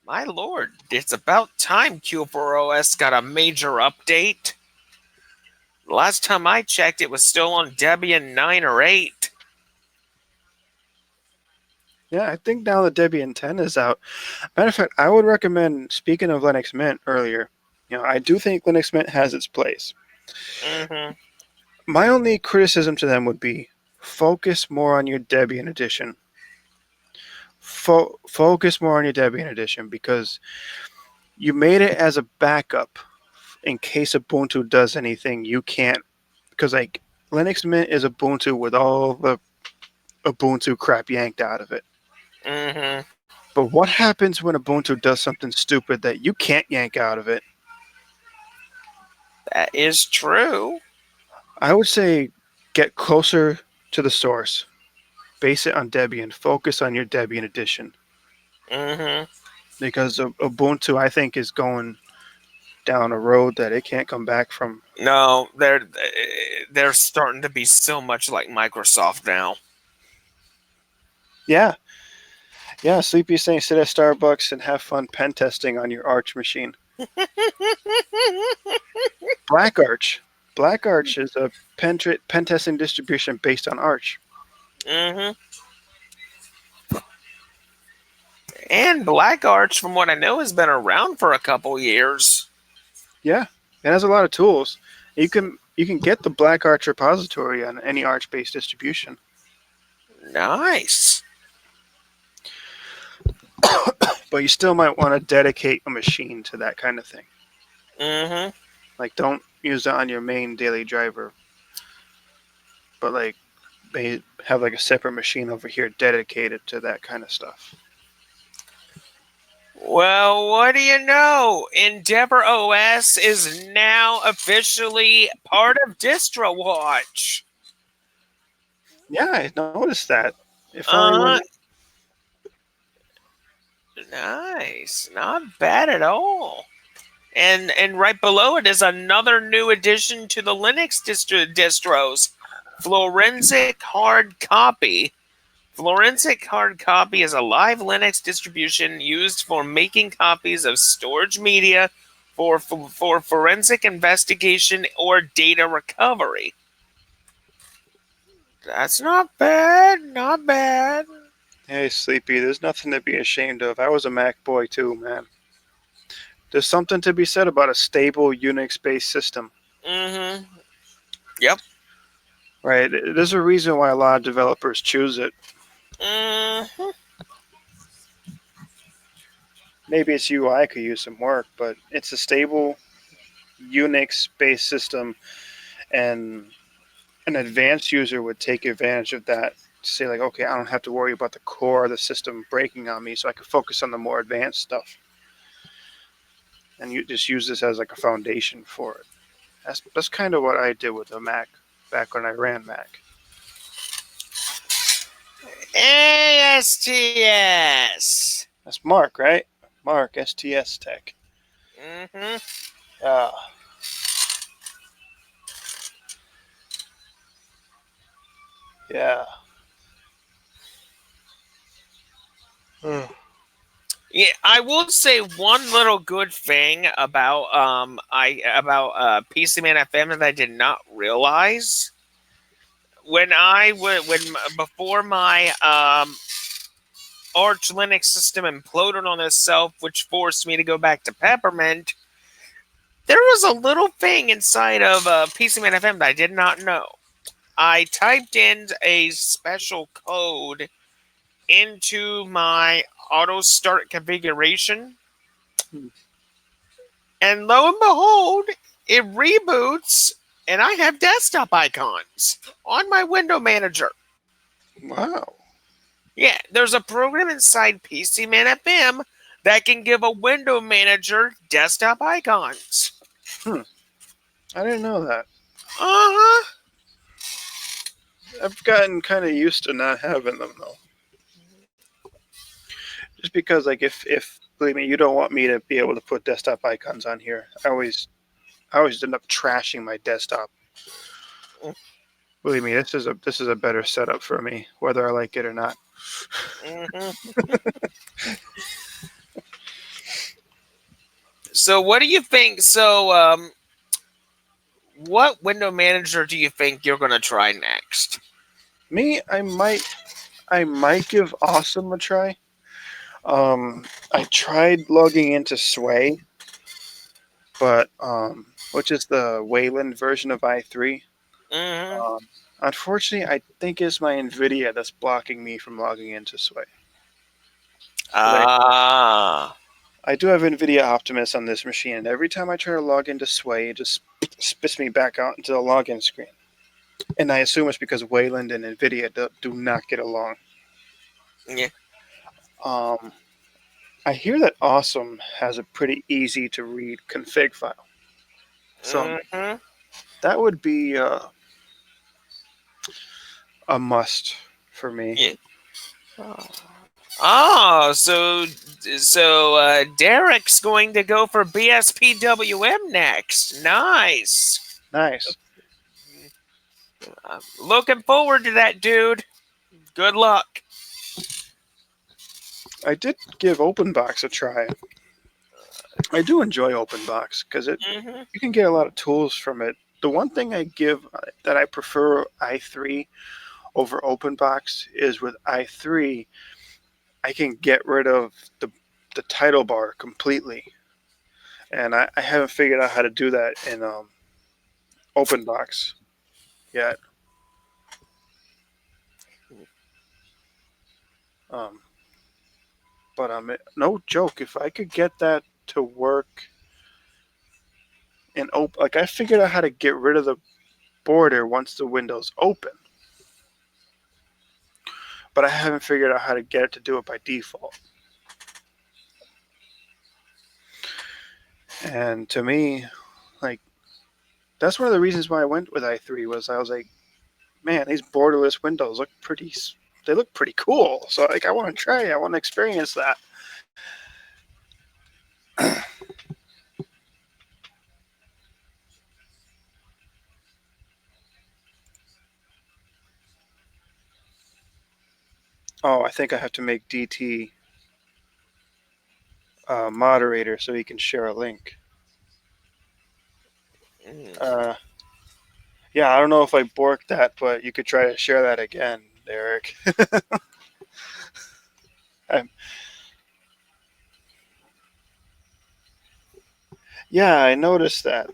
Speaker 3: My lord, it's about time Q4OS got a major update. Last time I checked, it was still on Debian 9 or 8.
Speaker 1: Yeah, I think now that Debian 10 is out. Matter of fact, I would recommend, speaking of Linux Mint earlier, I do think Linux Mint has its place.
Speaker 3: Mm-hmm.
Speaker 1: My only criticism to them would be focus more on your Debian edition. Focus more on your Debian edition because you made it as a backup in case Ubuntu does anything you can't. Because like Linux Mint is Ubuntu with all the Ubuntu crap yanked out of it.
Speaker 3: Mm-hmm.
Speaker 1: But what happens when Ubuntu does something stupid that you can't yank out of it?
Speaker 3: That is true.
Speaker 1: I would say get closer to the source. Base it on Debian. Focus on your Debian edition.
Speaker 3: Mm-hmm.
Speaker 1: Because Ubuntu, I think, is going down a road that it can't come back from.
Speaker 3: No, they're starting to be so much like Microsoft now.
Speaker 1: Yeah, yeah. Sleepy's saying sit at Starbucks and have fun pen testing on your Arch machine. Black Arch. Black Arch is a pen testing distribution based on Arch.
Speaker 3: Mm-hmm. And Black Arch, from what I know, has been around for a couple years.
Speaker 1: Yeah, it has a lot of tools. You can get the Black Arch repository on any Arch based distribution.
Speaker 3: Nice.
Speaker 1: But you still might want to dedicate a machine to that kind of thing.
Speaker 3: Mm-hmm.
Speaker 1: Like, don't use it on your main daily driver. But like, they have like a separate machine over here dedicated to that kind of stuff.
Speaker 3: Well, what do you know? Endeavor OS is now officially part of DistroWatch.
Speaker 1: Yeah, I noticed that. If only
Speaker 3: Nice. Not bad at all. And right below it is another new addition to the Linux distros, Forensic Hard Copy. Forensic Hard Copy is a live Linux distribution used for making copies of storage media for forensic investigation or data recovery. That's not bad. Not bad.
Speaker 1: Hey, Sleepy, there's nothing to be ashamed of. I was a Mac boy too, man. There's something to be said about a stable Unix-based system.
Speaker 3: Mm-hmm. Yep.
Speaker 1: Right? There's a reason why a lot of developers choose it.
Speaker 3: Mm-hmm.
Speaker 1: Maybe its UI could use some work, but it's a stable Unix-based system, and an advanced user would take advantage of that to say, like, okay, I don't have to worry about the core of the system breaking on me, so I can focus on the more advanced stuff. And you just use this as like a foundation for it. That's kind of what I did with the Mac back when I ran Mac.
Speaker 3: ASTS.
Speaker 1: That's Mark, right? Mark, STS Tech.
Speaker 3: Mm-hmm.
Speaker 1: Yeah.
Speaker 3: Yeah, I will say one little good thing about PC Man FM that I did not realize when before my Arch Linux system imploded on itself, which forced me to go back to Peppermint. There was a little thing inside of PC Man FM that I did not know. I typed in a special code into my auto start configuration, and lo and behold, it reboots and I have desktop icons on my window manager.
Speaker 1: Wow.
Speaker 3: Yeah, there's a program inside PC Man FM that can give a window manager desktop icons.
Speaker 1: I didn't know that.
Speaker 3: Uh-huh.
Speaker 1: I've gotten kind of used to not having them though. Just because, like, if believe me, you don't want me to be able to put desktop icons on here. I always end up trashing my desktop. Believe me, this is a better setup for me, whether I like it or not.
Speaker 3: Mm-hmm. So what do you think? So what window manager do you think you're going to try next?
Speaker 1: Me, I might give Awesome a try. I tried logging into Sway, but which is the Wayland version of i3.
Speaker 3: Mm-hmm.
Speaker 1: Unfortunately, I think it's my NVIDIA that's blocking me from logging into Sway.
Speaker 3: Ah.
Speaker 1: I do have NVIDIA Optimus on this machine, and every time I try to log into Sway, it just spits me back out into the login screen. And I assume it's because Wayland and NVIDIA do not get along.
Speaker 3: Yeah.
Speaker 1: I hear that Awesome has a pretty easy to read config file. So that would be a must for me.
Speaker 3: Yeah. Oh, so Derek's going to go for BSPWM next. Nice.
Speaker 1: Nice.
Speaker 3: I'm looking forward to that, dude. Good luck.
Speaker 1: I did give open box a try. I do enjoy open box because
Speaker 3: Mm-hmm.
Speaker 1: you can get a lot of tools from it. The one thing I give that I prefer i3 over open box is with i3 I can get rid of the title bar completely, and I haven't figured out how to do that in open box yet. Um, but no joke, if I could get that to work in open, like I figured out how to get rid of the border once the window's open, but I haven't figured out how to get it to do it by default. And to me, like that's one of the reasons why I went with i3 was I was like, man, these borderless windows look pretty. They look pretty cool. So like, I want to try it. I want to experience that. Oh, I think I have to make DT moderator so he can share a link.
Speaker 3: Mm.
Speaker 1: Yeah, I don't know if I borked that, but you could try to share that again, Derek. Yeah, I noticed that.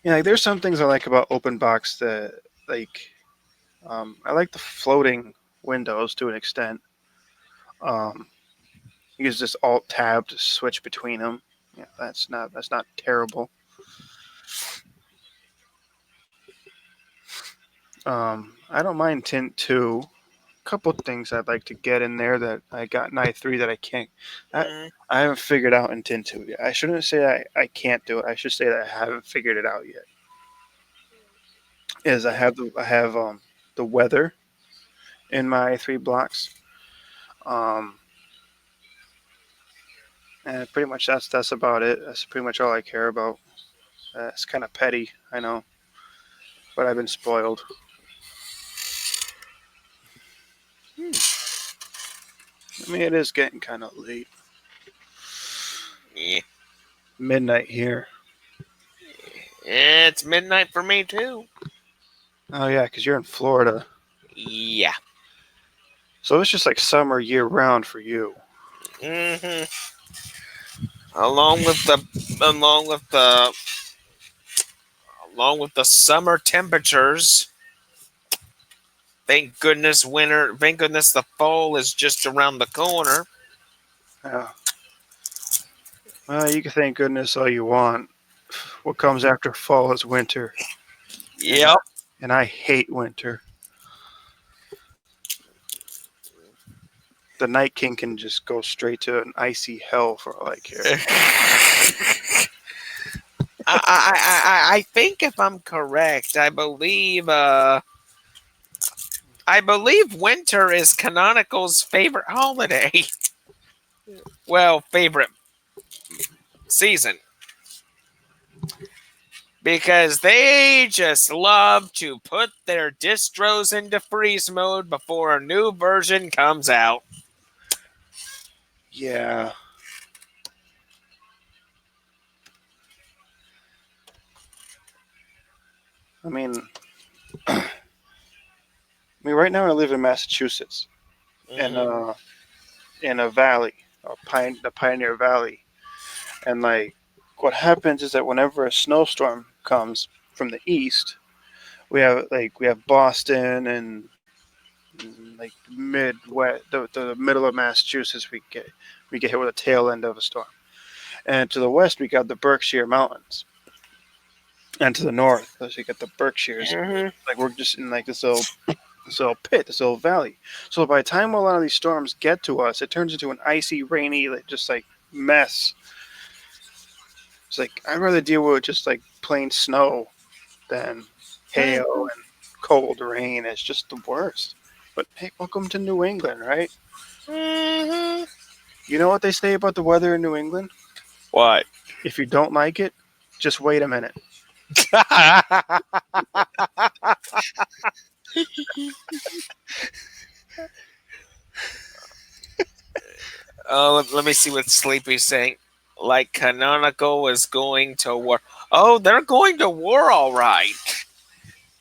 Speaker 1: Yeah, like, there's some things I like about OpenBox that, like, I like the floating windows to an extent. Um, you can just Alt Tab to switch between them. Yeah, that's not terrible. I don't mind Tint 2. A couple things I'd like to get in there that I got in i3 that I can't. I,
Speaker 3: Mm.
Speaker 1: I haven't figured out in Tint 2 yet. I shouldn't say I can't do it. I should say that I haven't figured it out yet. Is I have the weather in my i3 blocks. Um, and pretty much that's about it. That's pretty much all I care about. It's kind of petty, I know, but I've been spoiled. I mean, it is getting kind of late.
Speaker 3: Yeah.
Speaker 1: Midnight here.
Speaker 3: It's midnight for me too.
Speaker 1: Oh yeah, because you're in Florida,
Speaker 3: Yeah.
Speaker 1: so it's just like summer year round for you.
Speaker 3: Hmm. Along with the along with the along with the summer temperatures. Thank goodness winter. Thank goodness the fall is just around the corner.
Speaker 1: Yeah. Well, you can thank goodness all you want. What comes after fall is winter,
Speaker 3: Yep.
Speaker 1: and I hate winter. The Night King can just go straight to an icy hell for all I care.
Speaker 3: I think if I'm correct, I believe winter is Canonical's favorite holiday. Well, favorite season. Because they just love to put their distros into freeze mode before a new version comes out.
Speaker 1: Yeah. I mean, right now I live in Massachusetts, in
Speaker 3: Mhm.
Speaker 1: in a valley, the Pioneer Valley, and like what happens is that whenever a snowstorm comes from the east, we have Boston and like Midwest, the middle of Massachusetts. We get hit with a tail end of a storm, and to the west we got the Berkshire Mountains, and to the north, as we get the Berkshires.
Speaker 3: Mhm.
Speaker 1: Like we're just in like this little pit, this little valley. So by the time a lot of these storms get to us, it turns into an icy, rainy, like, just like mess. It's like I'd rather deal with just like plain snow than hail and cold rain. It's just the worst. But hey, welcome to New England, right?
Speaker 3: Mhm.
Speaker 1: You know what they say about the weather in New England?
Speaker 3: What?
Speaker 1: If you don't like it, just wait a minute.
Speaker 3: Let me see what Sleepy's saying. Like Canonical is going to war. Oh, they're going to war, all right.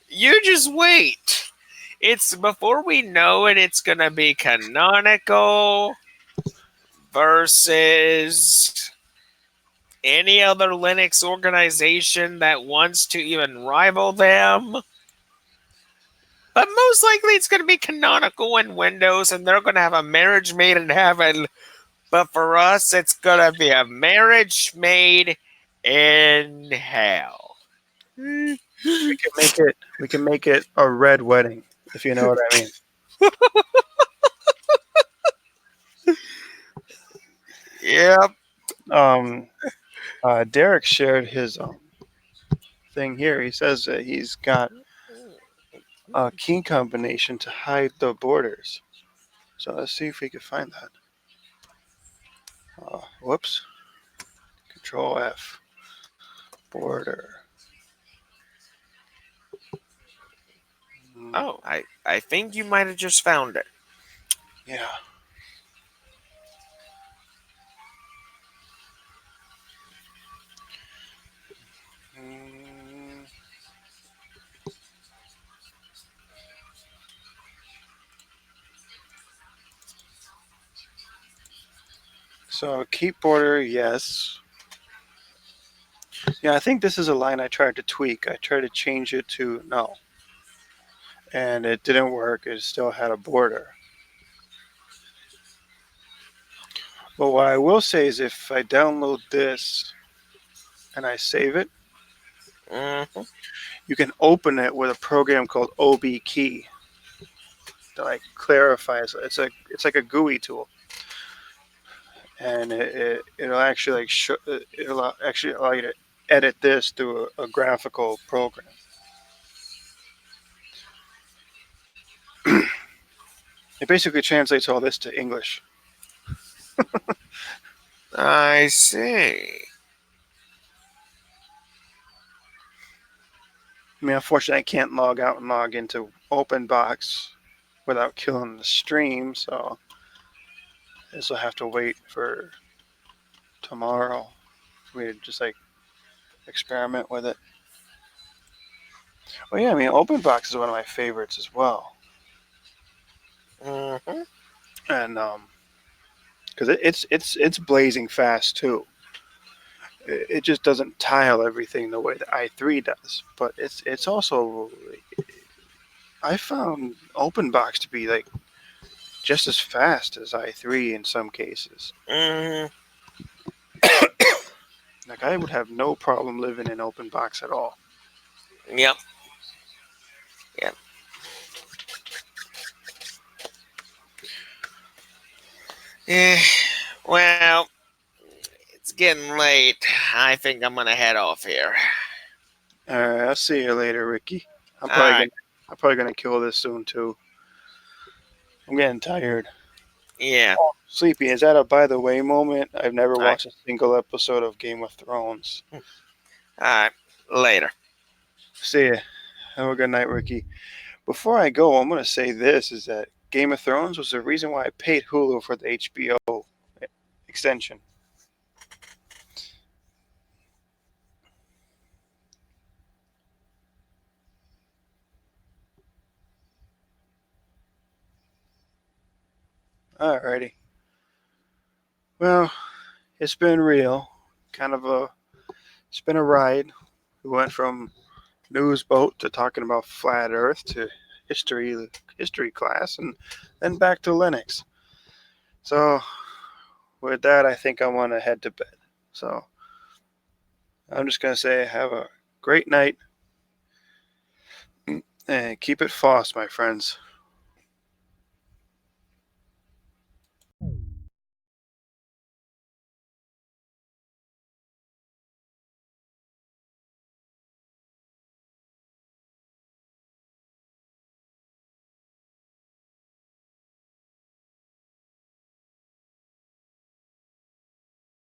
Speaker 3: You just wait. It's before we know it, it's gonna be Canonical versus any other Linux organization that wants to even rival them. But most likely it's going to be Canonical and Windows, and they're going to have a marriage made in heaven. But for us, it's going to be a marriage made in hell.
Speaker 1: We can make it. We can make it a red wedding, if you know what I mean.
Speaker 3: Yep.
Speaker 1: Derek shared his thing here. He says that he's got a key combination to hide the borders. So let's see if we can find that. Whoops. Control F. Border.
Speaker 3: Oh, I think you might have just found it.
Speaker 1: Yeah. Mm. So keep border, yes. Yeah, I think this is a line I tried to tweak. I tried to change it to no. And it didn't work. It still had a border. But what I will say is if I download this and I save it,
Speaker 3: Mhm.
Speaker 1: you can open it with a program called OB Key that like clarifies. It's like a GUI tool, and it'll actually it'll actually allow you to edit this through a graphical program. It basically translates all this to English.
Speaker 3: I see.
Speaker 1: I mean, unfortunately, I can't log out and log into OpenBox without killing the stream, so this will have to wait for tomorrow for me to just like experiment with it. Well, yeah, I mean, OpenBox is one of my favorites as well,
Speaker 3: Mhm.
Speaker 1: and because it's blazing fast too. It just doesn't tile everything the way the i3 does, but it's also I found OpenBox to be like just as fast as i3 in some cases.
Speaker 3: Mhm.
Speaker 1: Like I would have no problem living in OpenBox at all.
Speaker 3: Yep. Yep. Eh, well, it's getting late. I think I'm gonna head off here.
Speaker 1: All right, I'll see you later, Ricky. I'm
Speaker 3: All
Speaker 1: probably
Speaker 3: right.
Speaker 1: gonna I'm probably gonna kill this soon too. I'm getting tired.
Speaker 3: Yeah.
Speaker 1: Sleepy, is that a by the way moment? I've never
Speaker 3: All right.
Speaker 1: watched a single episode of Game of Thrones.
Speaker 3: All right. Later.
Speaker 1: See ya. Have a good night, Ricky. Before I go, I'm gonna say this is that Game of Thrones was the reason why I paid Hulu for the HBO extension. Alrighty. Well, it's been real. It's been a ride. We went from Newsboat to talking about flat Earth to history class, and then back to Linux. So with that, I think I want to head to bed. So I'm just gonna say have a great night and keep it FOSS, my friends.